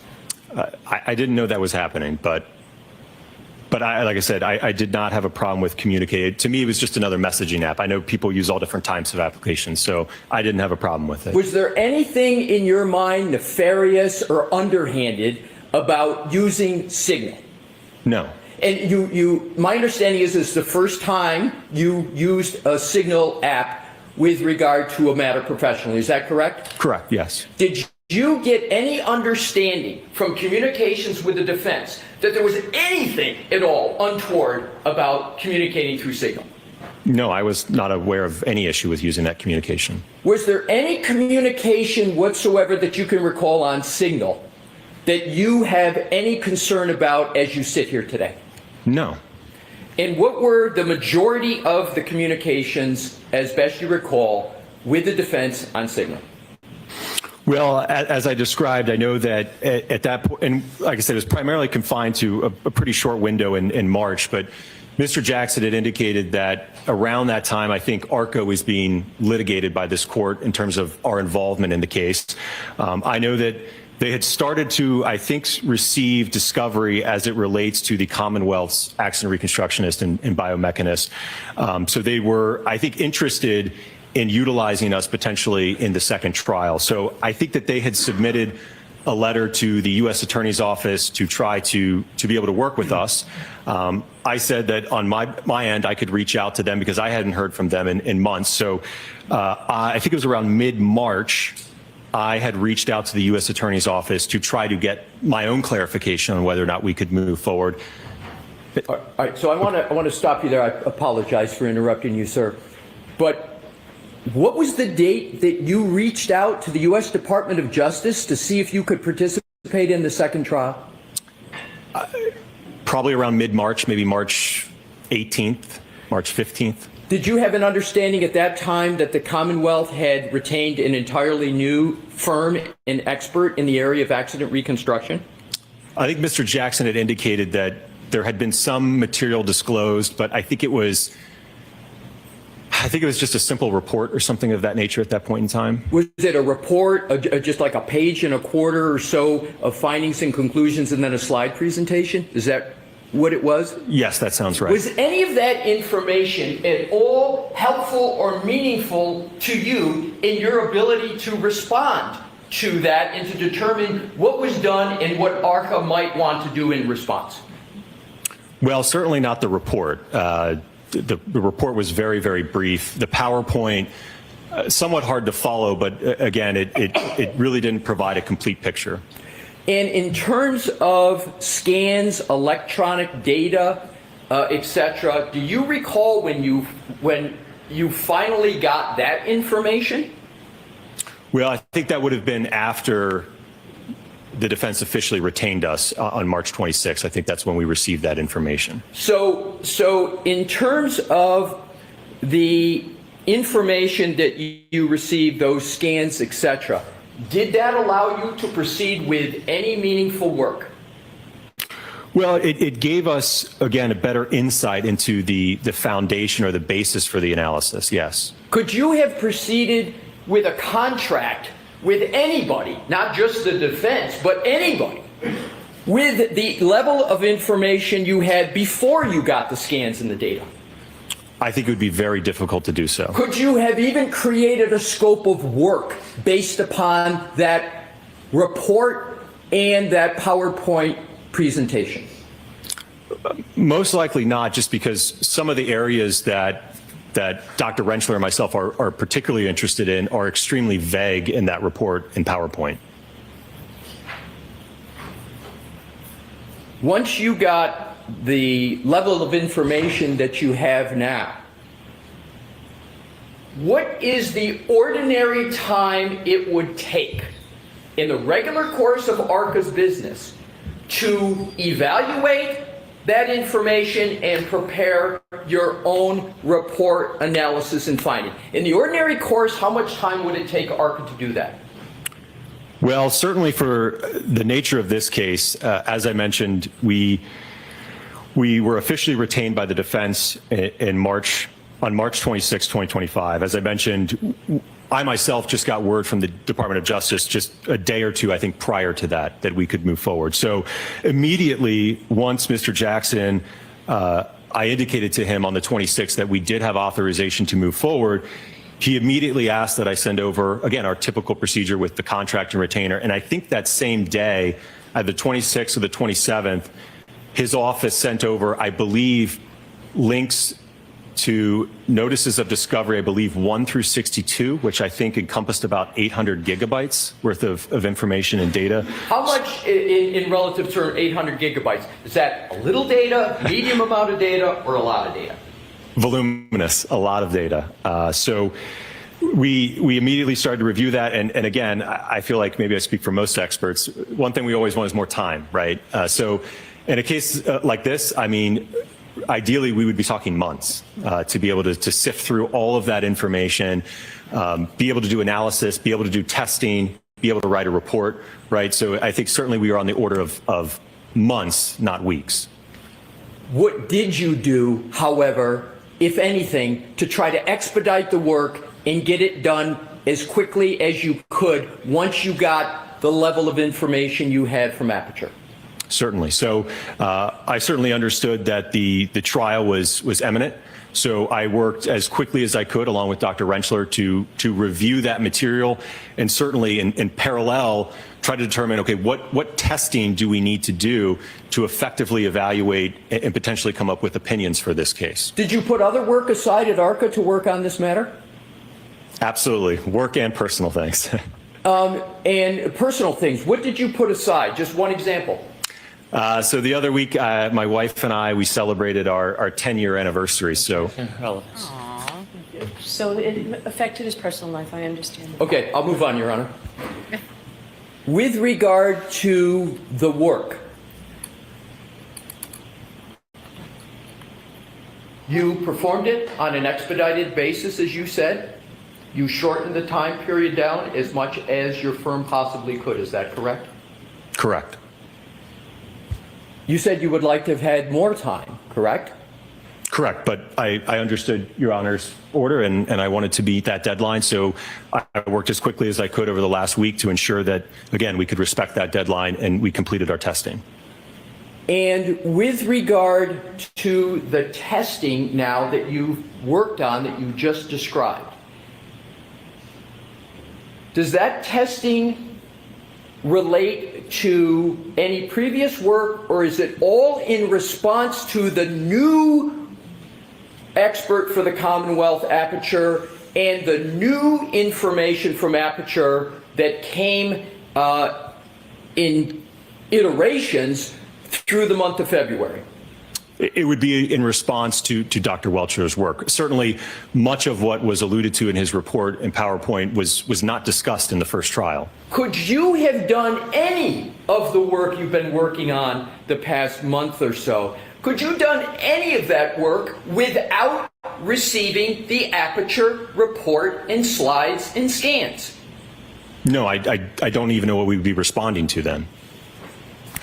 S7: I didn't know that was happening, but like I said, I did not have a problem with communicating. To me, it was just another messaging app. I know people use all different types of applications, so I didn't have a problem with it. Was
S8: there anything in your mind nefarious or underhanded about using Signal?
S7: No.
S8: And my understanding is this is the first time you used a Signal app with regard to a matter professionally. Is that correct?
S7: Correct, yes.
S8: Did you get any understanding from communications with the defense that there was anything at all untoward about communicating through Signal?
S7: No, I was not aware of any issue with using that communication.
S8: Was there any communication whatsoever that you can recall on Signal that you have any concern about as you sit here today?
S7: No.
S8: And what were the majority of the communications, as best you recall, with the defense on Signal?
S7: Well, as I described, I know that at that point, and like I said, it was primarily confined to a pretty short window in March, but Mr. Jackson had indicated that around that time, I think ARCCA was being litigated by this court in terms of our involvement in the case. I know that they had started to, I think, receive discovery as it relates to the Commonwealth's accident reconstructionist and biomechanist. So they were, I think, interested in utilizing us potentially in the second trial. So I think that they had submitted a letter to the U.S. Attorney's Office to try to be able to work with us. I said that on my end, I could reach out to them because I hadn't heard from them in months. So I think it was around mid-March, I had reached out to the U.S. Attorney's Office to try to get my own clarification on whether or not we could move forward.
S8: All right, so I want to stop you there. I apologize for interrupting you, sir. But what was the date that you reached out to the U.S. Department of Justice to see if you could participate in the second trial?
S7: Probably around mid-March, maybe March 18th, March 15th.
S8: Did you have an understanding at that time that the Commonwealth had retained an entirely new firm and expert in the area of accident reconstruction?
S7: I think Mr. Jackson had indicated that there had been some material disclosed, but I think it was just a simple report or something of that nature at that point in time.
S8: Was it a report, just like a page and a quarter or so of findings and conclusions and then a slide presentation? Is that what it was?
S7: Yes, that sounds right.
S8: Was any of that information at all helpful or meaningful to you in your ability to respond to that and to determine what was done and what ARCCA might want to do in response?
S7: Well, certainly not the report. The report was very, very brief. The PowerPoint, somewhat hard to follow, but again, it really didn't provide a complete picture.
S8: And in terms of scans, electronic data, etc., do you recall when you finally got that information?
S7: Well, I think that would have been after the defense officially retained us on March 26th. I think that's when we received that information.
S8: So in terms of the information that you received, those scans, etc., did that allow you to proceed with any meaningful work?
S7: Well, it gave us, again, a better insight into the foundation or the basis for the analysis, yes.
S8: Could you have proceeded with a contract with anybody, not just the defense, but anybody, with the level of information you had before you got the scans and the data?
S7: I think it would be very difficult to do so.
S8: Could you have even created a scope of work based upon that report and that PowerPoint presentation?
S7: Most likely not, just because some of the areas that Dr. Rentschler and myself are particularly interested in are extremely vague in that report in PowerPoint.
S8: once you got the level of information that you have now, what is the ordinary time it would take in the regular course of ARCCA's business to evaluate that information and prepare your own report, analysis, and finding? In the ordinary course, how much time would it take ARCCA to do that?
S7: Well, certainly for the nature of this case, as I mentioned, we were officially retained by the defense on March 26, 2025. As I mentioned, I myself just got word from the Department of Justice just a day or two, I think, prior to that we could move forward. So immediately, once Mr. Jackson, I indicated to him on the 26th that we did have authorization to move forward. He immediately asked that I send over, again, our typical procedure with the contract and retainer. And I think that same day, at the 26th or the 27th, his office sent over, I believe, links to notices of discovery, I believe 1 through 62, which I think encompassed about 800 gigabytes worth of information and data.
S8: How much in relative term, 800 gigabytes? Is that a little data, medium amount of data, or a lot of data?
S7: Voluminous, a lot of data. So we immediately started to review that. And again, I feel like maybe I speak for most experts. One thing we always want is more time, right? So in a case like this, I mean, ideally we would be talking months to be able to sift through all of that information, be able to do analysis, be able to do testing, be able to write a report, right? So I think certainly we are on the order of months, not weeks.
S8: What did you do, however, if anything, to try to expedite the work and get it done as quickly as you could once you got the level of information you had from Aperture?
S7: Certainly. So I certainly understood that the trial was imminent. So I worked as quickly as I could, along with Dr. Rentschler, to review that material, and certainly in parallel try to determine, okay, what testing do we need to do to effectively evaluate and potentially come up with opinions for this case.
S8: Did you put other work aside at ARCCA to work on this matter?
S7: Absolutely. Work and personal things.
S8: And personal things. What did you put aside? Just one example.
S7: So the other week, my wife and I, we celebrated our 10-year anniversary. So,
S9: Aww.
S2: So it affected his personal life, I understand.
S8: Okay, I'll move on, Your Honor. With regard to the work, you performed it on an expedited basis, as you said. You shortened the time period down as much as your firm possibly could. Is that correct?
S7: correct.
S8: You said you would like to have had more time, correct?
S7: Correct, but I understood Your Honor's order, and I wanted to meet that deadline, so I worked as quickly as I could over the last week to ensure that, again, we could respect that deadline, and we completed our testing.
S8: And with regard to the testing now that you've worked on, that you just described, does that testing relate to any previous work, or is it all in response to the new expert for the Commonwealth, Aperture, and the new information from Aperture that came in iterations through the month of February?
S7: It would be in response to Dr. Welcher's work. Certainly, much of what was alluded to in his report and PowerPoint was not discussed in the first trial.
S8: Could you have done any of the work you've been working on the past month or so? Could you have done any of that work without receiving the Aperture report and slides and scans?
S7: No, I don't even know what we'd be responding to then.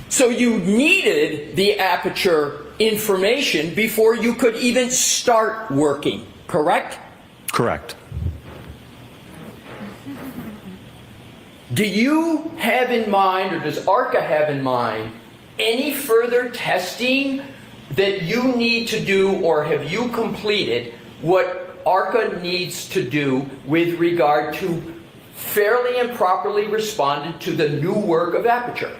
S8: So you needed the Aperture information before you could even start working, correct?
S7: Correct.
S8: Do you have in mind, or does ARCCA have in mind, any further testing that you need to do, or have you completed what ARCCA needs to do with regard to fairly and properly responding to the new work of Aperture?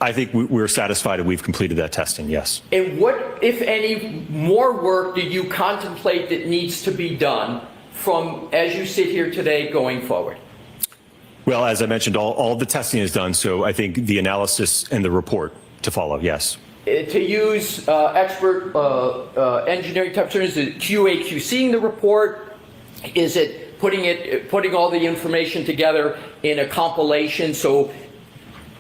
S7: I think we're satisfied that we've completed that testing, yes.
S8: And what, if any, more work do you contemplate that needs to be done from, as you sit here today, going forward?
S7: Well, as I mentioned, all the testing is done, so I think the analysis and the report to follow, yes.
S8: To use expert engineering type terms, is it QA/QCing the report? Is it putting all the information together in a compilation so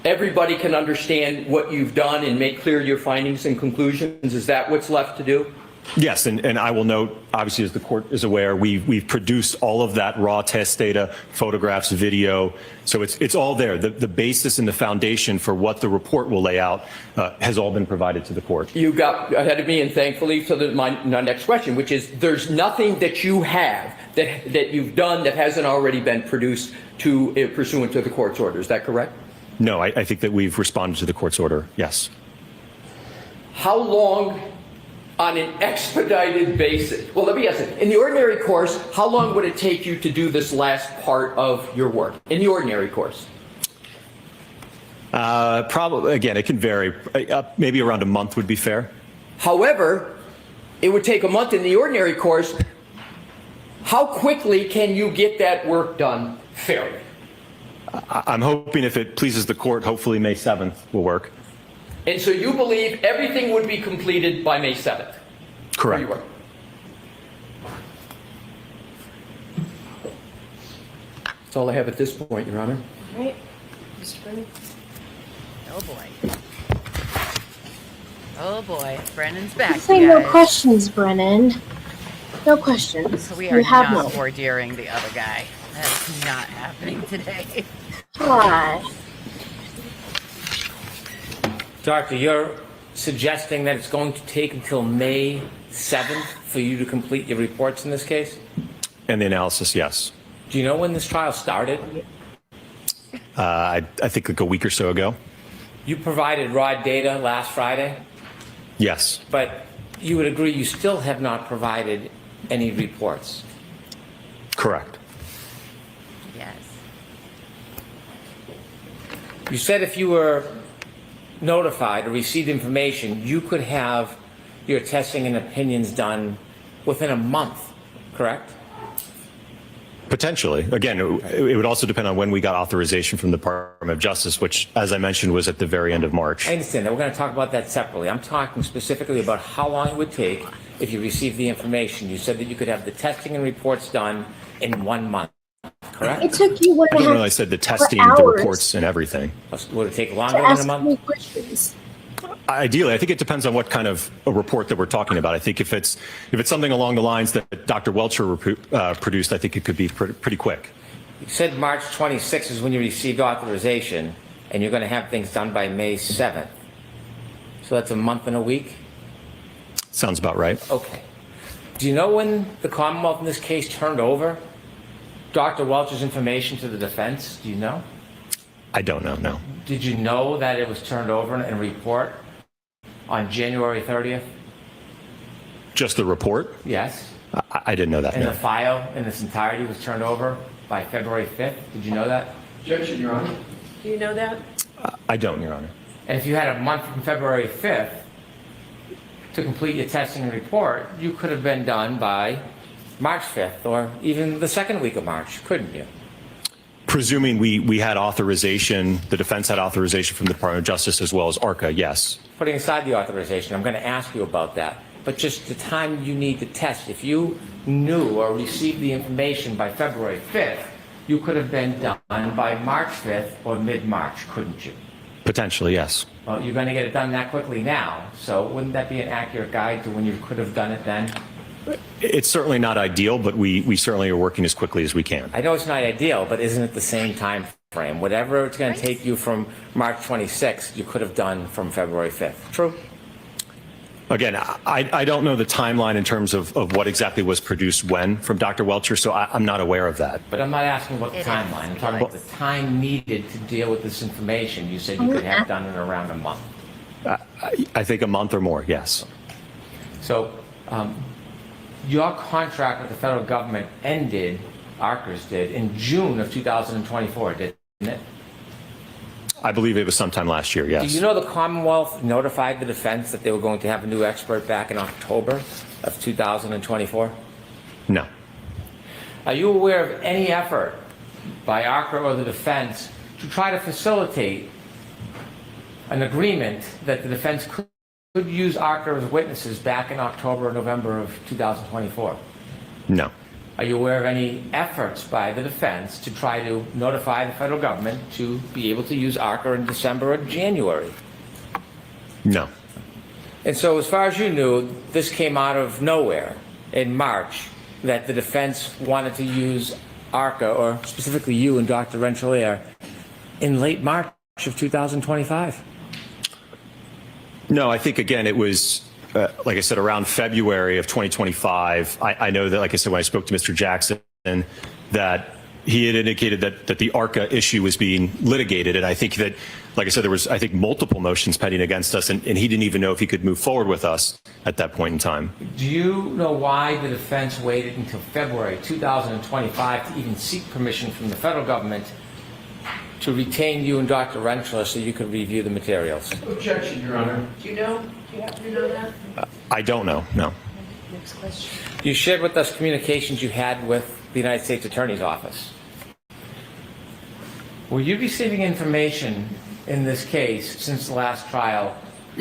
S8: everybody can understand what you've done and make clear your findings and conclusions? Is that what's left to do?
S7: Yes, and I will note, obviously, as the court is aware, we've produced all of that raw test data, photographs, video, so it's all there. The basis and the foundation for what the report will lay out has all been provided to the court.
S8: You got ahead of me, and thankfully, to my next question, which is there's nothing that you have that you've done that hasn't already been produced pursuant to the court's order. Is that correct?
S7: No, I think that we've responded to the court's order, yes.
S8: How long, on an expedited basis, well, let me ask it, in the ordinary course, how long would it take you to do this last part of your work, in the ordinary course?
S7: Probably, again, it can vary. Maybe around a month would be fair.
S8: However, it would take a month in the ordinary course. How quickly can you get that work done fairly?
S7: I'm hoping, if it pleases the court, hopefully May 7th will work.
S8: And so you believe everything would be completed by May 7th?
S7: Correct.
S8: That's all I have at this point, Your Honor.
S2: All right, Mr. Brennan.
S9: Oh boy. Oh boy. Brennan's back.
S2: Say
S9: you
S2: no
S9: guys.
S2: questions, Brennan. No questions.
S9: So we
S2: You
S9: are
S2: have
S9: not
S2: none.
S9: ordeering the other guy. That's not happening today.
S2: Hi.
S4: Doctor, you're suggesting that it's going to take until May 7th for you to complete your reports in this case?
S7: And the analysis, yes.
S4: Do you know when this trial started?
S7: I think like a week or so ago.
S4: You provided raw data last Friday,
S7: Yes.
S4: but you would agree you still have not provided any reports.
S7: Correct.
S9: Yes.
S4: You said if you were notified or received information, you could have your testing and opinions done within a month, correct?
S7: Potentially. Again, it would also depend on when we got authorization from the Department of Justice, which, as I mentioned, was at the very end of March.
S4: I understand that. We're going to talk about that separately. I'm talking specifically about how long it would take if you received the information. You said that you could have the testing and reports done in 1 month, correct?
S2: It took you
S7: I don't know. I said the testing, the
S2: hours
S7: reports, and everything.
S4: Would it take
S2: to
S4: longer than
S2: ask
S4: a month?
S2: me questions.
S7: Ideally, I think it depends on what kind of a report that we're talking about. I think if it's something along the lines that Dr. Welcher produced, I think it could be pretty quick.
S4: You said March 26th is when you received authorization, and you're going to have things done by May 7th. So that's a month and a week?
S7: Sounds about right.
S4: Okay. Do you know when the Commonwealth in this case turned over Dr. Welcher's information to the defense? Do you know?
S7: I don't know, no.
S4: Did you know that it was turned over in a report on January 30th?
S7: Just the report?
S4: Yes.
S7: I didn't know that,
S4: And
S7: no.
S4: the file in its entirety was turned over by February 5th? Did you know that?
S8: Objection, Your Honor.
S6: Do you know that?
S7: I don't, Your Honor.
S4: And if you had a month from February 5th to complete your testing and report, you could have been done by March 5th or even the second week of March, couldn't you?
S7: Presuming we had authorization, the defense had authorization from the Department of Justice as well as ARCCA, yes.
S4: Putting aside the authorization, I'm going to ask you about that. But just the time you need to test, if you knew or received the information by February 5th, you could have been done by March 5th or mid-March, couldn't you?
S7: Potentially, yes.
S4: Well, you're going to get it done that quickly now, so wouldn't that be an accurate guide to when you could have done it then?
S7: It's certainly not ideal, but we certainly are working as quickly as we can.
S4: I know it's not ideal, but isn't it the same time frame? Whatever it's going to take you from March 26th, you could have done from February 5th. True?
S7: Again, I don't know the timeline in terms of what exactly was produced when from Dr. Welcher, so I'm not aware of that.
S4: But I'm not asking about the
S9: It is.
S4: timeline. I'm talking about the time needed to deal with this information. You said you could have done in around a month.
S7: I think a month or more, yes.
S4: So your contract with the federal government ended, ARCCA's did, in June of 2024, didn't it?
S7: I believe it was sometime last year,
S4: Do
S7: yes.
S4: you know the Commonwealth notified the defense that they were going to have a new expert back in October of 2024?
S7: No.
S4: Are you aware of any effort by ARCCA or the defense to try to facilitate an agreement that the defense could use ARCCA as witnesses back in October or November of 2024?
S7: No.
S4: Are you aware of any efforts by the defense to try to notify the federal government to be able to use ARCCA in December or January?
S7: No.
S4: And so as far as you knew, this came out of nowhere in March, that the defense wanted to use ARCCA, or specifically you and Dr. Rentschler, in late March of 2025?
S7: No, I think, again, it was, like I said, around February of 2025. I know that, like I said, when I spoke to Mr. Jackson, that he had indicated that the ARCCA issue was being litigated. And I think that, like I said, there was, I think, multiple motions pending against us, and he didn't even know if he could move forward with us at that point in time.
S4: Do you know why the defense waited until February 2025 to even seek permission from the federal government to retain you and Dr. Rentschler so you could review the materials?
S8: Objection, Your Honor.
S2: Do you know? Do you happen to know that?
S7: I don't know, no.
S2: Next question.
S4: You shared with us communications you had with the United States Attorney's Office. Were you receiving information in this case since the last trial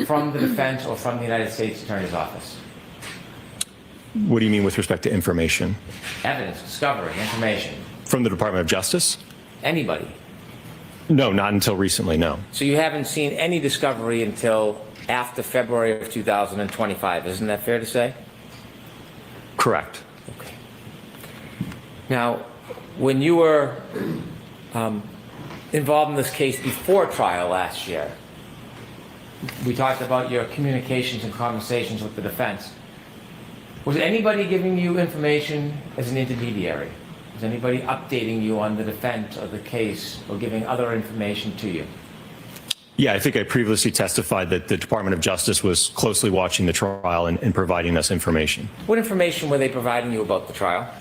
S4: from the defense or from the United States Attorney's Office?
S7: What do you mean with respect to information?
S4: Evidence, discovery, information.
S7: From the Department of Justice?
S4: Anybody?
S7: No, not until recently, no.
S4: So you haven't seen any discovery until after February of 2025, isn't that fair to say?
S7: Correct.
S4: Okay. Now, when you were involved in this case before trial last year, we talked about your communications and conversations with the defense. Was anybody giving you information as an intermediary? Was anybody updating you on the defense of the case or giving other information to you?
S7: Yeah, I think I previously testified that the Department of Justice was closely watching the trial and providing us information.
S4: What information were they providing you about the trial?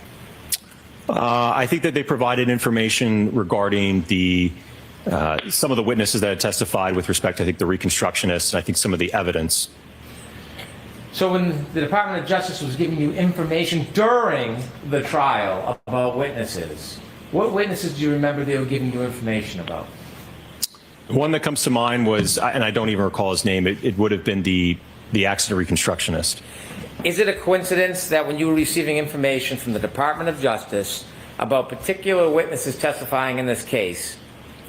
S7: I think that they provided information regarding the some of the witnesses that had testified with respect to, I think, the reconstructionists, and I think some of the evidence.
S4: So when the Department of Justice was giving you information during the trial about witnesses, what witnesses do you remember they were giving you information about?
S7: One that comes to mind was, and I don't even recall his name, it would have been the accident reconstructionist.
S4: Is it a coincidence that when you were receiving information from the Department of Justice about particular witnesses testifying in this case,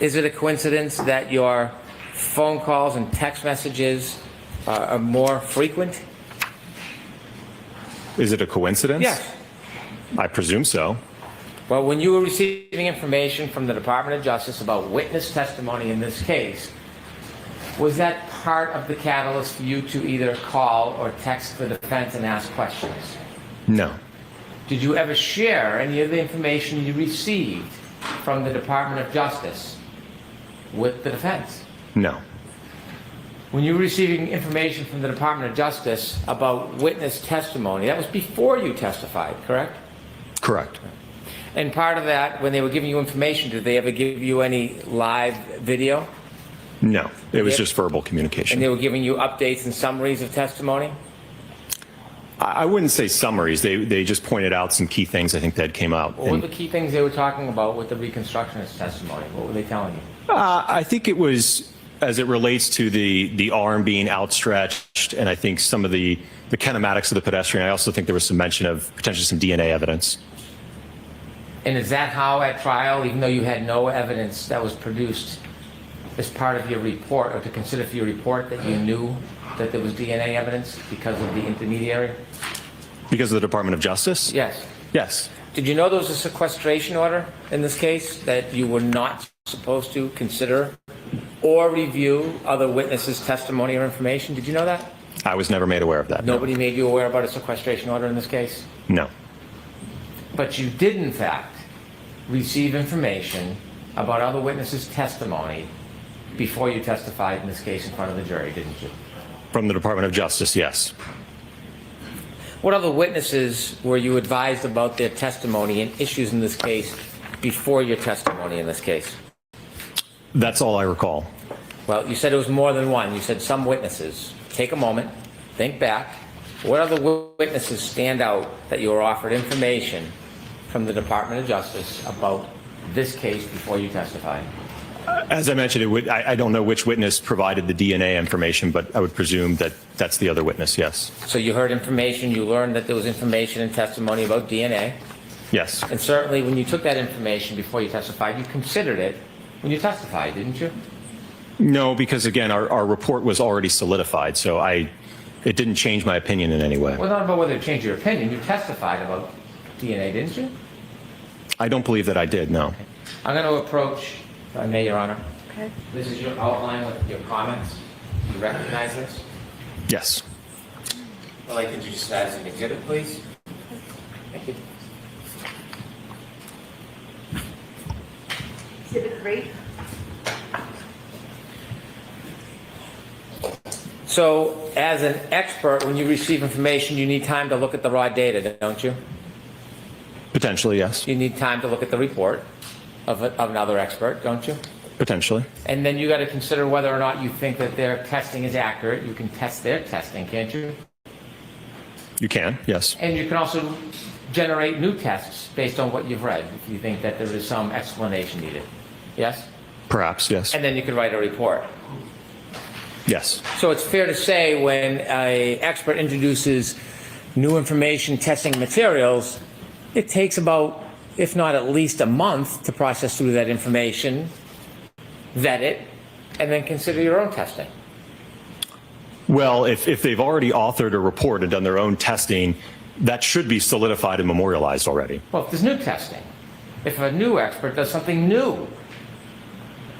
S4: is it a coincidence that your phone calls and text messages are more frequent?
S7: Is it a coincidence?
S4: Yes.
S7: I presume so.
S4: Well, when you were receiving information from the Department of Justice about witness testimony in this case, was that part of the catalyst for you to either call or text the defense and ask questions?
S7: No.
S4: Did you ever share any of the information you received from the Department of Justice with the defense?
S7: No.
S4: When you were receiving information from the Department of Justice about witness testimony, that was before you testified, correct?
S7: Correct.
S4: And part of that, when they were giving you information, did they ever give you any live video?
S7: No. It was just verbal communication.
S4: And they were giving you updates and summaries of testimony?
S7: I wouldn't say summaries. They just pointed out some key things I think that came out.
S4: What were the key things they were talking about with the reconstructionist testimony? What were they telling you?
S7: I think it was, as it relates to the arm being outstretched, and I think some of the kinematics of the pedestrian. I also think there was some mention of potentially some DNA evidence.
S4: And is that how at trial, even though you had no evidence that was produced as part of your report, or to consider for your report, that you knew that there was DNA evidence because of the intermediary?
S7: Because of the Department of Justice?
S4: Yes.
S7: Yes.
S4: Did you know there was a sequestration order in this case that you were not supposed to consider or review other witnesses' testimony or information? Did you know that?
S7: I was never made aware of that.
S4: Nobody made you aware about a sequestration order in this case?
S7: No.
S4: But you did, in fact, receive information about other witnesses' testimony before you testified in this case in front of the jury, didn't you?
S7: From the Department of Justice, yes.
S4: What other witnesses were you advised about their testimony and issues in this case before your testimony in this case?
S7: That's all I recall.
S4: Well, you said it was more than one. You said some witnesses. Take a moment, think back. What other witnesses stand out that you were offered information from the Department of Justice about this case before you testified?
S7: As I mentioned, I don't know which witness provided the DNA information, but I would presume that that's the other witness, yes.
S4: So you heard information, you learned that there was information and testimony about DNA.
S7: Yes.
S4: And certainly when you took that information before you testified, you considered it when you testified, didn't you?
S7: No, because again, our report was already solidified, so it didn't change my opinion in any way.
S4: Well, not about whether it changed your opinion. You testified about DNA, didn't you?
S7: I don't believe that I did, no.
S4: Okay. I'm going to approach, if I may, Your Honor.
S2: Okay.
S4: This is your outline with your comments. Do you recognize this?
S7: Yes.
S4: I'd like to introduce that as an exhibit, please. Thank you.
S5: Exhibit 3.
S4: So, as an expert, when you receive information, you need time to look at the raw data, don't you?
S7: Potentially, yes.
S4: You need time to look at the report of another expert, don't you?
S7: Potentially.
S4: And then you got to consider whether or not you think that their testing is accurate. You can test their testing, can't you?
S7: You can, yes.
S4: And you can also generate new tests based on what you've read, if you think that there is some explanation needed. Yes?
S7: Perhaps, yes.
S4: And then you can write a report.
S7: Yes.
S4: So it's fair to say when an expert introduces new information, testing materials, it takes about, if not at least a month to process through that information, vet it, and then consider your own testing.
S7: Well, if they've already authored a report and done their own testing, that should be solidified and memorialized already.
S4: Well, if there's new testing, if a new expert does something new,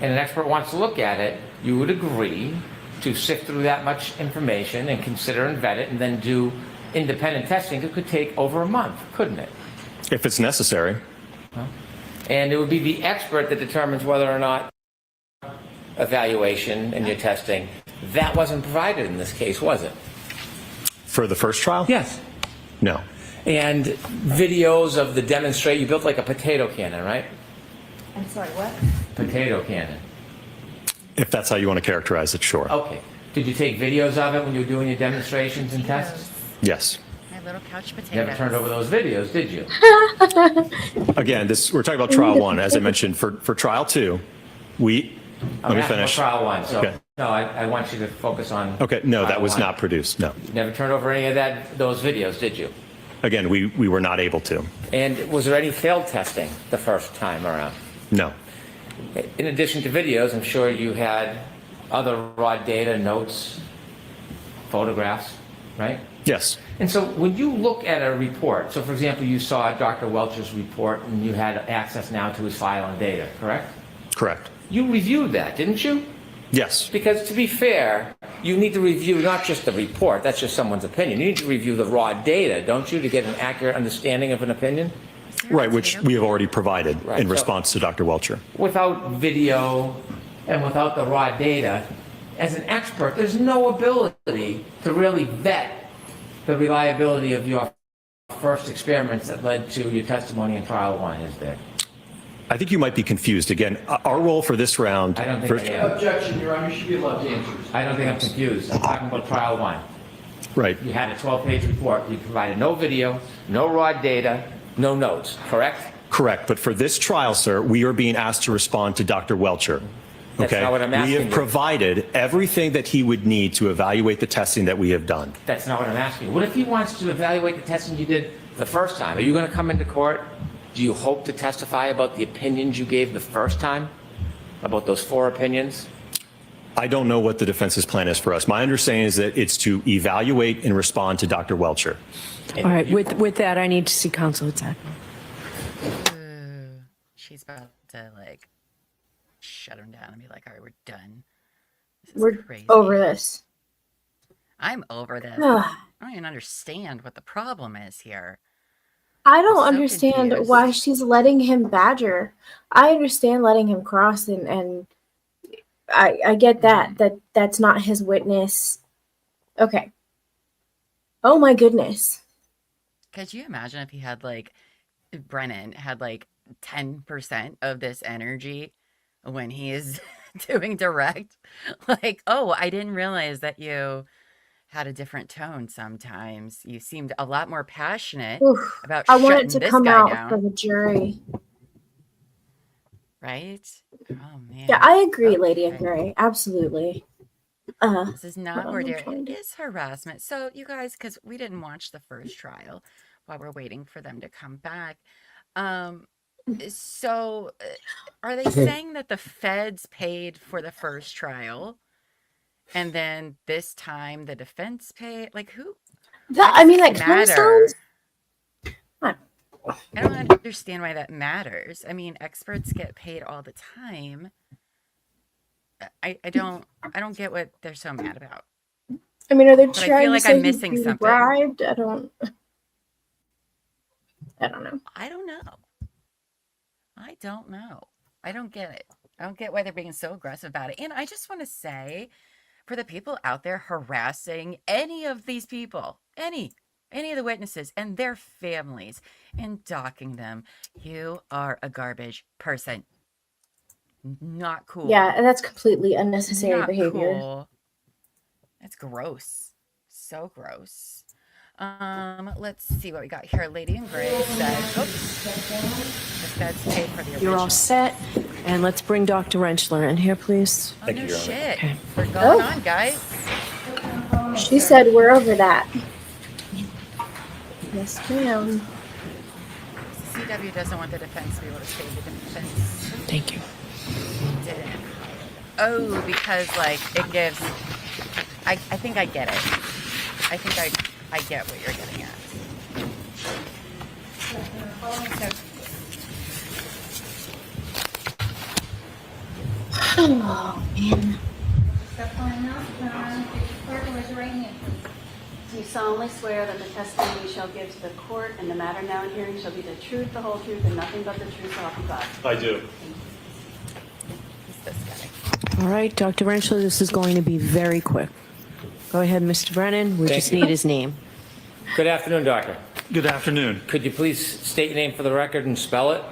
S4: and an expert wants to look at it, you would agree to sift through that much information and consider and vet it and then do independent testing. It could take over a month, couldn't it?
S7: If it's necessary.
S4: And it would be the expert that determines whether or not evaluation in your testing, that wasn't provided in this case, was it?
S7: For the first trial?
S4: Yes.
S7: No.
S4: And videos of the demonstrate, you built like a potato cannon, right?
S5: I'm sorry, what?
S4: Potato cannon.
S7: If that's how you want to characterize it, sure.
S4: Okay. Did you take videos of it when you were doing your demonstrations and tests?
S7: Yes.
S9: My little couch potatoes.
S4: You never turned over those videos, did you?
S7: Again, we're talking about trial 1. As I mentioned, for trial 2, let me finish.
S4: Trial 1. So,
S7: Okay.
S4: no, I want you to focus on.
S7: Okay, no, that
S4: trial
S7: was
S4: 1.
S7: not produced, no.
S4: You never turned over any of those videos, did you?
S7: Again, we were not able to.
S4: And was there any failed testing the first time around?
S7: No.
S4: In addition to videos, I'm sure you had other raw data, notes, photographs, right?
S7: Yes.
S4: And so when you look at a report, so for example, you saw Dr. Welcher's report and you had access now to his file and data, correct?
S7: Correct.
S4: You reviewed that, didn't you?
S7: Yes.
S4: Because to be fair, you need to review not just the report, that's just someone's opinion. You need to review the raw data, don't you, to get an accurate understanding of an opinion?
S7: Right, which we have already provided
S4: Right,
S7: in
S4: so-
S7: response to Dr. Welcher.
S4: Without video and without the raw data, as an expert, there's no ability to really vet the reliability of your first experiments that led to your testimony in trial 1, is there?
S7: I think you might be confused. Again, our role for this round.
S4: I don't think I am.
S10: Objection, Your Honor, you should be allowed to answer.
S4: I don't think I'm confused. I'm talking about trial 1.
S7: Right.
S4: You had a 12-page report. You provided no video, no raw data, no notes, correct?
S7: Correct. But for this trial, sir, we are being asked to respond to Dr. Welcher.
S4: That's
S7: Okay?
S4: not what I'm
S7: We
S4: asking
S7: have
S4: you.
S7: provided everything that he would need to evaluate the testing that we have done.
S4: That's not what I'm asking. What if he wants to evaluate the testing you did the first time? Are you going to come into court? Do you hope to testify about the opinions you gave the first time? About those 4 opinions?
S7: I don't know what the defense's plan is for us. My understanding is that it's to evaluate and respond to Dr. Welcher.
S3: All right, with that, I need to see counsel attack.
S9: Ooh, she's about to like shut him down and be like, all right, we're done. This is
S2: We're
S9: crazy.
S2: over this.
S9: I'm over this.
S2: Ugh.
S9: I don't even understand what the problem is here.
S2: I don't
S9: I'm so
S2: understand
S9: confused.
S2: why she's letting him badger. I understand letting him cross and I get that that's not his witness. Okay. Oh my goodness.
S9: Could you imagine if he had like Brennan had like 10% of this energy when he is doing direct? Like, oh, I didn't realize that you had a different tone sometimes. You seemed a lot more passionate
S2: Oof.
S9: about
S2: I want
S9: shutting
S2: it to
S9: this
S2: come
S9: guy
S2: out
S9: down,
S2: for the jury.
S9: right? Oh man.
S2: Yeah, I agree,
S9: Okay.
S2: Lady in Gray. Absolutely.
S9: This is not
S2: I'm
S9: ordinary.
S2: trying
S9: It
S2: to-
S9: is harassment. So you guys, because we didn't watch the first trial while we're waiting for them to come back. So are they saying that the feds paid for the first trial and then this time the defense paid? Like who?
S2: That,
S9: Why
S2: I mean,
S9: does
S2: that
S9: this
S2: kind of
S9: matter?
S2: sounds. I-
S9: I don't understand why that matters. I mean, experts get paid all the time. I don't get what they're so mad about.
S2: I mean, are they
S9: But I
S2: trying
S9: feel
S2: to
S9: like
S2: say
S9: I'm
S2: he's
S9: missing
S2: being
S9: something.
S2: bribed? I don't know.
S9: I don't know. I don't know. I don't get it. I don't get why they're being so aggressive about it. And I just want to say, for the people out there harassing any of these people, any of the witnesses and their families and docking them, you are a garbage person. Not cool.
S2: Yeah, and that's completely unnecessary
S9: Not
S2: behavior.
S9: cool. That's gross. So gross. Let's see what we got here. Lady in Gray said, oops, the feds paid for the original.
S3: You're all set. And let's bring Dr. Rentschler in here, please.
S9: Oh,
S7: Thank
S9: no
S7: you, Your Honor.
S9: shit.
S3: Okay.
S9: We're going on, guys.
S2: She said we're over that. Yes, ma'am.
S9: CW doesn't want the defense to be able to say the defense
S3: Thank you.
S9: didn't. Oh, because like it gives. I think I get it. I think I get what you're getting at.
S2: Oh, man.
S5: Step on now, face the clerk and raise your right hand, please.
S6: Do you solemnly swear that the testimony you shall give to the court and the matter now in hearing shall be the truth, the whole truth, and nothing but the truth, so help you God?
S7: I do.
S9: It's this guy.
S3: All right, Dr. Rentschler, this is going to be very quick. Go ahead, Mr. Brennan. We
S4: Thank
S3: just
S4: you.
S3: need his name.
S4: Good afternoon, Doctor.
S11: Good afternoon.
S4: Could you please state your name for the record and spell it?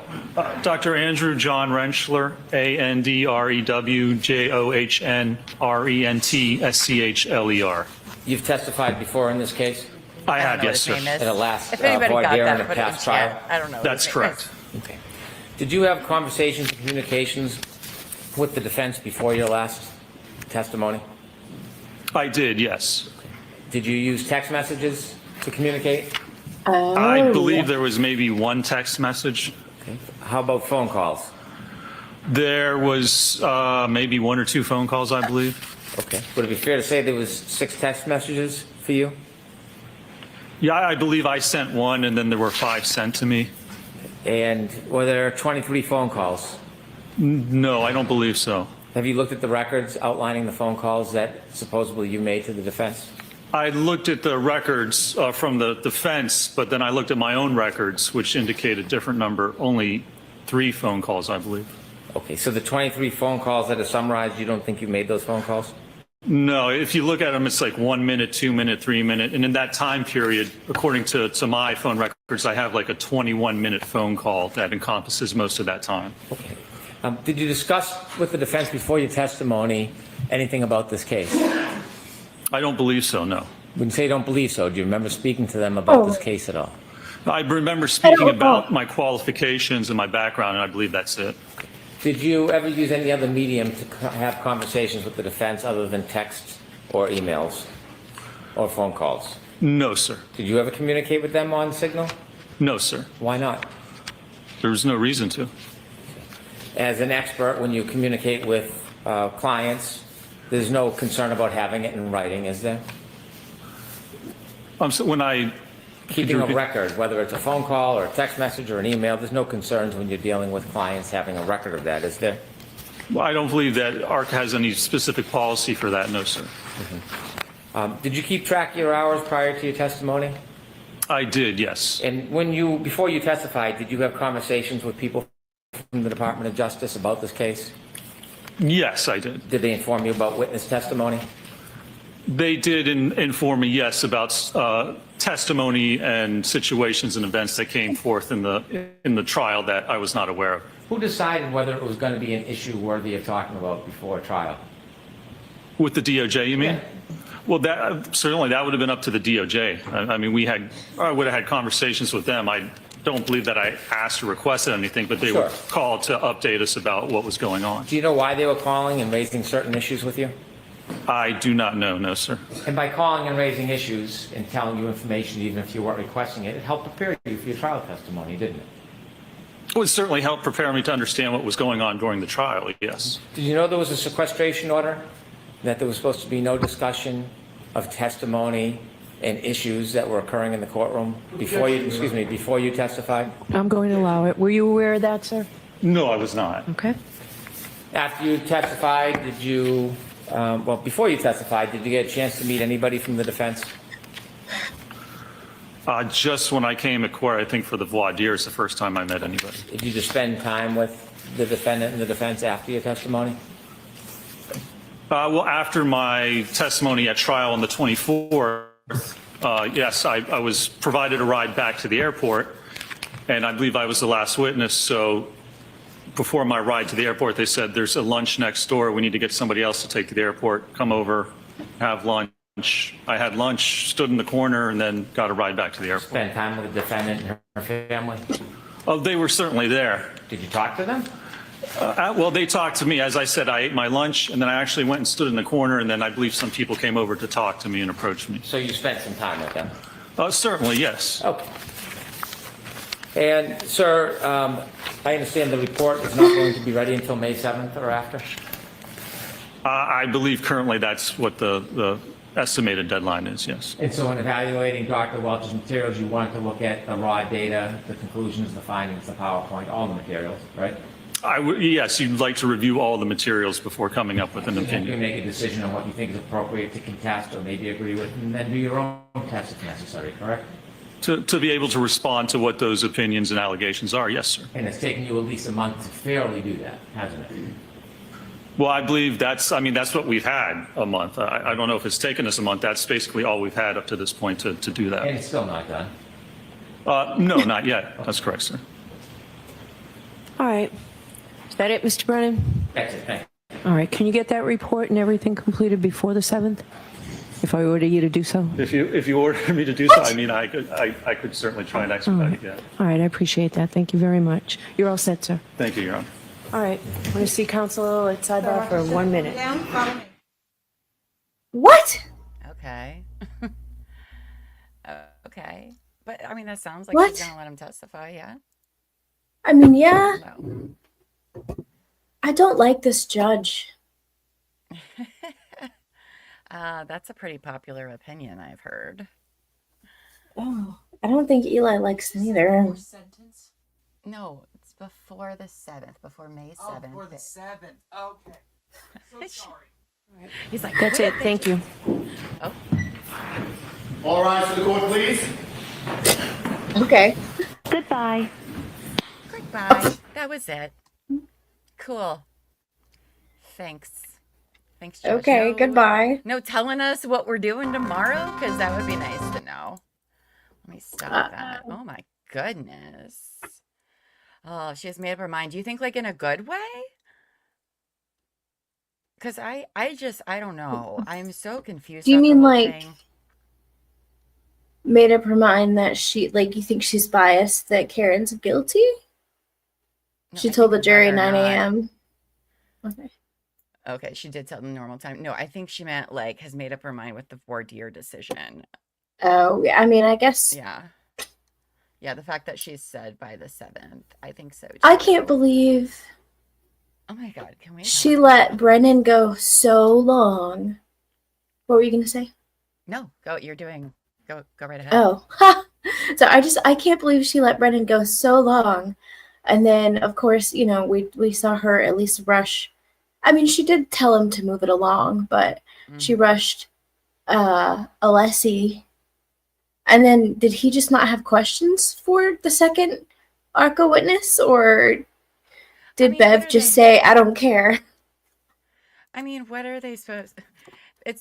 S11: Dr. Andrew John Rentschler, ANDREWJOHNRENTSCHLER.
S4: You've testified before in this case?
S11: I
S9: I don't
S11: have,
S9: know what
S11: yes,
S9: his
S11: sir.
S9: name is.
S4: In the last
S9: If anybody
S4: voir
S9: got
S4: dire in
S9: that,
S4: the
S9: put it in
S4: past trial?
S9: chat. I don't know. What
S11: That's
S9: his name
S11: correct.
S9: is.
S4: Okay. Did you have conversations and communications with the defense before your last testimony?
S11: I did, yes.
S4: Did you use text messages to communicate?
S11: I believe there was maybe one text message.
S4: Okay. How about phone calls?
S11: There was maybe one or two phone calls, I believe.
S4: Okay. Would it be fair to say there was 6 text messages for you?
S11: Yeah, I believe I sent one, and then there were 5 sent to me.
S4: And were there 23 phone calls?
S11: No, I don't believe so.
S4: Have you looked at the records outlining the phone calls that supposedly you made to the defense?
S11: I looked at the records from the defense, but then I looked at my own records, which indicate a different number, only 3 phone calls, I believe.
S4: Okay, so the 23 phone calls that are summarized, you don't think you made those phone calls?
S11: No, if you look at them, it's like 1 minute, 2 minute, 3 minute. And in that time period, according to my phone records, I have like a 21-minute phone call that encompasses most of that time.
S4: Okay. Did you discuss with the defense before your testimony anything about this case?
S11: I don't believe so, no.
S4: When you say you don't believe so, do you remember speaking to them about this case at all?
S11: I remember speaking about my qualifications and my background, and I believe that's it.
S4: Did you ever use any other medium to have conversations with the defense other than text or emails or phone calls?
S11: No, sir.
S4: Did you ever communicate with them on Signal?
S11: No, sir.
S4: Why not?
S11: There was no reason to.
S4: As an expert, when you communicate with clients, there's no concern about having it in writing, is there?
S11: So when I
S4: Keeping a record, whether it's a phone call or a text message or an email, there's no concerns when you're dealing with clients having a record of that, is there?
S11: Well, I don't believe that ARCCA has any specific policy for that, no, sir.
S4: Did you keep track of your hours prior to your testimony?
S11: I did, yes.
S4: And before you testified, did you have conversations with people from the Department of Justice about this case?
S11: Yes, I did.
S4: Did they inform you about witness testimony?
S11: They did inform me, yes, about testimony and situations and events that came forth in the trial that I was not aware of.
S4: Who decided whether it was going to be an issue worthy of talking about before trial?
S11: With the DOJ, you mean?
S4: Yeah.
S11: Well, certainly that would have been up to the DOJ. I mean, I would have had conversations with them. I don't believe that I asked or requested anything, but they
S4: Sure.
S11: were called to update us about what was going on.
S4: Do you know why they were calling and raising certain issues with you?
S11: I do not know, no, sir.
S4: And by calling and raising issues and telling you information, even if you weren't requesting it, it helped prepare you for your trial testimony, didn't it?
S11: It would certainly help prepare me to understand what was going on during the trial, yes.
S4: Did you know there was a sequestration order? That there was supposed to be no discussion of testimony and issues that were occurring in the courtroom before you testified?
S3: I'm going to allow it. Were you aware of that, sir?
S11: No, I was not.
S3: Okay.
S4: After you testified, did you, before you testified, did you get a chance to meet anybody from the defense?
S11: Just when I came to court, I think for the voir dire is the first time I met anybody.
S4: Did you just spend time with the defendant and the defense after your testimony?
S11: Well, after my testimony at trial on the 24th, yes, I was provided a ride back to the airport, and I believe I was the last witness. So before my ride to the airport, they said, there's a lunch next door. We need to get somebody else to take to the airport. Come over, have lunch. I had lunch, stood in the corner, and then got a ride back to the airport.
S4: Spend time with the defendant and her family?
S11: Oh, they were certainly there.
S4: Did you talk to them?
S11: Well, they talked to me. As I said, I ate my lunch, and then I actually went and stood in the corner, and then I believe some people came over to talk to me and approach me.
S4: So you spent some time with them?
S11: Certainly, yes.
S4: Okay. And, sir, I understand the report is not going to be ready until May 7th or after?
S11: I believe currently that's what the estimated deadline is, yes.
S4: And so in evaluating Dr. Welch's materials, you wanted to look at the raw data, the conclusions, the findings, the PowerPoint, all the materials, right?
S11: Yes, you'd like to review all the materials before coming up with an
S4: You
S11: opinion.
S4: make a decision on what you think is appropriate to contest or maybe agree with, and then do your own test if necessary, correct?
S11: To be able to respond to what those opinions and allegations are, yes, sir.
S4: And it's taken you at least a month to fairly do that, hasn't it?
S11: Well, I believe that's what we've had, a month. I don't know if it's taken us a month. That's basically all we've had up to this point to do that.
S4: And it's still not done.
S11: No, not yet. That's correct, sir.
S3: All right. Is that it, Mr. Brennan?
S4: That's it, thank you.
S3: All right. Can you get that report and everything completed before the 7th? If I order you to do so?
S11: If you order me to do so, I mean, I could certainly try and expedite it, yeah.
S3: All right. I appreciate that. Thank you very much. You're all set, sir.
S11: Thank you, Your Honor.
S3: All right. I'm going to see counsel at sidebar for 1 minute.
S5: Down, follow me.
S2: What?
S9: Okay. Okay. But I mean, that sounds like
S2: What?
S9: she's gonna let him testify, yeah?
S2: I mean, yeah,
S9: No.
S2: I don't like this judge.
S9: That's a pretty popular opinion, I've heard.
S2: Oh, I don't think Eli likes him either.
S1: Sentence?
S9: No, it's before the 7th, before May 7th.
S1: Oh, for the 7th. Okay. So sorry.
S9: He's like,
S3: That's it. Thank you.
S9: oh,
S12: All rise for the court, please.
S2: Okay.
S3: Goodbye.
S9: goodbye. That was it. Cool. Thanks. Thanks, Josh.
S2: Okay, goodbye.
S9: No telling us what we're doing tomorrow? Because that would be nice to know. Let me stop that. Oh my goodness. Oh, she has made up her mind. Do you think like in a good way? Because I don't know. I'm so confused.
S2: Do you
S9: about the
S2: mean,
S9: whole
S2: like,
S9: thing.
S2: Made up her mind that you think she's biased, that Karen's guilty?
S9: No,
S2: She
S9: I
S2: told the
S9: think
S2: jury
S9: whether or
S2: 9
S9: not-
S2: a.m. Okay.
S9: Okay, she did tell them normal time. No, I think she meant like has made up her mind with the voir dire decision.
S2: Oh, yeah. I mean, I guess
S9: Yeah. Yeah, the fact that she said by the 7th. I think so too.
S2: I can't believe
S9: Oh my God, can we?
S2: she let Brennan go so long. What were you gonna say?
S9: No, go. You're doing. Go right ahead.
S2: Oh, so I can't believe she let Brennan go so long, and then of course we saw her at least rush. I mean, she did tell him to move it along, but she rushed Alessi. And then did he just not have questions for the second ARCCA witness, or did
S9: mean,
S2: Bev
S9: what are
S2: just
S9: they-
S2: say, "I don't care"?
S9: I mean, what are they supposed?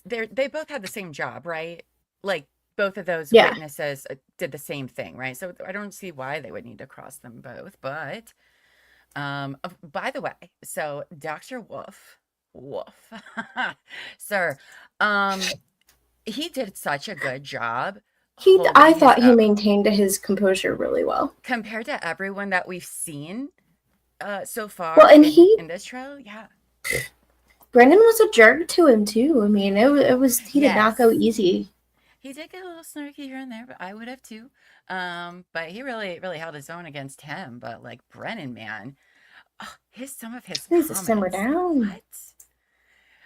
S9: They both had the same job, right? Like both of those
S2: Yeah.
S9: witnesses did the same thing, right? So I don't see why they would need to cross them both. But by the way, so Dr. Wolfe, sir, he did such a good job
S2: I
S9: holding his
S2: thought he
S9: own
S2: maintained his composure really well.
S9: compared to everyone that we've seen so far
S2: Well, and
S9: in this trial. Yeah.
S2: Brennan was a jerk to him too. I mean, he did not go
S9: Yes.
S2: easy.
S9: He did get a little snarky here and there, but I would have too. But he really held his own against him. But like Brennan, man, some of his
S2: He needs to simmer
S9: comments, like,
S2: down.
S9: what?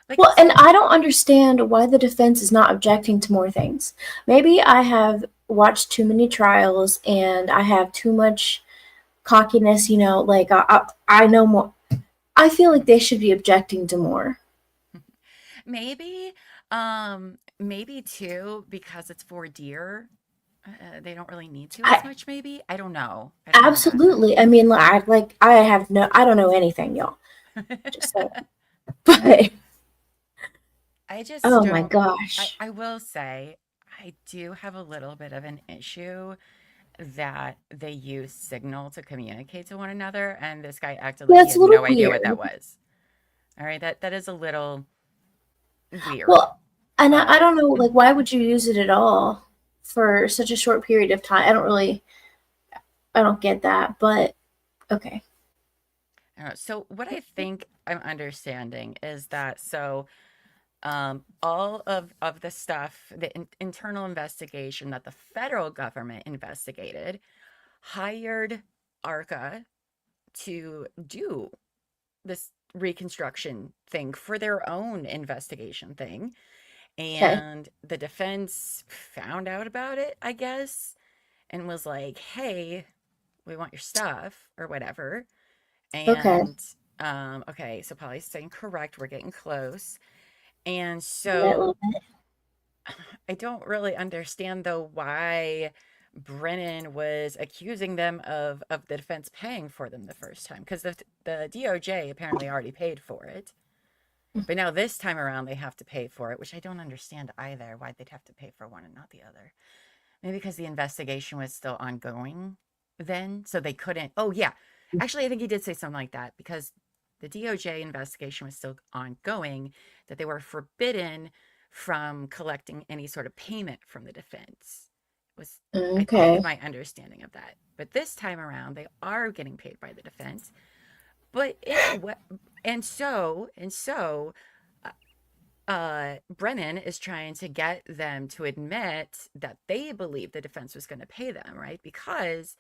S9: Like,
S2: Well, and I don't understand why the defense is not objecting to more things. Maybe I have watched too many trials and I have too much cockiness, like I know more. I feel like they should be objecting to more.
S9: maybe, maybe too, because it's for deer. They don't really need to as much, maybe. I don't know.
S2: Absolutely. I mean, I don't know anything, y'all. Just so, but
S9: I just
S2: oh my
S9: don't.
S2: gosh.
S9: I will say, I do have a little bit of an issue that they use signal to communicate to one another, and this guy acted like he
S2: That's
S9: had
S2: a little
S9: no idea what
S2: weird.
S9: that was. All right, that is a little weird.
S2: Well, and I don't know, like, why would you use it at all for such a short period of time? I don't get that, but okay.
S9: So what I think I'm understanding is that all of the stuff, the internal investigation that the federal government investigated, hired ARCCA to do this reconstruction thing for their own investigation thing. And the defense found out about it, I guess, and was like, hey, we want your stuff or whatever. And okay, so Polly's saying correct, we're getting close. And so I don't really understand though why Brennan was accusing them of the defense paying for them the first time, because the DOJ apparently already paid for it. But now this time around they have to pay for it, which I don't understand either, why they'd have to pay for one and not the other. Maybe because the investigation was still ongoing then, so they couldn't. Oh yeah, actually I think he did say something like that, because the DOJ investigation was still ongoing, that they were forbidden from collecting any sort of payment from the defense. Was I think my understanding of that. But this time around they are getting paid by the defense. But Brennan is trying to get them to admit that they believe the defense was going to pay them, right? Because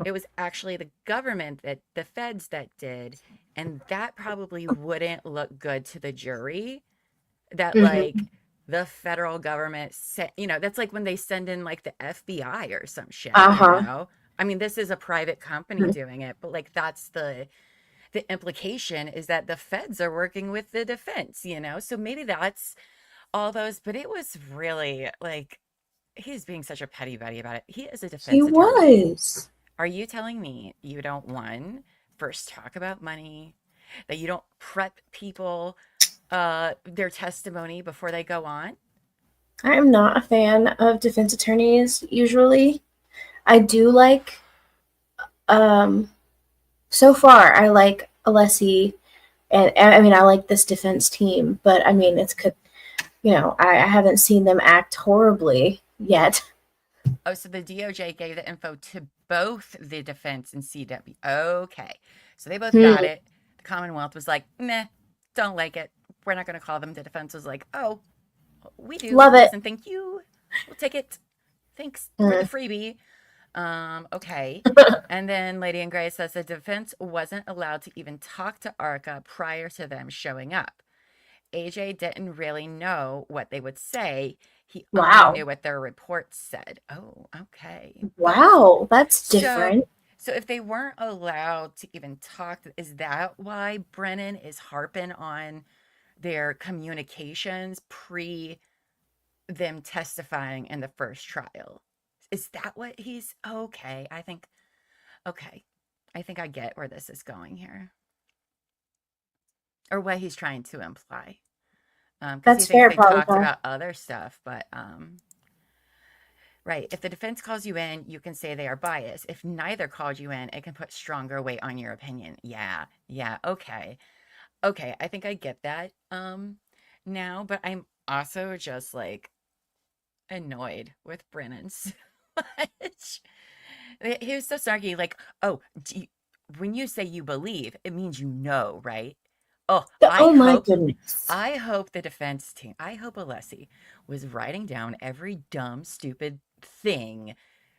S9: it was actually the government, that the feds, that did, and that probably wouldn't look good to the jury. That like the federal government that's like when they send in like the FBI or some shit. I mean, this is a private company doing it, but like that's the implication, is that the feds are working with the defense, so maybe that's all those. But it was really like, he's being such a petty Betty about it. He is a defense attorney.
S2: Was.
S9: Are you telling me you don't, first talk about money, that you don't prep people their testimony before they go on?
S2: I am not a fan of defense attorneys usually. I do like so far I like Alessi, and I mean I like this defense team, but I mean I haven't seen them act horribly yet.
S9: Oh, so the DOJ gave the info to both the defense and CW. Okay. So they both got it. The Commonwealth was like, meh, don't like it. We're not going to call them. The defense was like, oh, we do.
S2: Love it.
S9: And thank you. We'll take it. Thanks for the freebie. Okay. And then Lady in Gray says the defense wasn't allowed to even talk to ARCCA prior to them showing up. AJ didn't really know what they would say. He only knew what their reports said. Oh, okay.
S2: Wow, that's different.
S9: So if they weren't allowed to even talk, is that why Brennan is harping on their communications pre them testifying in the first trial? Is that what he's okay? I think I get where this is going here, or what he's trying to imply.
S2: That's fair.
S9: They talked about other stuff, but right. If the defense calls you in, you can say they are biased. If neither called you in, it can put stronger weight on your opinion. Yeah. Okay. I think I get that now, but I'm also just like, annoyed with Brennan so much. He was so snarky, like, oh, when you say you believe, it means you know, right? Oh,
S2: my goodness.
S9: I hope the defense team, I hope Alessi was writing down every dumb, stupid thing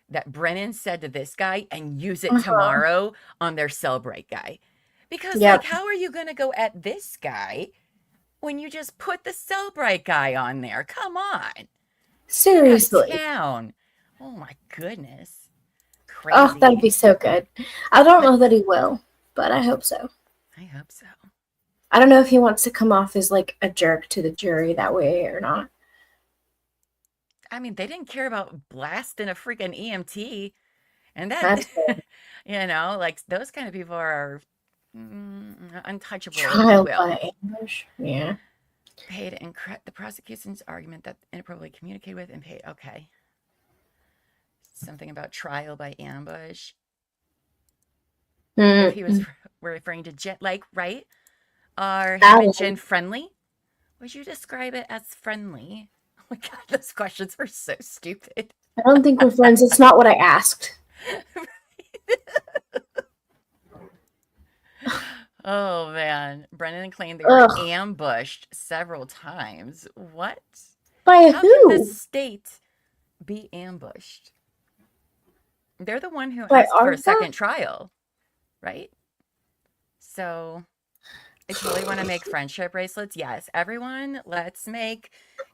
S9: that Brennan said to this guy and use it tomorrow on their Cellbrite guy. Because, like, how are you going to go at this guy when you just put the Cellbrite guy on there? Come on.
S2: Seriously.
S9: Town. Oh, my goodness. Crazy.
S2: Oh, that'd be so good. I don't know that he will, but I hope so.
S9: I hope so.
S2: I don't know if he wants to come off as like a jerk to the jury that way or not.
S9: I mean, they didn't care about blasting a freaking EMT. And that, you know, like those kind of people are untouchable.
S2: Trial by ambush. Yeah.
S9: Paid and the prosecution's argument that inappropriately communicated with and paid. Okay. Something about trial by ambush. If he was referring to Jen, like, right? Are him and Jen friendly? Would you describe it as friendly? Oh my God, those questions were so stupid.
S2: I don't think we're friends. It's not what I asked.
S9: Oh man, Brennan claimed they were ambushed several times. What?
S2: By
S9: How
S2: who?
S9: can the state be ambushed? They're the one who
S2: By
S9: asked for a
S2: ARCCA?
S9: second trial, right? So I totally want to make friendship bracelets. Yes, everyone, let's make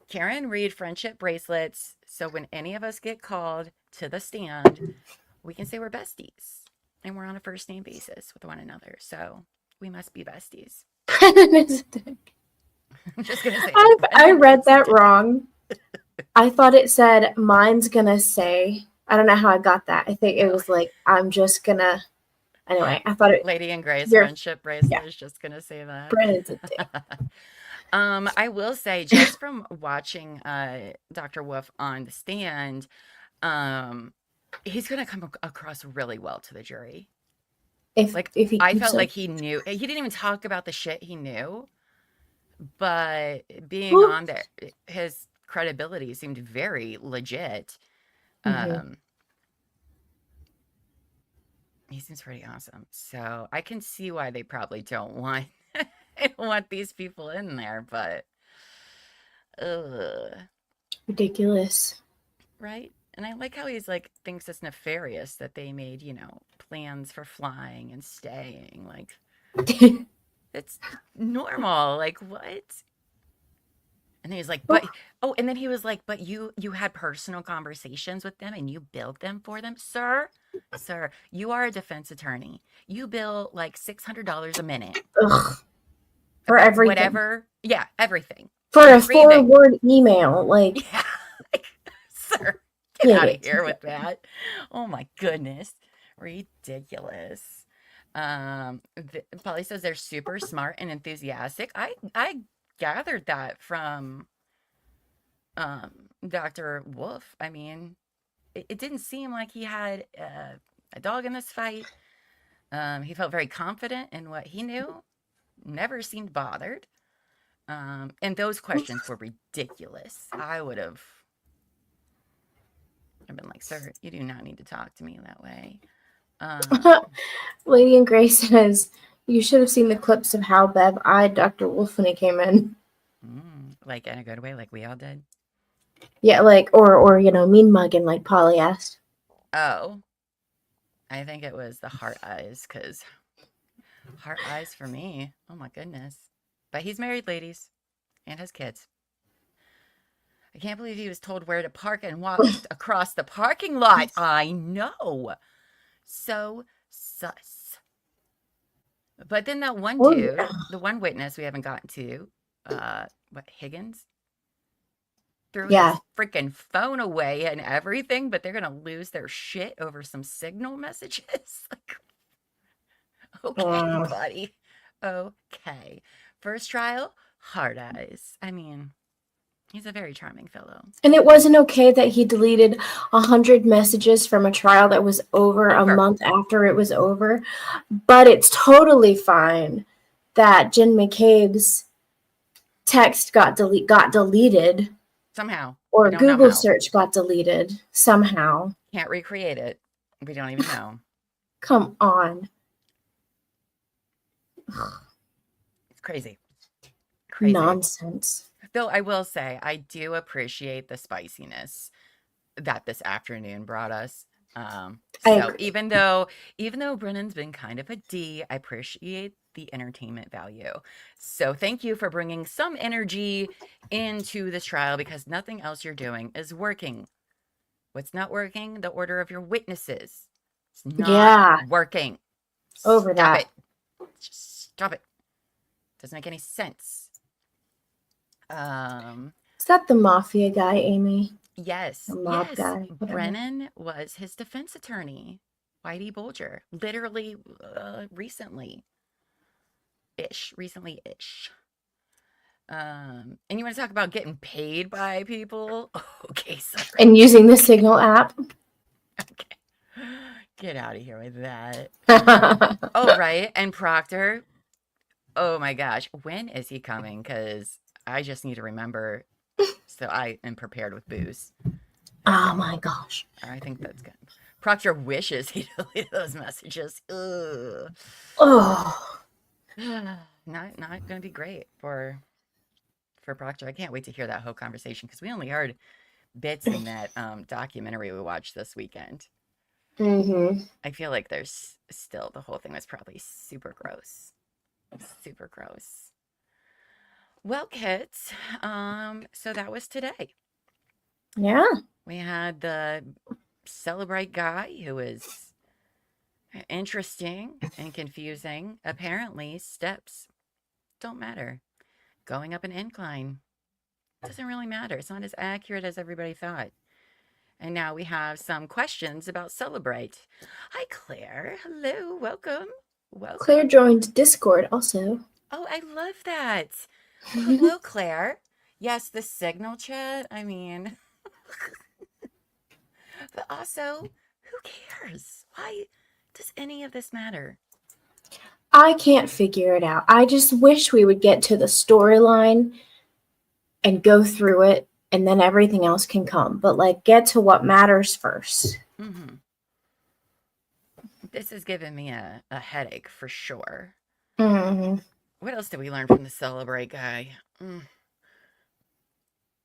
S9: Karen Reed friendship bracelets. So when any of us get called to the stand, we can say we're besties and we're on a first name basis with one another. So we must be besties. I'm just gonna say
S2: I read that wrong. I thought it said mine's gonna say. I don't know how I got that. I think it was like I'm just gonna. Anyway, I thought it.
S9: Lady in Gray's friendship bracelet is just gonna say that.
S2: Brennan's a dick.
S9: I will say, just from watching Dr. Wolfe on the stand, he's gonna come across really well to the jury.
S2: If he
S9: I felt like he knew. He didn't even talk about the shit he knew, but being on there, his credibility seemed very legit. He seems pretty awesome. So I can see why they probably don't want these people in there, but
S2: ridiculous.
S9: Right? And I like how he's like thinks it's nefarious that they made, you know, plans for flying and staying. Like it's normal. Like what? And then he's like, but and then he was like, but you had personal conversations with them and you billed them for them, sir, you are a defense attorney. You bill like $600 a minute.
S2: For everything.
S9: Whatever. Yeah, everything.
S2: For a 4-word email, like,
S9: yeah, like, sir, get out of here with that. Oh my goodness, ridiculous. Polly says they're super smart and enthusiastic. I gathered that from Dr. Wolfe. I mean, it didn't seem like he had a dog in this fight. He felt very confident in what he knew, never seemed bothered. And those questions were ridiculous. I would have been like, sir, you do not need to talk to me that way.
S2: Lady in Gray says, you should have seen the clips of how Bev eyed Dr. Wolfe when he came in.
S9: Like in a good way, like we all did.
S2: Yeah, like, or you know, mean mugging, like Polly asked.
S9: Oh, I think it was the heart eyes, because heart eyes for me. Oh my goodness. But he's married, ladies, and has kids. I can't believe he was told where to park and walk across the parking lot. I know. So sus. But then that one dude, the one witness we haven't gotten to, Higgins, threw his freaking phone away and everything, but they're going to lose their shit over some signal messages. Like, okay, buddy. Okay. First trial, hard eyes. I mean, he's a very charming fellow.
S2: And it wasn't okay that he deleted 100 messages from a trial that was over a month after it was over. But it's totally fine that Jen McCabe's text got deleted.
S9: Somehow.
S2: Or
S9: We don't know
S2: Google
S9: how.
S2: search got deleted somehow.
S9: Can't recreate it. We don't even know.
S2: Come on.
S9: It's crazy. Crazy.
S2: Nonsense.
S9: Though I will say, I do appreciate the spiciness that this afternoon brought us. So even though Brennan's been kind of a D, I appreciate the entertainment value. So thank you for bringing some energy into this trial, because nothing else you're doing is working. What's not working? The order of your witnesses. It's not working.
S2: Over that.
S9: Stop it. Just stop it. Doesn't make any sense.
S2: Is that the mafia guy, Amy?
S9: Yes.
S2: The mob
S9: Yes.
S2: guy. Whatever.
S9: Brennan was his defense attorney, Whitey Bulger, literally recently-ish. And you want to talk about getting paid by people? Okay, sorry.
S2: And using the Signal app.
S9: Okay. Get out of here with that. Oh, right. And Proctor. Oh my gosh. When is he coming? Because I just need to remember so I am prepared with booze.
S2: Oh my gosh.
S9: I think that's good. Proctor wishes he deleted those messages. Ugh.
S2: Oh.
S9: Not going to be great for Proctor. I can't wait to hear that whole conversation, because we only heard bits in that documentary we watched this weekend.
S2: Mm-hmm.
S9: I feel like there's still, the whole thing was probably super gross. Super gross. Well, kids, so that was today.
S2: Yeah.
S9: We had the Celebrate guy who was interesting and confusing. Apparently, steps don't matter. Going up an incline doesn't really matter. It's not as accurate as everybody thought. And now we have some questions about Celebrate. Hi, Claire. Hello. Welcome. Welcome.
S2: Claire joined Discord also.
S9: Oh, I love that. Hello, Claire. Yes, the Signal chat. I mean, but also, who cares? Why does any of this matter?
S2: I can't figure it out. I just wish we would get to the storyline and go through it, and then everything else can come. But like, get to what matters first.
S9: Mm-hmm. This has given me a headache for sure.
S2: Mm-hmm.
S9: What else did we learn from the Celebrate guy?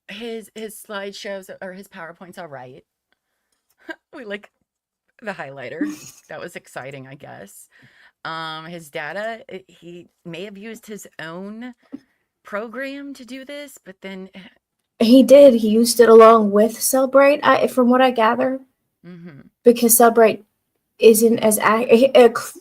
S9: His slideshows or his PowerPoint's all right. We like the highlighter. That was exciting, I guess. His data, he may have used his own program to do this, but then
S2: He did. He used it along with Celebrate, from what I gather, because Celebrate isn't as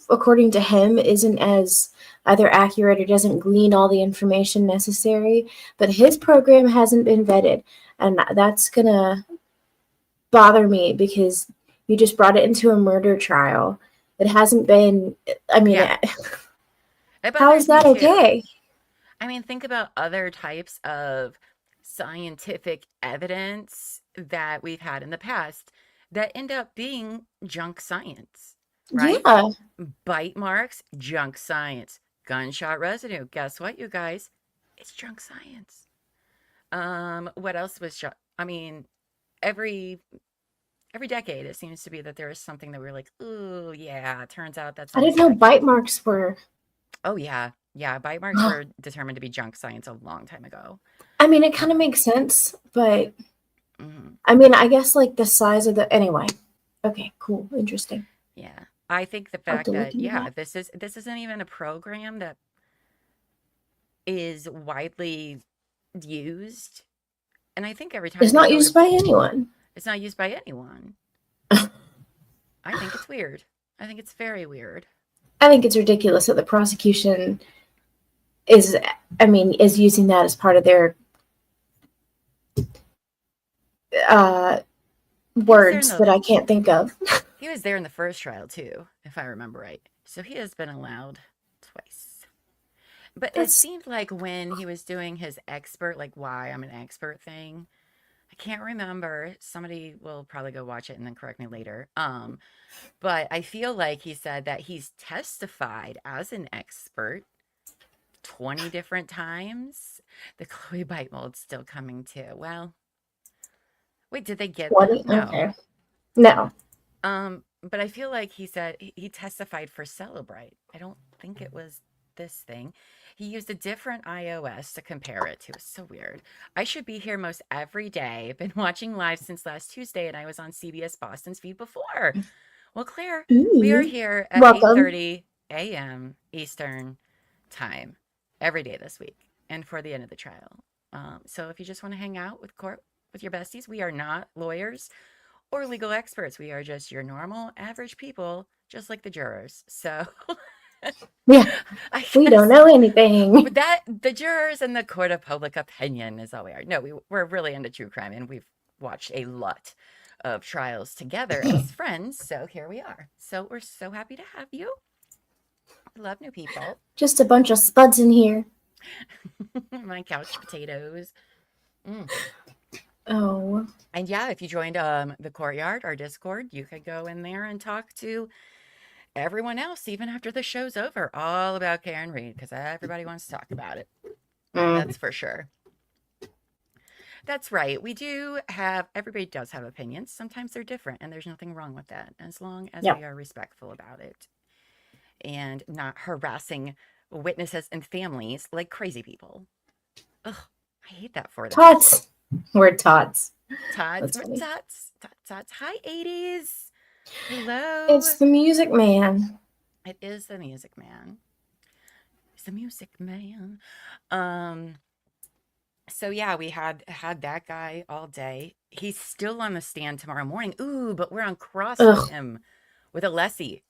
S2: according to him, isn't as either accurate or doesn't glean all the information necessary. But his program hasn't been vetted, and that's gonna bother me because you just brought it into a murder trial. It hasn't been. I mean, how is that okay?
S9: I mean, think about other types of scientific evidence that we've had in the past that end up being junk science, right?
S2: Yeah.
S9: Bite marks, junk science. Gunshot residue. Guess what, you guys? It's junk science. What else was I mean, every decade it seems to be that there is something that we're like, ooh, yeah, turns out that's
S2: I didn't know bite marks were.
S9: Oh yeah. Yeah, bite marks were determined to be junk science a long time ago.
S2: I mean, it kind of makes sense, but I mean, I guess like the size of anyway. Okay, cool, interesting.
S9: Yeah, I think the fact that this isn't even a program that is widely used, and I think every time
S2: it's not used by anyone.
S9: It's not used by anyone. I think it's weird. I think it's very weird.
S2: I think it's ridiculous that the prosecution is using that as part of their words that I can't think of.
S9: He was there in the first trial too, if I remember right. So he has been allowed twice. But it seemed like when he was doing his expert, like why I'm an expert thing, I can't remember. Somebody will probably go watch it and then correct me later. But I feel like he said that he's testified as an expert 20 different times. The Chloe bite mold's still coming too. Well, Wait, did they get
S2: What?
S9: them? No.
S2: Okay. No.
S9: But I feel like he said he testified for Celebrate. I don't think it was this thing. He used a different iOS to compare it to. It's so weird. I should be here most every day. I've been watching live since last Tuesday, and I was on CBS Boston's feed before. Well, Claire, we are here at
S2: Welcome.
S9: 8:30 a.m. Eastern time every day this week and for the end of the trial. So if you just want to hang out with your besties, we are not lawyers or legal experts. We are just your normal, average people, just like the jurors. So
S2: Yeah, we don't know anything.
S9: But that the jurors and the court of public opinion is all we are. No, we're really into true crime, and we've watched a lot of trials together as friends. So here we are. So we're so happy to have you. I love new people.
S2: Just a bunch of spuds in here.
S9: My couch potatoes.
S2: Oh.
S9: And yeah, if you joined the courtyard, our Discord, you could go in there and talk to everyone else, even after the show's over, all about Karen Reed, because everybody wants to talk about it. That's for sure. That's right. Everybody does have opinions. Sometimes they're different, and there's nothing wrong with that, as long as we are respectful about it and not harassing witnesses and families like crazy people. Ugh, I hate that for them.
S2: Tots. We're tots.
S9: Tots. We're tots. Tots. Hi, 80s. Hello.
S2: It's the Music Man.
S9: It is the Music Man. It's the Music Man. So yeah, we had that guy all day. He's still on the stand tomorrow morning. Ooh, but we're on cross with him with Alessi.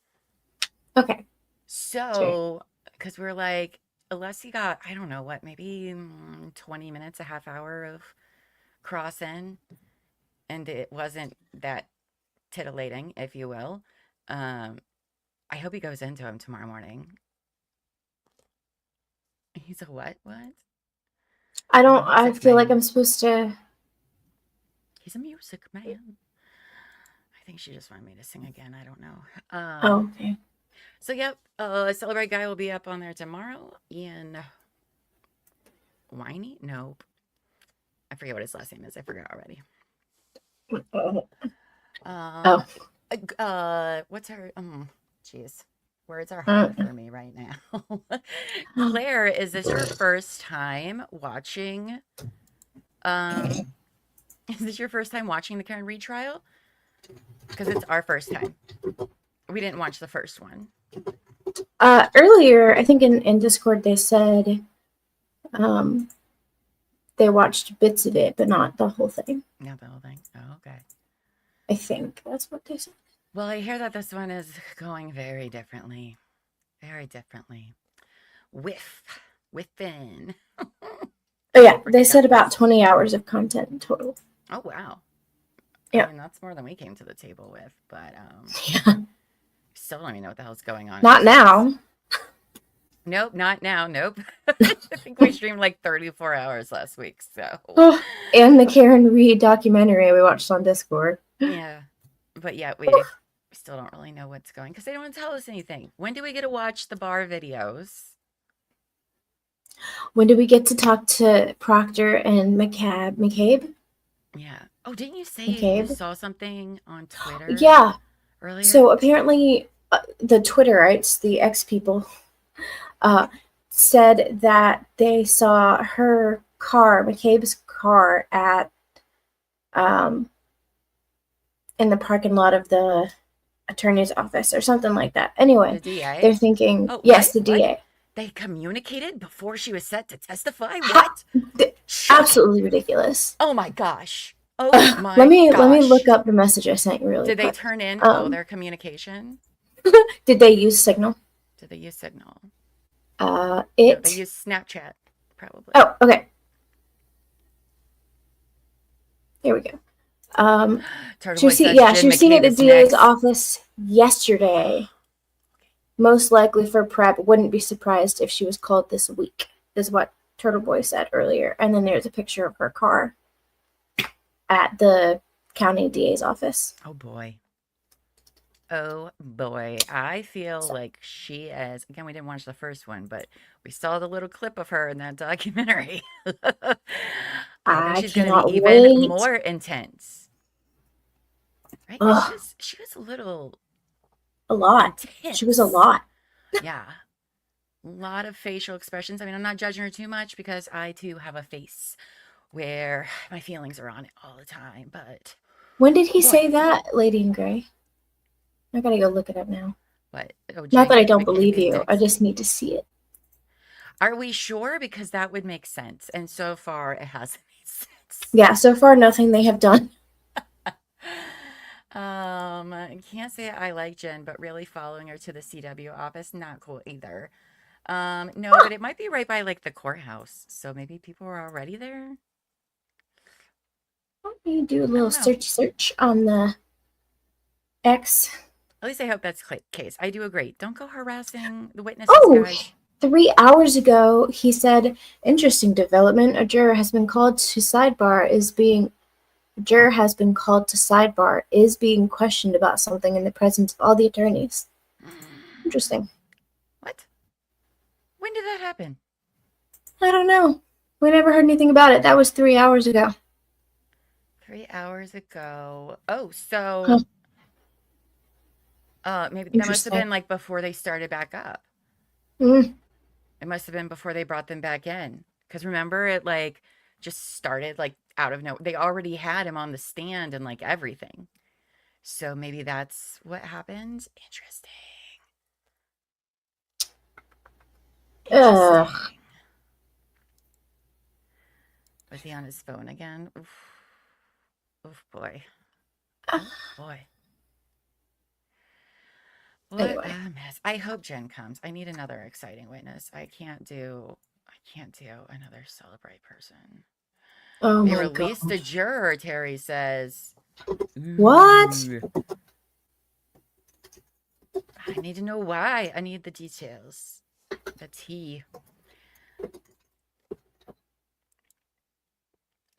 S2: Okay.
S9: So, because we're like, Alessi got, I don't know what, maybe 20 minutes, a half hour of cross in, and it wasn't that titillating, if you will. I hope he goes into him tomorrow morning. He's a what?
S2: I feel like I'm supposed to.
S9: He's a music man. I think she just wanted me to sing again. I don't know.
S2: Okay.
S9: So, yep. Celebrate guy will be up on there tomorrow. Ian Winey? Nope. I forget what his last name is. I forgot already. What's her? Jeez. Words are hard for me right now. Claire, is this your first time watching? Is this your first time watching the Karen Reed trial? Because it's our first time. We didn't watch the first one.
S2: Earlier, I think in Discord they said they watched bits of it, but not the whole thing.
S9: Not the whole thing. Oh, okay.
S2: I think that's what they said.
S9: Well, I hear that this one is going very differently. Very differently. Whiffin.
S2: Oh, yeah. They said about 20 hours of content total.
S9: Oh, wow.
S2: Yeah.
S9: I mean, that's more than we came to the table with, but
S2: yeah.
S9: Still don't even know what the hell's going on.
S2: Not now.
S9: Nope, not now. Nope. I think we streamed like 34 hours last week, so.
S2: Oh, and the Karen Reed documentary we watched on Discord.
S9: Yeah. But yeah, we still don't really know what's going, because they don't want to tell us anything. When do we get to watch the bar videos?
S2: When do we get to talk to Proctor and McCabe?
S9: Yeah. Oh, didn't you say
S2: McCabe?
S9: you saw something on Twitter?
S2: Yeah.
S9: Earlier?
S2: So apparently the Twitterites, the X people, said that they saw her car, McCabe's car, at in the parking lot of the attorney's office or something like that. Anyway,
S9: the DA?
S2: They're thinking,
S9: oh,
S2: yes,
S9: what?
S2: the DA.
S9: What? They communicated before she was set to testify? What?
S2: Absolutely ridiculous.
S9: Oh my gosh. Oh my
S2: let me
S9: gosh.
S2: look up the message I sent you really
S9: Did
S2: quick.
S9: they turn in their communication?
S2: Did they use Signal?
S9: Did they use Signal?
S2: No,
S9: they used Snapchat, probably.
S2: Oh, okay. Here we go. She was seen at the DA's office yesterday. Most likely for prep. Wouldn't be surprised if she was called this week, is what Turtle Boy said earlier. And then there's a picture of her car at the county DA's office.
S9: Oh boy. Oh boy. I feel like she is, again, we didn't watch the first one, but we saw the little clip of her in that documentary. I think she's going to be even more intense. Right?
S2: Ugh,
S9: She was a little
S2: a lot. She was a
S9: intense.
S2: lot.
S9: Yeah. A lot of facial expressions. I mean, I'm not judging her too much because I too have a face where my feelings are on it all the time. But
S2: When did he
S9: boy,
S2: say that, Lady in Gray? I gotta go look it up now.
S9: what? Oh,
S2: Not that I
S9: Jen,
S2: don't
S9: the
S2: believe you. I
S9: appendix.
S2: just need to see it.
S9: Are we sure? Because that would make sense. And so far, it hasn't made sense.
S2: Yeah, so far nothing they have done.
S9: I can't say I like Jen, but really following her to the CW office, not cool either. No, but it might be right by like the courthouse. So maybe people are already there.
S2: Let me do a
S9: I
S2: little
S9: don't know.
S2: search on the X.
S9: At least I hope that's the case. I do agree. Don't go harassing the witnesses,
S2: Oh,
S9: guys.
S2: 3 hours ago, he said, interesting development. A juror has been called to sidebar is being questioned about something in the presence of all the attorneys. Interesting.
S9: What? When did that happen?
S2: I don't know. We never heard anything about it. That was 3 hours ago.
S9: 3 hours ago. Oh, so
S2: Huh.
S9: maybe that must have
S2: Interesting.
S9: been like before they started back up.
S2: Mm.
S9: It must have been before they brought them back in. Because remember, it like just started like out of nowhere. They already had him on the stand and like everything. So maybe that's what happened. Interesting.
S2: Ugh.
S9: Interesting. Was he on his phone again? Oof. Oof, boy. Oh, boy. What
S2: Anyway.
S9: a mess. I hope Jen comes. I need another exciting witness. I can't do another celebrate person.
S2: Oh
S9: They
S2: my
S9: released
S2: god.
S9: a juror, Terry says.
S2: What?
S9: Ooh. I need to know why. I need the details. The tea.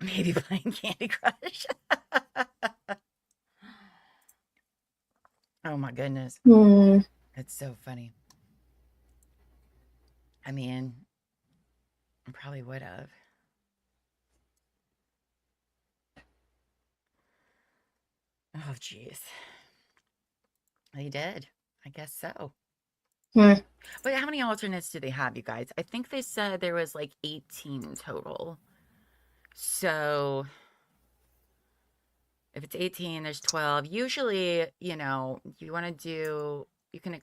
S9: Maybe playing Candy Crush. Oh my goodness. It's so funny. I mean, I probably would have. Oh, geez. They did. I guess so. But how many alternates do they have, you guys? I think they said there was like 18 total. So if it's 18, there's 12. Usually, you know, you want to do, you can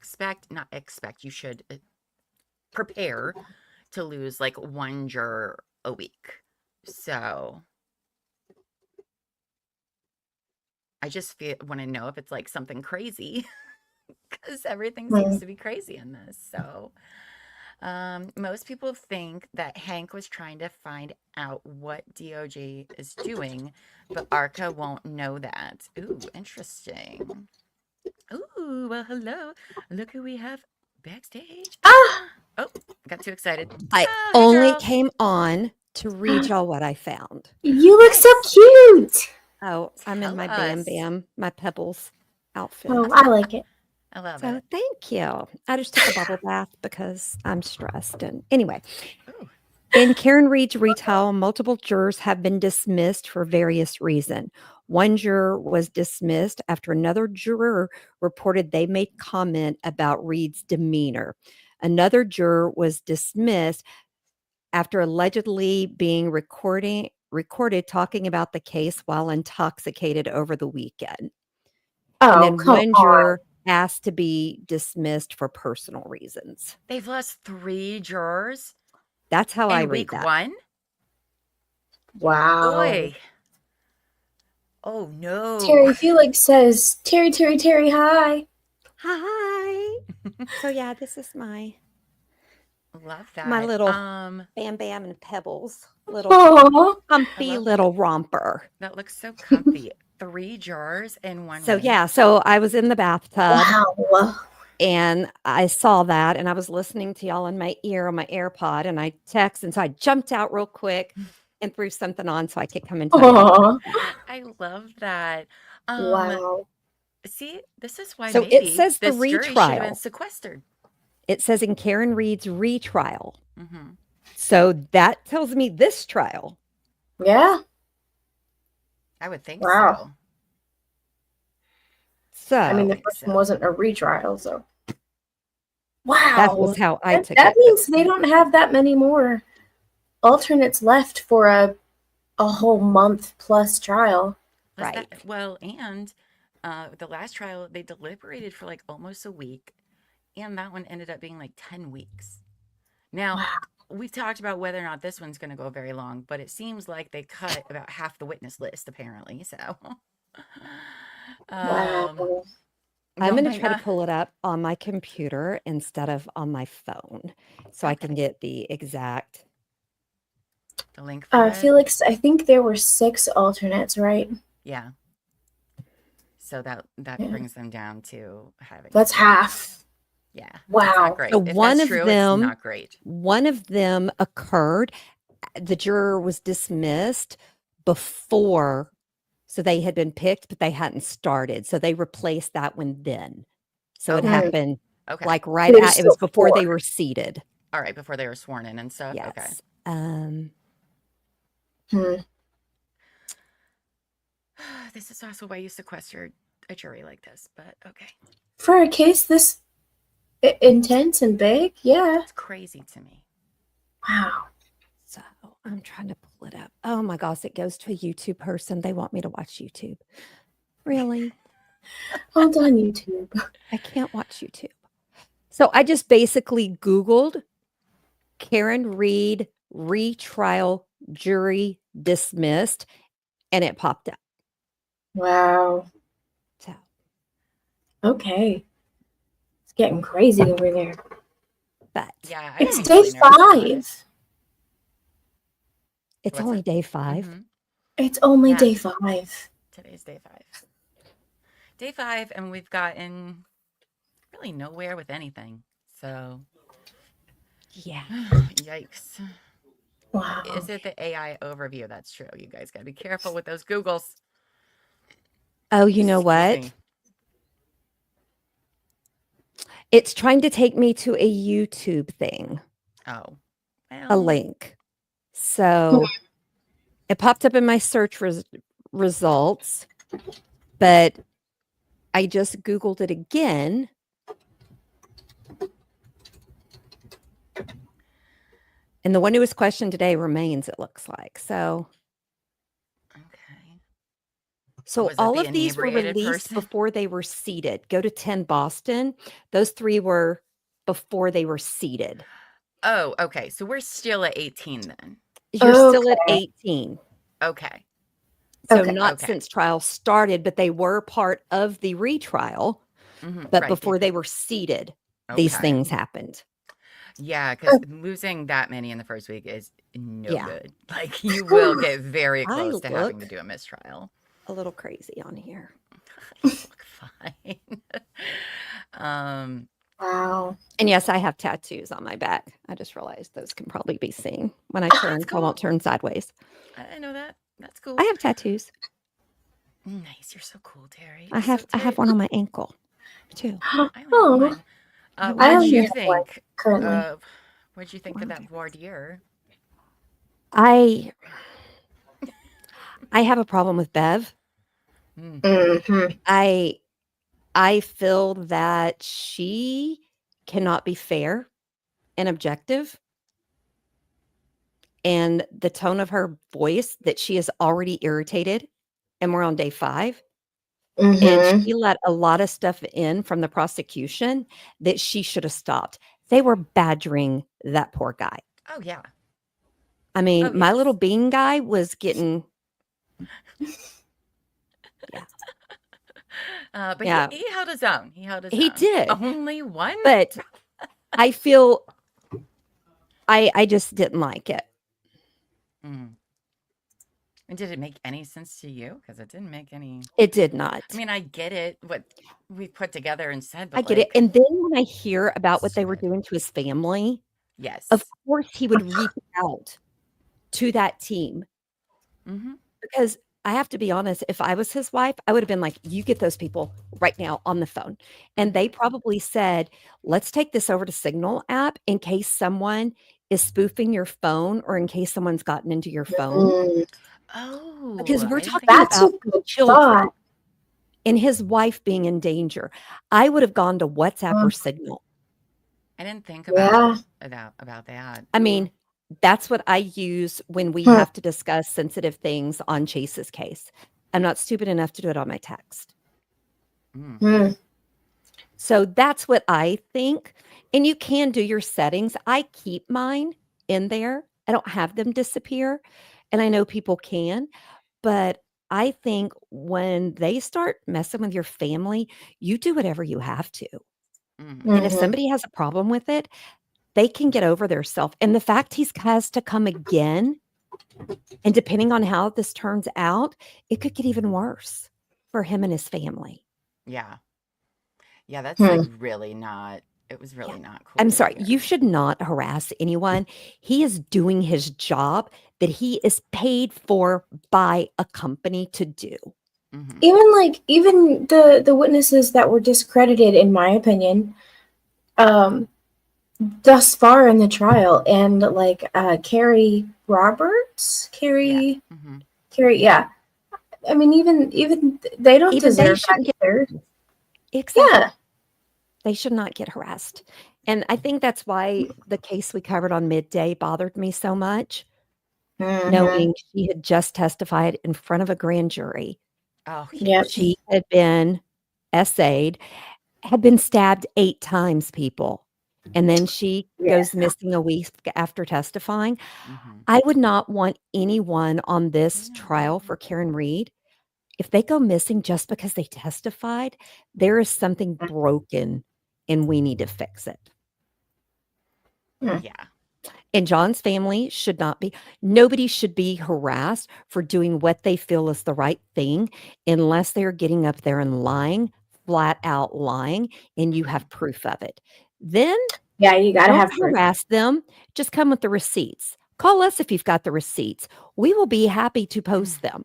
S9: you should prepare to lose like one juror a week. So I just want to know if it's like something crazy because everything seems to be crazy in this. So most people think that Hank was trying to find out what DOJ is doing, but ARCCA won't know that. Ooh, interesting. Ooh, well, hello. Look who we have backstage. Oh, got too excited.
S13: I
S9: hey,
S13: only
S9: girl.
S13: came on to read y'all what I found.
S2: You look so cute.
S13: Oh, I'm in my Bam Bam, my Pebbles outfit.
S2: Oh, I like it.
S9: I love
S13: So
S9: it.
S13: thank you. I just took a bubble bath because I'm stressed. And anyway, in Karen Reed's retrial, multiple jurors have been dismissed for various reasons. One juror was dismissed after another juror reported they made comment about Reed's demeanor. Another juror was dismissed after allegedly being recorded talking about the case while intoxicated over the weekend. And then one juror asked to be dismissed for personal reasons.
S9: They've lost 3 jurors.
S13: That's how I read
S9: week
S13: that.
S9: 1.
S2: Wow.
S9: Boy. Oh no.
S2: Terry Felix says, Terry, hi.
S13: Hi. So yeah, this is my
S9: love that.
S13: My little Bam Bam and Pebbles. Little comfy little romper.
S9: That looks so comfy. 3 jars in one
S13: So
S9: room.
S13: yeah, so I was in the bathtub.
S2: Wow.
S13: And I saw that and I was listening to y'all in my ear on my AirPod and I texted, and so I jumped out real quick and threw something on so I could come and tell you.
S9: I love that.
S2: Wow.
S9: See, this is why
S13: So
S9: maybe
S13: it says the
S9: this jury should have been
S13: retrial.
S9: sequestered.
S13: It says in Karen Reed's retrial.
S9: Mm-hmm.
S13: So that tells me this trial.
S2: Yeah.
S9: I would think
S2: Wow.
S9: so.
S2: I mean, the
S13: So
S2: first one wasn't a retrial, so.
S13: that
S2: Wow.
S13: was how I took
S2: That
S13: it.
S2: means they don't have that many more alternates left for a whole month plus trial.
S13: Right.
S9: And the last trial, they deliberated for like almost a week, and that one ended up being like 10 weeks. Now,
S2: Wow.
S9: we've talked about whether or not this one's going to go very long, but it seems like they cut about half the witness list, apparently. So,
S2: Wow.
S13: I'm going to
S9: my
S13: try to
S9: God.
S13: pull it up on my computer instead of on my phone so I can get the exact.
S9: The link for it.
S2: Felix, I think there were 6 alternates, right?
S9: Yeah. So that
S2: Yeah.
S9: brings them down to having.
S2: That's half.
S9: Yeah. It's
S2: Wow.
S9: not great.
S13: So
S9: If
S13: one
S9: that's
S13: of
S9: true,
S13: them,
S9: it's not great.
S13: one of them occurred. The juror was dismissed before, so they had been picked, but they hadn't started. So they replaced that one then. So it
S9: Okay.
S13: happened
S9: Okay.
S13: like right
S2: There's
S13: at, it was
S2: still
S13: before
S2: 4.
S13: they were seated.
S9: All right. Before they were sworn in and stuff. Okay.
S13: Yes.
S9: This is also why you sequester a jury like this, but okay.
S2: For a case this intense and big, yeah.
S9: It's crazy to me.
S2: Wow.
S13: So I'm trying to pull it up. Oh my gosh, it goes to a YouTube person. They want me to watch YouTube. Really?
S2: Hold on, YouTube.
S13: I can't watch YouTube. So I just basically Googled Karen Reed retrial jury dismissed, and it popped up.
S2: Wow.
S13: So
S2: Okay. It's getting crazy over there.
S13: but
S9: Yeah.
S2: It's
S9: I'm
S2: day
S9: really nervous about it.
S2: 5.
S13: it's
S9: What's
S13: only
S9: it?
S13: day 5.
S9: Mhm.
S2: It's only
S9: Yeah.
S2: day 5.
S9: Today's day 5. Day 5, and we've gotten really nowhere with anything. So,
S13: Yeah.
S9: yikes.
S2: Wow.
S9: Is it the AI overview? That's true. You guys got to be careful with those Googles.
S13: Oh, you know
S9: Excuse
S13: what?
S9: me.
S13: It's trying to take me to a YouTube thing,
S9: Oh,
S13: a
S9: well,
S13: link. So it popped up in my search results, but I just Googled it again. And the one who was questioned today remains, it looks like. So
S9: okay.
S13: So
S9: Was it
S13: all
S9: the
S13: of these were
S9: inebriated
S13: released
S9: person?
S13: before they were seated. Go to 10 Boston. Those 3 were before they were seated.
S9: Oh, okay. So we're still at 18 then.
S13: You're still at
S2: Okay.
S13: 18.
S9: Okay.
S13: So
S2: Okay.
S13: not
S9: Okay.
S13: since trial started, but they were part of the retrial.
S9: Mhm,
S13: But
S9: right.
S13: before they were seated, these
S9: Okay.
S13: things happened.
S9: Yeah, because losing that many in the first week is no
S13: Yeah.
S9: good. Like, you will get very
S13: I
S9: close to having to
S13: look
S9: do a mistrial.
S13: a little crazy on here.
S9: You look fine.
S2: Wow.
S13: And yes, I have tattoos on my back. I just realized those can probably be seen when I turn,
S9: That's
S13: so I won't
S9: cool.
S13: turn sideways.
S9: I didn't know that. That's cool.
S13: I have tattoos.
S9: Nice. You're so cool, Terry.
S13: I have
S9: Terry,
S13: one on my ankle too.
S9: I only have
S2: Oh,
S9: one.
S13: I
S9: What did
S2: only
S9: you
S2: have one
S9: think
S2: currently.
S9: of? What did you think of that voir dire?
S13: I have a problem with Bev.
S2: Mm-hmm.
S13: I feel that she cannot be fair and objective. And the tone of her voice, that she is already irritated, and we're on day 5. And
S2: Mm-hmm.
S13: she let a lot of stuff in from the prosecution that she should have stopped. They were badgering that poor guy.
S9: Oh, yeah.
S13: I mean,
S9: Oh,
S13: my
S9: yes.
S13: little bean guy was getting,
S9: But
S13: yeah,
S9: he held his own. He held his
S13: he
S9: own.
S13: did.
S9: Only one?
S13: But I feel I just didn't like it.
S9: Mm. And did it make any sense to you? Because it didn't make any.
S13: It did not.
S9: I mean, I get it, what we put together and said, but
S13: I get it.
S9: like,
S13: And then when I hear about what they were doing to his family,
S9: yes.
S13: of course he would reach out to that team.
S9: Mm-hmm.
S13: Because I have to be honest, if I was his wife, I would have been like, you get those people right now on the phone. And they probably said, let's take this over to Signal app in case someone is spoofing your phone or in case someone's gotten into your phone.
S2: Mm.
S9: Oh,
S13: Because we're
S9: I didn't
S13: talking
S9: think of
S2: That's
S9: that.
S2: a
S13: about
S2: good
S13: children.
S2: thought.
S13: and his wife being in danger. I would have gone to WhatsApp or Signal.
S9: I didn't think about that.
S13: I mean, that's what I use when we have to discuss sensitive things on Chase's case. I'm not stupid enough to do it on my text. So that's what I think. And you can do your settings. I keep mine in there. I don't have them disappear. And I know people can, but I think when they start messing with your family, you do whatever you have to. And if somebody has a problem with it, they can get over their self. And the fact he has to come again, and depending on how this turns out, it could get even worse for him and his family.
S9: Yeah. Yeah, that's like really not, it was really not cool.
S13: I'm sorry, you should not harass anyone. He is doing his job that he is paid for by a company to do.
S2: Even the witnesses that were discredited, in my opinion, thus far in the trial, and like Carrie Roberts, Carrie, yeah. I mean, even they don't deserve that either.
S13: Exactly. Yeah. They should not get harassed. And I think that's why the case we covered on Midday bothered me so much, knowing she had just testified in front of a grand jury.
S9: Oh,
S2: yeah.
S13: She had been essayed, had been stabbed 8 times, people. And then she goes missing a week after testifying. I would not want anyone on this trial for Karen Reed. If they go missing just because they testified, there is something broken and we need to fix it.
S9: Yeah.
S13: And John's family should not be, nobody should be harassed for doing what they feel is the right thing unless they're getting up there and lying, flat out lying, and you have proof of it. Then
S2: you got to have
S13: harass them. Just come with the receipts. Call us if you've got the receipts. We will be happy to post them.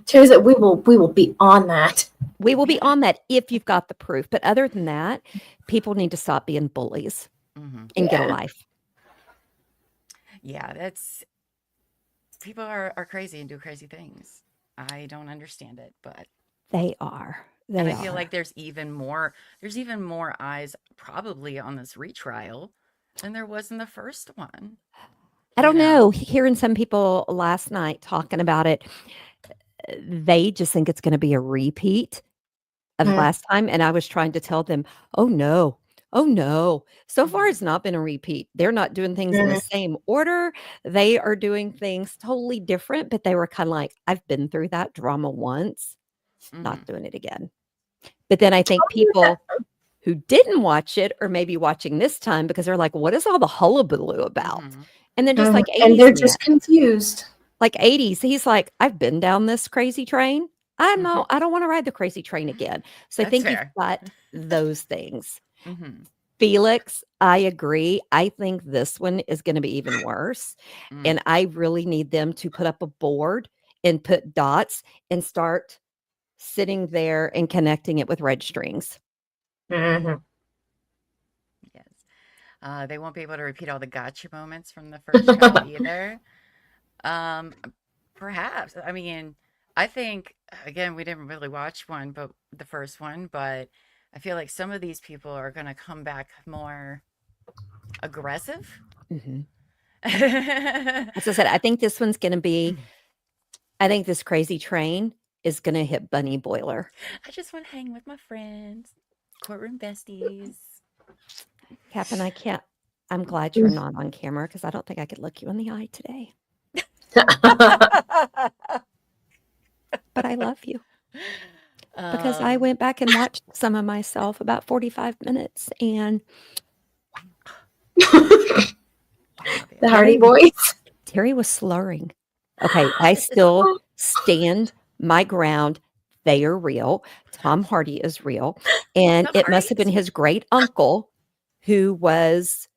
S2: Teresa, we will be on that.
S13: We will be on that if you've got the proof. But other than that, people need to stop being bullies and get a life.
S9: Yeah, that's, people are crazy and do crazy things. I don't understand it, but
S13: they are.
S9: And I feel like there's even more eyes probably on this retrial than there was in the first one.
S13: I don't know. Hearing some people last night talking about it, they just think it's going to be a repeat of last time. And I was trying to tell them, oh no. So far, it's not been a repeat. They're not doing things in the same order. They are doing things totally different, but they were kind of like, I've been through that drama once, not doing it again. But then I think people who didn't watch it are maybe watching this time because they're like, what is all the hullabaloo about? And then just like 80s,
S2: and they're just confused.
S13: Like 80s, he's like, I've been down this crazy train. I don't want to ride the crazy train again. So I think you've got those things. Felix, I agree. I think this one is going to be even worse. And I really need them to put up a board and put dots and start sitting there and connecting it with red strings.
S9: Yes. They won't be able to repeat all the gotcha moments from the first trial either. Perhaps. I mean, I think, again, we didn't really watch the first one, but I feel like some of these people are going to come back more aggressive.
S13: As I said, I think this one's going to be, I think this crazy train is going to hit Bunny Boiler.
S9: I just want to hang with my friends, courtroom besties.
S13: Captain, I'm glad you're not on camera because I don't think I could look you in the eye today. But I love you. Because I went back and watched some of myself about 45 minutes and
S2: the Hardy Boys.
S13: Terry was slurring. Okay, I still stand my ground. They are real. Tom Hardy is real. And it must have been his great uncle who was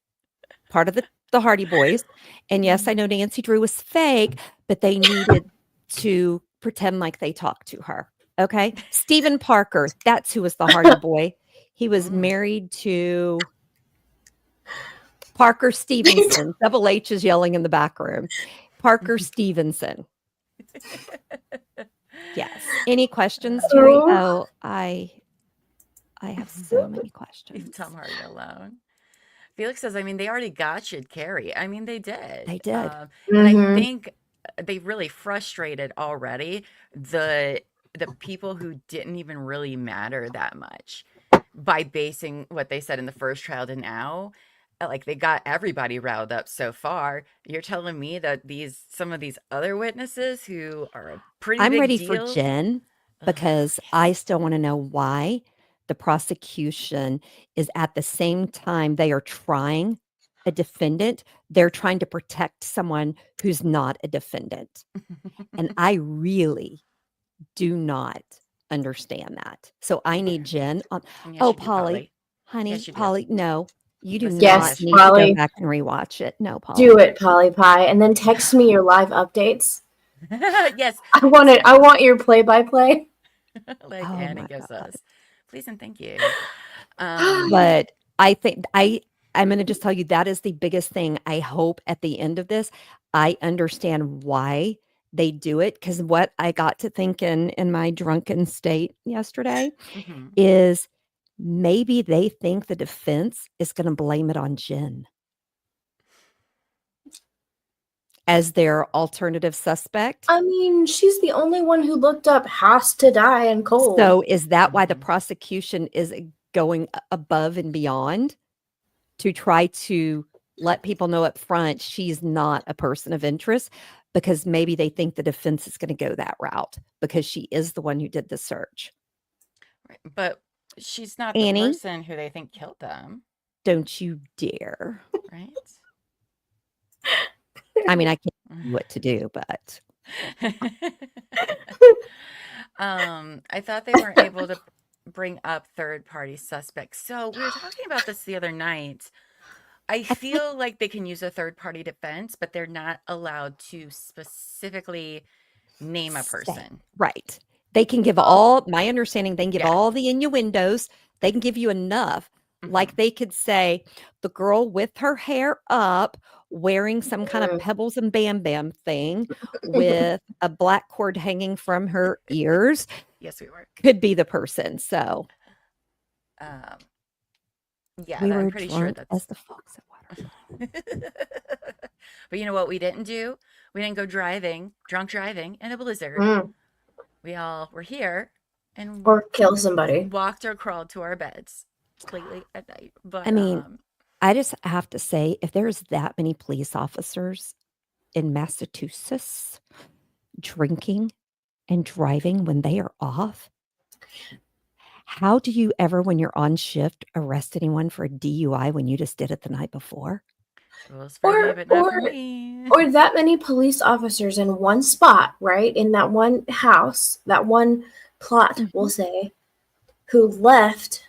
S13: part of the Hardy Boys. And yes, I know Nancy Drew was fake, but they needed to pretend like they talked to her. Okay. Stephen Parker, that's who was the Hardy Boy. He was married to Parker Stevenson. Double H is yelling in the back room. Parker Stevenson. Yes. Any questions, Terry? Oh, I have so many questions.
S9: Leave Tom Hardy alone. Felix says, I mean, they already got you, Carrie. I mean, they did.
S13: They did.
S9: And I think they really frustrated already the people who didn't even really matter that much by basing what they said in the first trial to now. Like, they got everybody riled up so far. You're telling me that some of these other witnesses who are a pretty
S13: I'm
S9: big
S13: ready
S9: deal.
S13: for Jen because I still want to know why the prosecution is at the same time they are trying a defendant, they're trying to protect someone who's not a defendant. And I really do not understand that. So I need Jen on.
S9: Yes,
S13: Oh,
S9: you do,
S13: Polly, honey,
S9: Yes, you do.
S13: Polly, no, you do
S9: Listen,
S13: not
S2: Yes,
S13: need to
S2: Polly.
S13: go back and rewatch it. No, Polly.
S2: Do it, Polly Pie, and then text me your live updates.
S9: Yes.
S2: I want it. I want your play-by-play.
S9: Like
S13: Oh
S9: Anna
S13: my
S9: gives
S13: God.
S9: us. Please and thank you.
S13: But I think I'm going to just tell you that is the biggest thing. I hope at the end of this, I understand why they do it. Because what I got to thinking in my drunken state yesterday is maybe they think the defense is going to blame it on Jen as their alternative suspect.
S2: I mean, she's the only one who looked up has to die in cold.
S13: So is that why the prosecution is going above and beyond to try to let people know up front she's not a person of interest? Because maybe they think the defense is going to go that route because she is the one who did the search.
S9: Right. But she's not
S13: Annie?
S9: the person who they think killed them.
S13: Don't you dare.
S9: Right?
S13: I mean, I can't tell you what to do, but
S9: I thought they weren't able to bring up third-party suspects. So we were talking about this the other night. I feel like they can use a third-party defense, but they're not allowed to specifically name a person.
S13: Right. They can give all, my understanding, they can give all the innuendos. They can give you enough. Like they could say the girl with her hair up, wearing some kind of pebbles and bam bam thing with a black cord hanging from her ears.
S9: Yes, we were.
S13: Could be the person. So
S9: yeah,
S13: we
S9: I'm
S13: were
S9: pretty
S13: drunk
S9: sure that's
S13: as the fox at water.
S9: But you know what we didn't do? We didn't go drunk driving in a blizzard. We all were here and
S2: or kill somebody.
S9: Walked or crawled to our beds lately at night. But
S13: I mean, I just have to say, if there's that many police officers in Massachusetts drinking and driving when they are off, how do you ever, when you're on shift, arrest anyone for a DUI when you just did it the night before?
S2: Or that many police officers in one spot, right? In that one house, that one plot, we'll say, who left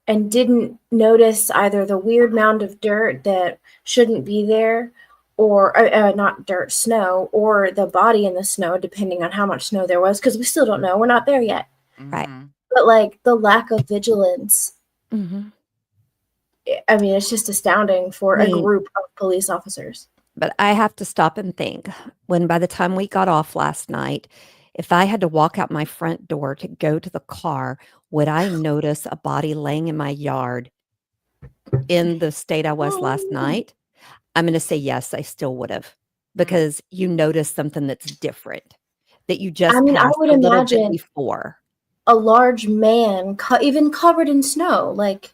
S2: and didn't notice either the weird mound of dirt that shouldn't be there, or not dirt, snow, or the body in the snow, depending on how much snow there was, because we still don't know. We're not there yet.
S13: Right.
S2: But like the lack of vigilance, I mean, it's just astounding for a group of police officers.
S13: But I have to stop and think, when by the time we got off last night, if I had to walk out my front door to go to the car, would I notice a body laying in my yard in the state I was last night? I'm going to say yes, I still would have, because you notice something that's different that you just passed
S2: would
S13: a little
S2: imagine
S13: bit before.
S2: A large man, even covered in snow, like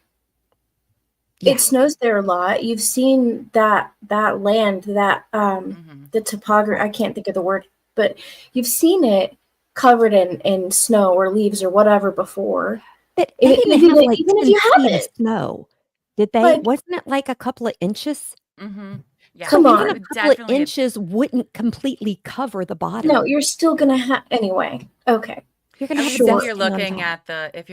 S2: it snows there a lot. You've seen that land, that the topography. I can't think of the word, but you've seen it covered in snow or leaves or whatever before.
S13: But they didn't have like
S2: even if
S13: 10
S2: you
S13: feet of
S2: haven't,
S13: snow, did they?
S2: Like-
S13: Wasn't it like a couple of inches?
S9: Yeah,
S2: Come
S13: So
S2: on.
S13: even a couple of inches wouldn't completely cover the body.
S2: No, you're still gonna have anyway. Okay.
S13: You're gonna have
S9: If
S13: to
S9: you're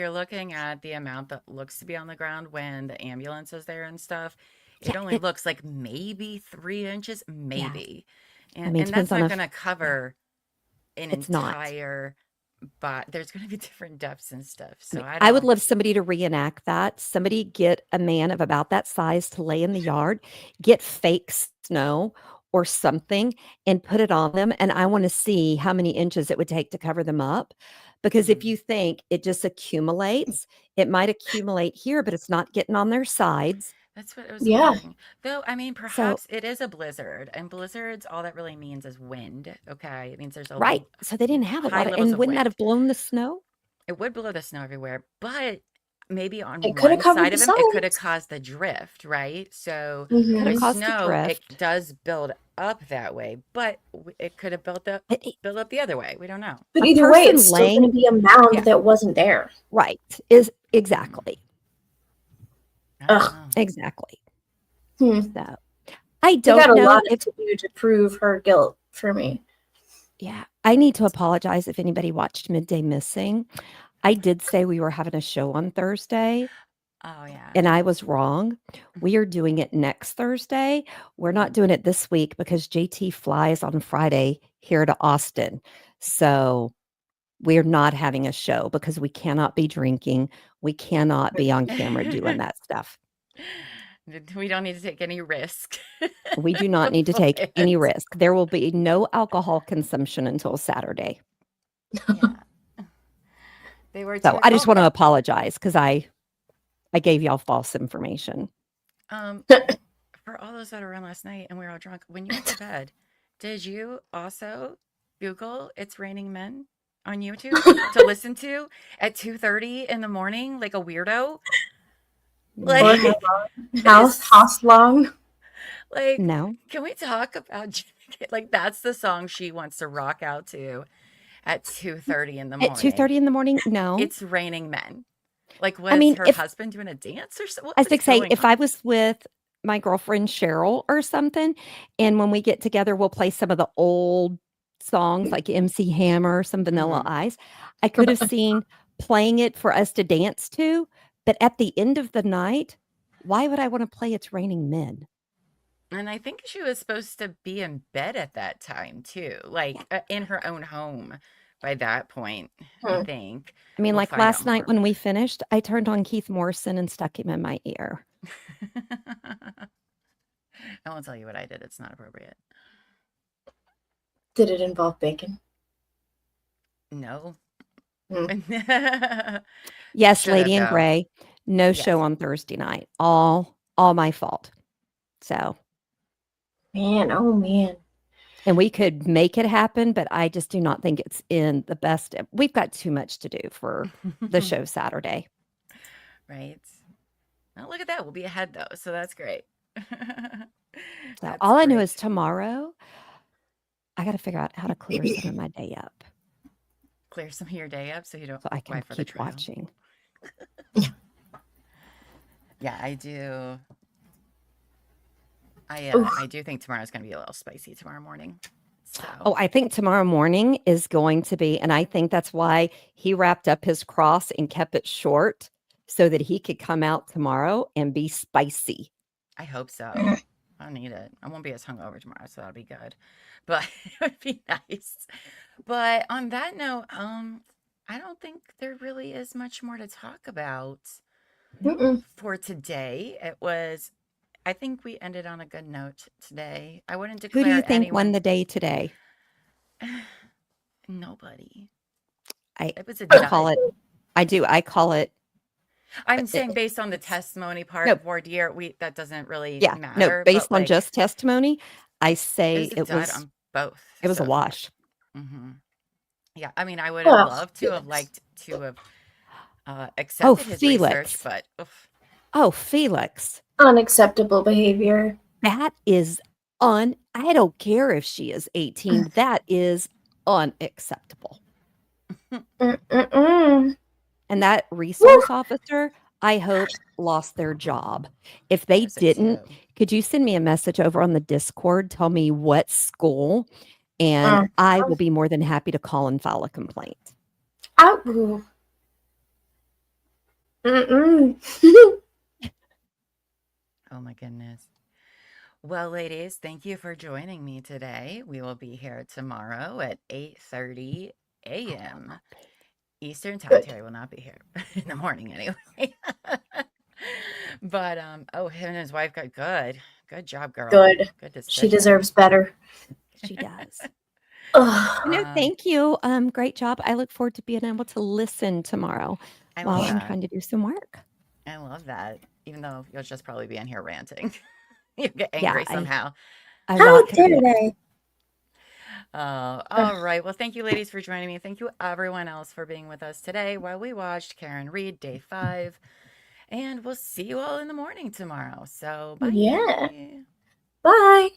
S9: looking at the amount that looks to be on the ground when the ambulance is there and stuff, it only looks like maybe 3 inches, maybe. And,
S13: I mean,
S9: and that's
S13: depends on
S9: not
S13: if-
S9: going to cover an
S13: It's not.
S9: entire but there's going to be different depths and stuff. So
S13: I would love somebody to reenact that. Somebody get a man of about that size to lay in the yard, get fake snow or something and put it on them. And I want to see how many inches it would take to cover them up. Because if you think it just accumulates, it might accumulate here, but it's not getting on their sides.
S9: That's what I was wondering. Though, I mean, perhaps it is a blizzard, and blizzards, all that really means is wind. Okay. It means there's a
S13: Right. So they didn't have a
S9: high
S13: lot of,
S9: levels
S13: and
S9: of
S13: wouldn't that
S9: wind.
S13: have blown the snow?
S9: It would blow the snow everywhere, but maybe on
S2: It could have
S9: one
S2: covered
S9: side
S2: the
S9: of them, it could have
S2: sides.
S9: caused the drift, right? So
S13: Could have
S9: with
S13: caused the
S9: snow, it
S13: drift.
S9: does build up that way, but it could have built up the other way. We don't know.
S2: But
S13: A
S2: either way, it's
S13: person
S2: still going to be a mound that wasn't there.
S13: Right. Is exactly.
S2: Ugh.
S13: Exactly.
S2: Hmm.
S13: So I
S2: You
S13: don't
S2: got a
S13: know
S2: lot
S13: if
S2: to do to prove her guilt for me.
S13: yeah, I need to apologize if anybody watched Midday Missing. I did say we were having a show on Thursday.
S9: Oh, yeah.
S13: And I was wrong. We are doing it next Thursday. We're not doing it this week because JT flies on Friday here to Austin. So we're not having a show because we cannot be drinking. We cannot be on camera doing that stuff.
S9: We don't need to take any risk.
S13: We do not need to take any risk. There will be no alcohol consumption until Saturday.
S9: Yeah. They were
S13: So I just want to apologize because I gave y'all false information.
S9: For all those that were around last night and we were all drunk, when you went to bed, did you also Google "It's Raining Men" on YouTube to listen to at 2:30 in the morning like a weirdo? Like
S2: house long.
S9: Like,
S13: no.
S9: Can we talk about like that's the song she wants to rock out to at 2:30 in the morning?
S13: At 2:30 in the morning? No.
S9: It's Raining Men. Like, was her husband doing a dance or something?
S13: I was like, say, if I was with my girlfriend Cheryl or something, and when we get together, we'll play some of the old songs like MC Hammer, some Vanilla Ice. I could have seen playing it for us to dance to, but at the end of the night, why would I want to play It's Raining Men?
S9: And I think she was supposed to be in bed at that time too, like in her own home by that point, I think.
S13: I mean, like last night when we finished, I turned on Keith Morrison and stuck him in my ear.
S9: I won't tell you what I did. It's not appropriate.
S2: Did it involve bacon?
S9: No.
S13: Yes,
S9: Should
S13: Lady
S9: have,
S13: in
S9: though.
S13: Gray. No
S9: Yes.
S13: show on Thursday night. All my fault. So.
S2: Man, oh man.
S13: And we could make it happen, but I just do not think it's in the best. We've got too much to do for the show Saturday.
S9: Right. Well, look at that. We'll be ahead though. So that's great.
S13: So all I know is tomorrow, I got to figure out how to clear some of my day up.
S9: Clear some of your day up so you don't
S13: So I can
S9: wait for the
S13: keep
S9: trial.
S13: watching.
S9: Yeah, I do. I do think tomorrow's going to be a little spicy tomorrow morning. So.
S13: Oh, I think tomorrow morning is going to be, and I think that's why he wrapped up his cross and kept it short so that he could come out tomorrow and be spicy.
S9: I hope so. I need it. I won't be as hungover tomorrow, so that'll be good. But it would be nice. But on that note, I don't think there really is much more to talk about for today. I think we ended on a good note today. I wouldn't declare
S13: Who do you think
S9: anyone...
S13: won the day today?
S9: Nobody.
S13: I
S9: call
S13: it. I do. I call it.
S9: I'm saying based on the testimony part of voir dire, that doesn't really matter.
S13: No, based on just testimony, I say it was
S9: on both.
S13: It was a wash.
S9: Mm-hmm. Yeah, I mean, I would have loved to have liked to have accepted his research, but
S13: oh, Felix,
S2: unacceptable behavior.
S13: That is I don't care if she is 18. That is unacceptable. And that resource officer, I hope, lost their job. If they didn't, could you send me a message over on the Discord? Tell me what school, and I will be more than happy to call and file a complaint.
S2: Oh,
S9: oh my goodness. Well, ladies, thank you for joining me today. We will be here tomorrow at 8:30 a.m. Eastern time. Terry will not be here in the morning anyway. But him and his wife got good. Good job, girl.
S2: Good.
S9: Good decision.
S2: She deserves better.
S13: She does.
S2: Ugh.
S13: No, thank you. Great job. I look forward to being able to listen tomorrow while I'm trying to do some work.
S9: I love that. Even though you'll just probably be in here ranting. You get
S13: Yeah,
S9: angry somehow.
S2: How dare they?
S9: All right. Well, thank you, ladies, for joining me. Thank you, everyone else, for being with us today while we watched Karen Read Day 5. And we'll see you all in the morning tomorrow. So bye.
S2: Yeah. Bye.